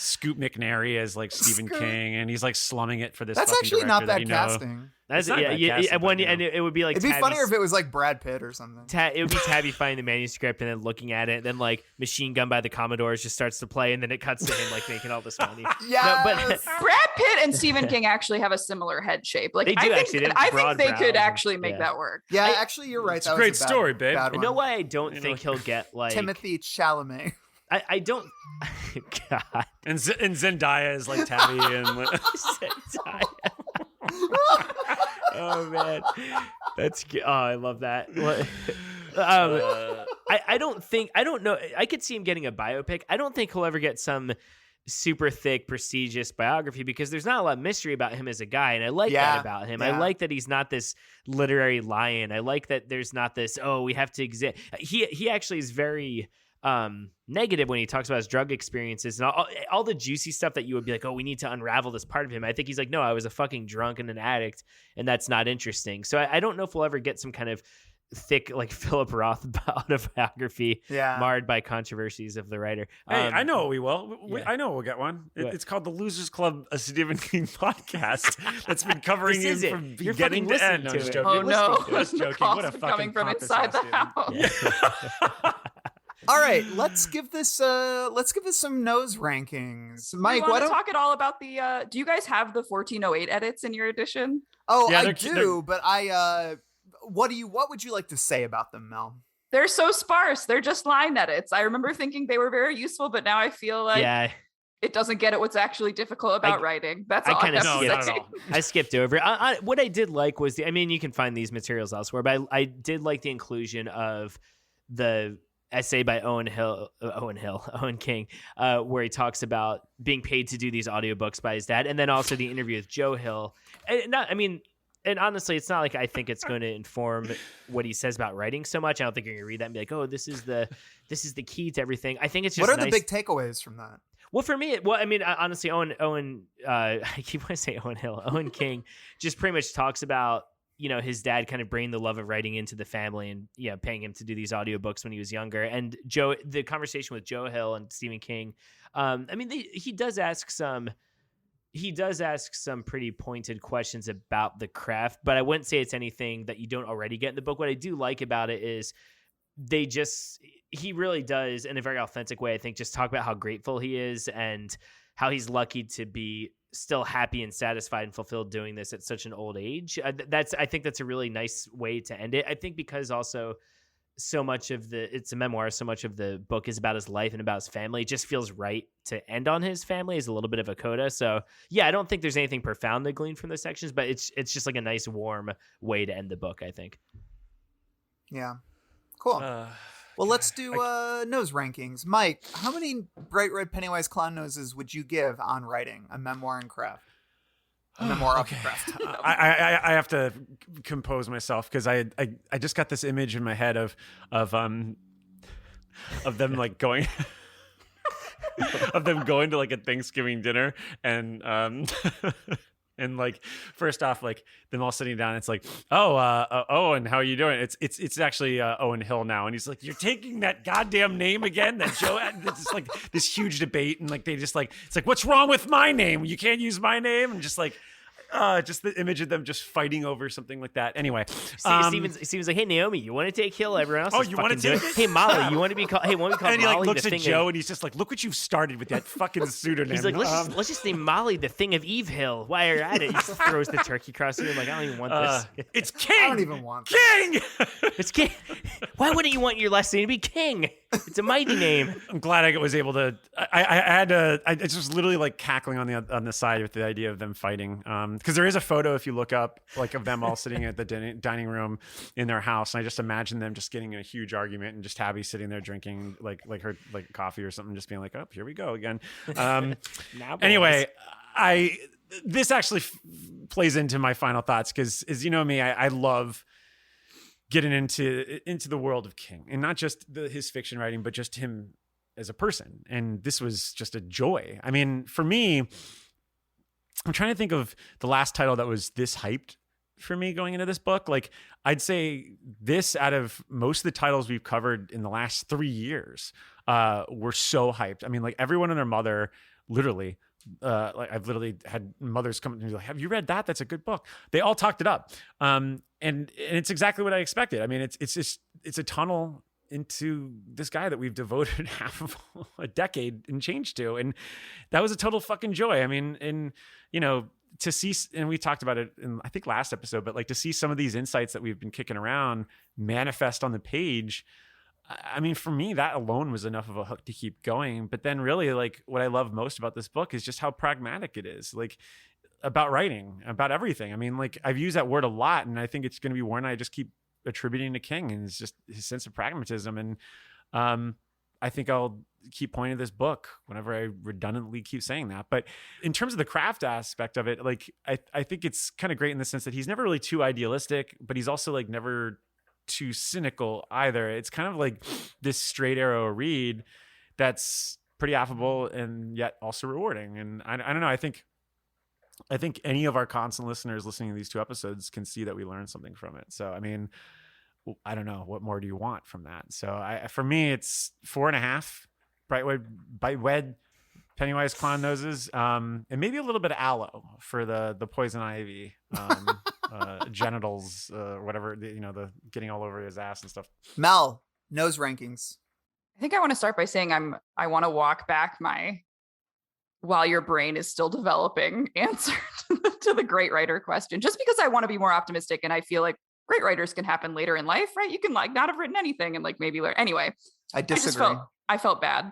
Scoot McNairy as like Stephen Scoot. King, and he's like slumming it for this. That's fucking actually not director bad that casting. That's It's not bad yeah. casting, but, And it would be like It'd be funnier Tabby's- if it was like Brad Pitt or something. It would be Tabby finding the manuscript and then looking at it, and then like Machine Gun by the Commodores just starts to play, and then it cuts to him like making all this money. Yes! but Brad Pitt and Stephen King actually have a similar head shape. Like They do I think, actually. They have I think broad they brows could and- actually make yeah. that work. Yeah, actually, you're right. It's That a was great bad- story, babe. bad you one. know why I don't You know, think he'll get like Timothy Chalamet. I don't. God. And Zendaya is like Tabby, and Oh man, that's good. Oh, I love that. I don't know. I could see him getting a biopic. I don't think he'll ever get some super thick, prestigious biography because there's not a lot of mystery about him as a guy, and I like that about him. I yeah. like that he's not this literary lion. I like that there's not this. Oh, we have to exist. He actually is very negative when he talks about his drug experiences and all the juicy stuff that you would be like, oh, we need to unravel this part of him. I think he's like, no, I was a fucking drunk and an addict, and that's not interesting. So I don't know if we'll ever get some kind of thick like Philip Roth autobiography marred by controversies of the writer. Hey, I know we will. yeah. I know we'll get one. What? It's called the Losers Club, a Stephen King podcast that's been covering This is him it. from You're beginning to fucking end. No, I'm just listening to joking. it. Oh no, I was joking. What a Calls fucking coming from pompous inside the ass house. All right, let's give this some nose rankings. Mike, you why want to don't? talk at all about the? Do you guys have the 1408 edits in your edition? Oh, Yeah, I they're- do, but what would you like to say about them, Mel? They're so sparse. They're just line edits. I remember thinking they were very useful, but now I feel like yeah, it doesn't get at what's actually difficult about writing. That's I all I kinda have No, to not say. at all. I skipped over it. What I did like was you can find these materials elsewhere, but I did like the inclusion of the essay by Owen King, where he talks about being paid to do these audiobooks by his dad, and then also the interview with Joe Hill. And honestly, it's not like I think it's going to inform what he says about writing so much. I don't think you're going to read that and be like, oh, this is the key to everything. I think it's just What are nice. the big takeaways from that? Well, for me, honestly, I keep wanting to say Owen King just pretty much talks about, his dad kind of bringing the love of writing into the family and, paying him to do these audiobooks when he was younger. And the conversation with Joe Hill and Stephen King, he does ask some pretty pointed questions about the craft, but I wouldn't say it's anything that you don't already get in the book. What I do like about it is he really does, in a very authentic way, I think, just talk about how grateful he is and how he's lucky to be still happy and satisfied and fulfilled doing this at such an old age. I think that's a really nice way to end it. I think because also so much of it's a memoir, so much of the book is about his life and about his family. It just feels right to end on his family as a little bit of a coda. So yeah, I don't think there's anything profound to glean from those sections, but it's just like a nice warm way to end the book, I think. Yeah. Cool. Well, let's do nose rankings. Mike, how many bright red Pennywise clown noses would you give on writing a memoir in craft? A memoir of craft. I have to compose myself because I just got this image in my head of them like going of them going to like a Thanksgiving dinner and and like first off like them all sitting down. It's like, Owen, how are you doing? It's actually Owen Hill now, and he's like, you're taking that goddamn name again that Joe had. It's like this huge debate, and like they just like, it's like, what's wrong with my name? You can't use my name, and just like. Just the image of them just fighting over something like that. Anyway, Steven's like, hey Naomi, you want to take Hill? Everyone else. You want to take it? Hey Molly, you want to be called? Hey, want to be called and he Molly? Like looks at Joe and he's just like, look what you've started with that fucking pseudonym. He's like, let's just name Molly the Thing of Eve Hill. While you're at it, he just throws the turkey across the room. Like, I don't even want this. It's King. I don't even want King. It's King. Why wouldn't you want your last name to be King? It's a mighty name. I'm glad I was able to. I just was literally like cackling on the side with the idea of them fighting. Because there is a photo if you look up like of them all sitting at the dining room in their house, and I just imagine them just getting in a huge argument and just Tabby sitting there drinking like her like coffee or something, just being like, oh, here we go again. Anyway, this actually plays into my final thoughts because, as you know me, I love getting into the world of King, and not just his fiction writing, but just him as a person. And this was just a joy. I mean, for me, I'm trying to think of the last title that was this hyped for me going into this book. Like, I'd say this, out of most of the titles we've covered in the last 3 years, were so hyped. I mean, like everyone and their mother, literally, like I've literally had mothers come to me like, have you read that? That's a good book. They all talked it up. And it's exactly what I expected. I mean, it's a tunnel into this guy that we've devoted half of a decade and change to. And that was a total fucking joy. I mean, and you know, to see, and we talked about it in, I think last episode, but like to see some of these insights that we've been kicking around manifest on the page. I mean, for me, that alone was enough of a hook to keep going. But then really like what I love most about this book is just how pragmatic it is. Like, about writing, about everything. I mean, like I've used that word a lot, and I think it's going to be one I just keep attributing to King, and it's just his sense of pragmatism. And I think I'll keep pointing to this book whenever I redundantly keep saying that. But in terms of the craft aspect of it, like I think it's kind of great in the sense that he's never really too idealistic, but he's also like never too cynical either. It's kind of like this straight arrow read that's pretty affable and yet also rewarding. And I don't know, I think any of our constant listeners listening to these 2 episodes can see that we learned something from it. So, I mean, I don't know, what more do you want from that? So for me, it's 4.5 bright red Pennywise clown noses, and maybe a little bit of aloe for the poison ivy, genitals, whatever, the getting all over his ass and stuff. Mel, nose rankings. I think I want to start by saying I want to walk back my while your brain is still developing answer to the great writer question, just because I want to be more optimistic. And I feel like great writers can happen later in life, right? You can like not have written anything and like maybe learn. Anyway, I disagree. I felt bad.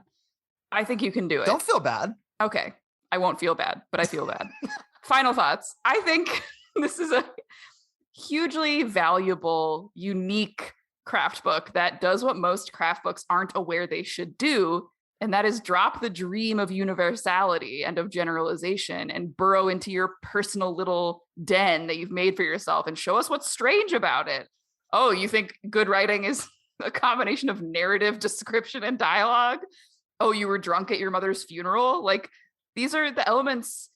I think you can do it. Don't feel bad. Okay. I won't feel bad, but I feel bad. Final thoughts. I think this is a hugely valuable, unique craft book that does what most craft books aren't aware they should do. And that is drop the dream of universality and of generalization and burrow into your personal little den that you've made for yourself and show us what's strange about it. Oh, you think good writing is a combination of narrative, description, and dialogue? Oh, you were drunk at your mother's funeral? Like, these are the elements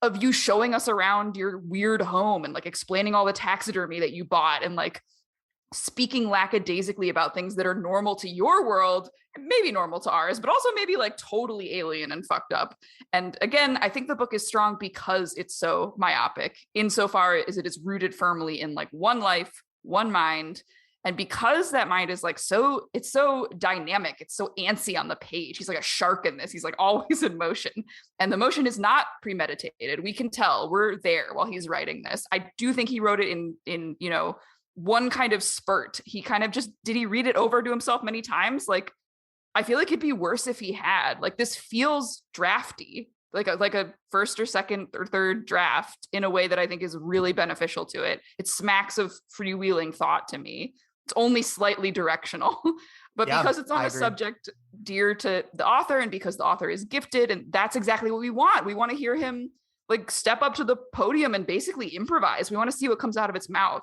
of you showing us around your weird home and like explaining all the taxidermy that you bought and like speaking lackadaisically about things that are normal to your world, maybe normal to ours, but also maybe like totally alien and fucked up. And again, I think the book is strong because it's so myopic insofar as it is rooted firmly in like one life, one mind, And because that mind is like it's so dynamic, it's so antsy on the page. He's like a shark in this. He's like always in motion. And the motion is not premeditated. We can tell we're there while he's writing this. I do think he wrote it in one kind of spurt. He kind of did he read it over to himself many times? Like, I feel like it'd be worse if he had. Like, this feels drafty, like a first or second or third draft in a way that I think is really beneficial to it. It smacks of freewheeling thought to me. It's only slightly directional, but because it's on a subject dear to the author and because the author is gifted, and that's exactly what we want. We want to hear him like step up to the podium and basically improvise. We want to see what comes out of its mouth.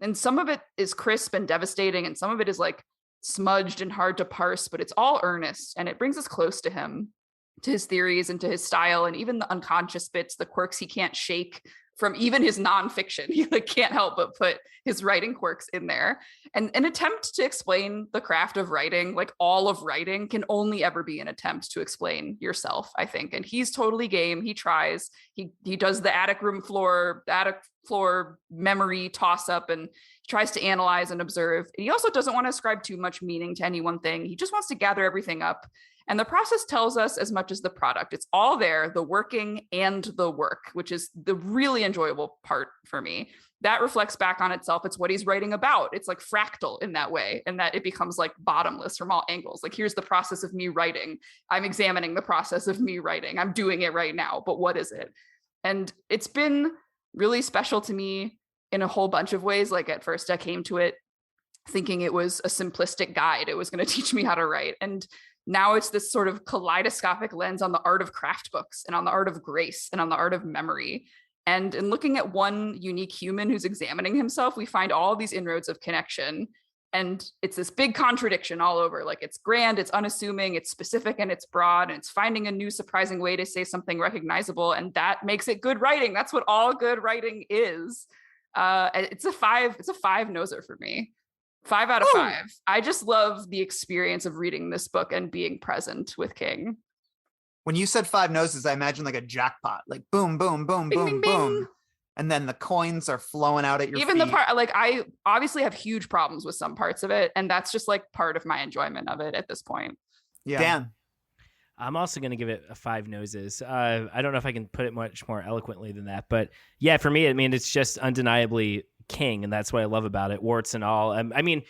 And some of it is crisp and devastating, and some of it is like smudged and hard to parse, but it's all earnest, and it brings us close to him, to his theories and to his style, and even the unconscious bits, the quirks he can't shake from even his nonfiction. He like can't help but put his writing quirks in there. And an attempt to explain the craft of writing, like all of writing, can only ever be an attempt to explain yourself, I think. And he's totally game. He tries. He does the attic floor memory toss up and tries to analyze and observe. And he also doesn't want to ascribe too much meaning to any one thing. He just wants to gather everything up. And the process tells us as much as the product. It's all there, the working and the work, which is the really enjoyable part for me. That reflects back on itself. It's what he's writing about. It's like fractal in that way, and that it becomes like bottomless from all angles. Like, here's the process of me writing. I'm examining the process of me writing. I'm doing it right now, but what is it? And it's been really special to me in a whole bunch of ways. Like, at first I came to it thinking it was a simplistic guide. It was going to teach me how to write. And now it's this sort of kaleidoscopic lens on the art of craft books and on the art of grace and on the art of memory. And in looking at one unique human who's examining himself, we find all these inroads of connection. And it's this big contradiction all over. Like, it's grand, it's unassuming, it's specific, and it's broad, and it's finding a new surprising way to say something recognizable. And that makes it good writing. That's what all good writing is. It's a five noser for me. 5 out of 5. I just love the experience of reading this book and being present with King. When you said 5 noses, I imagine like a jackpot, like boom, boom, boom, Bing, boom, bing, boom. bing. And then the coins are flowing out at your Even feet. the part, like, I obviously have huge problems with some parts of it. And that's just like part of my enjoyment of it at this point. Yeah. Dan. I'm also going to give it a 5 noses. I don't know if I can put it much more eloquently than that, but yeah, for me, I mean, it's just undeniably King, and that's what I love about it, warts and all. I mean,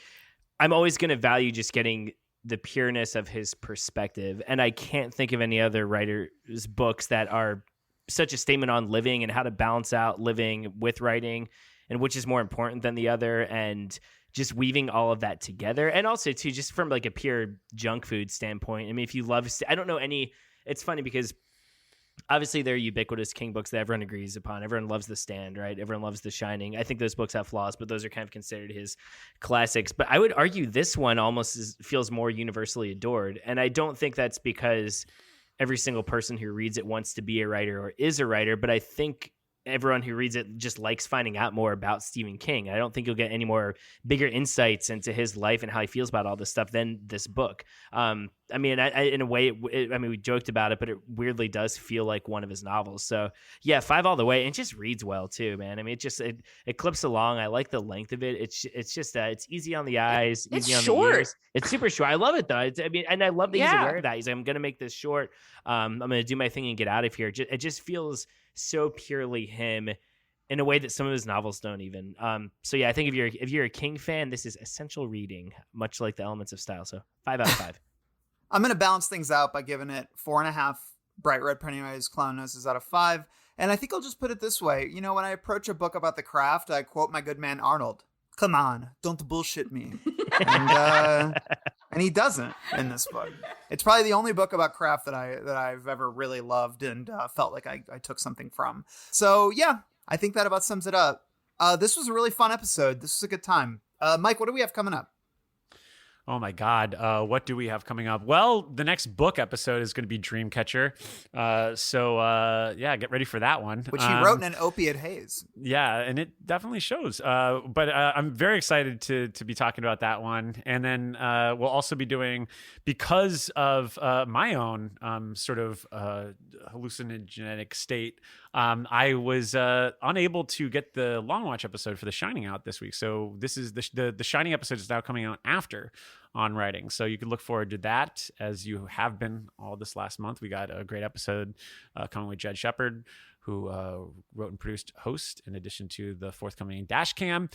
I'm always going to value just getting the pureness of his perspective, and I can't think of any other writer's books that are such a statement on living and how to balance out living with writing, and which is more important than the other, and just weaving all of that together. And also too, just from like a pure junk food standpoint, I mean, if you love, I don't know any, it's funny because obviously they're ubiquitous King books that everyone agrees upon. Everyone loves The Stand, right? Everyone loves The Shining. I think those books have flaws, but those are kind of considered his classics. But I would argue this one almost feels more universally adored. And I don't think that's because every single person who reads it wants to be a writer or is a writer, but I think everyone who reads it just likes finding out more about Stephen King. I don't think you'll get any more bigger insights into his life and how he feels about all this stuff than this book. I mean, in a way, I mean, we joked about it, but it weirdly does feel like one of his novels. So yeah, 5 all the way. And it just reads well too, man. I mean, it clips along. I like the length of it. It's just it's easy on the eyes, It's easy on short. the ears. It's super short. I love it though. I mean, and I love that he's Yeah. aware of that. He's like, I'm going to make this short. I'm going to do my thing and get out of here. It just feels so purely him in a way that some of his novels don't even. So yeah, I think if you're a King fan, this is essential reading, much like the Elements of Style. So 5 out of 5. I'm going to balance things out by giving it 4.5 bright red Pennywise clown noses out of 5. And I think I'll just put it this way. You know, when I approach a book about the craft, I quote my good man Arnold. Come on, don't bullshit me. And he doesn't in this book. It's probably the only book about craft that I've ever really loved and felt like I took something from. So yeah, I think that about sums it up. This was a really fun episode. This was a good time. Mike, what do we have coming up? Oh my God. What do we have coming up? Well, the next book episode is going to be Dreamcatcher. Get ready for that one. Which he wrote in an opiate haze. Yeah, and it definitely shows. But I'm very excited to be talking about that one. And then we'll also be doing, because of my own sort of hallucinogenic state, I was unable to get the Long Watch episode for The Shining out this week. So this is the Shining episode is now coming out after On Writing. So you can look forward to that, as you have been all this last month. We got a great episode coming with Jed Shepard, who wrote and produced Host, in addition to the forthcoming Dashcam.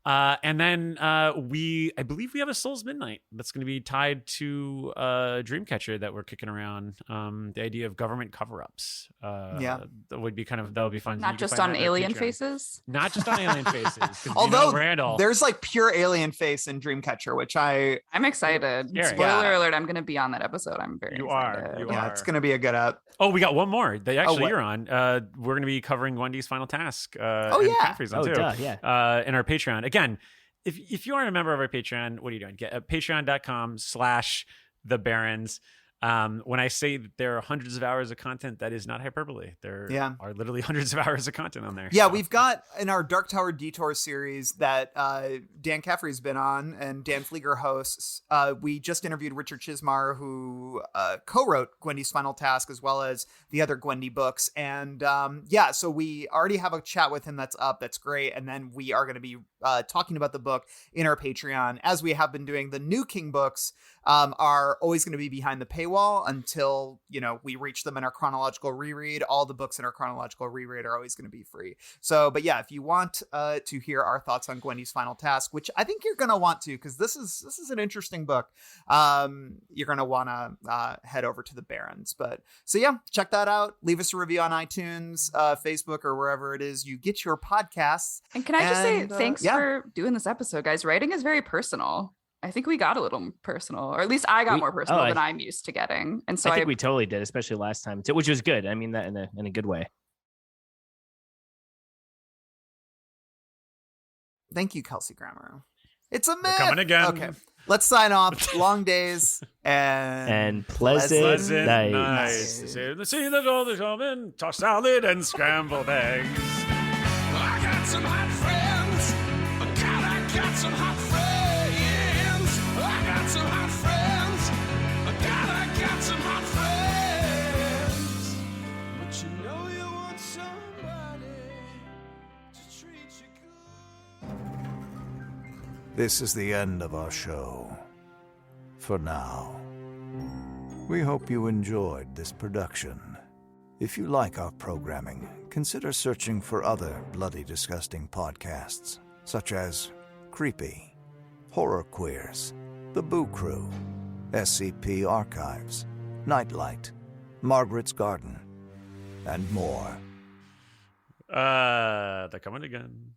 And then I believe we have a Souls Midnight that's going to be tied to Dreamcatcher that we're kicking around. The idea of government cover-ups. That would be fun. Not just on alien faces. Not just on alien faces. Although Randall, there's like pure alien face in Dreamcatcher, which I'm excited. Spoiler alert! I'm going to be on that episode. I'm very excited. You are. It's going to be a good up. Oh, we got one more that actually you're on. We're going to be covering Wendy's Final Task. Caffrey's on too. In our Patreon. Again, if you aren't a member of our Patreon, what are you doing? Get patreon.com/the Barons. When I say that there are hundreds of hours of content, that is not hyperbole. There are literally hundreds of hours of content on there. Yeah, we've got in our Dark Tower Detour series that Dan Caffrey's been on and Dan Flieger hosts. We just interviewed Richard Chismar, who co-wrote Gwendy's Final Task, as well as the other Gwendy books. And so we already have a chat with him that's up. That's great. And then we are going to be talking about the book in our Patreon, as we have been doing. The new King books are always going to be behind the paywall until, we reach them in our chronological reread. All the books in our chronological reread are always going to be free. So, but yeah, if you want to hear our thoughts on Gwendy's Final Task, which I think you're going to want to, because this is an interesting book, you're going to want to head over to the Barons. But so yeah, check that out. Leave us a review on iTunes, Facebook, or wherever it is you get your podcasts. And can I just say thanks for doing this episode, guys. Writing is very personal. I think we got a little personal, or at least I got more personal than I'm used to getting. And so I think we totally did, especially last time, which was good. I mean that in a good way. Thank you, Kelsey Grammer. It's a myth. We're coming again. Okay, let's sign off. Long days and pleasant nights. See the door that's coming. Tossed salad and scrambled eggs. I got some hot friends. God, I got some hot friends. I got some hot friends. God, I got some hot friends. But you know you want somebody to treat you good. This is the end of our show. For now. We hope you enjoyed this production. If you like our programming, consider searching for other bloody disgusting podcasts, such as Creepy, Horror Queers, The Boo Crew, SCP Archives, Nightlight, Margaret's Garden, and more. They're coming again.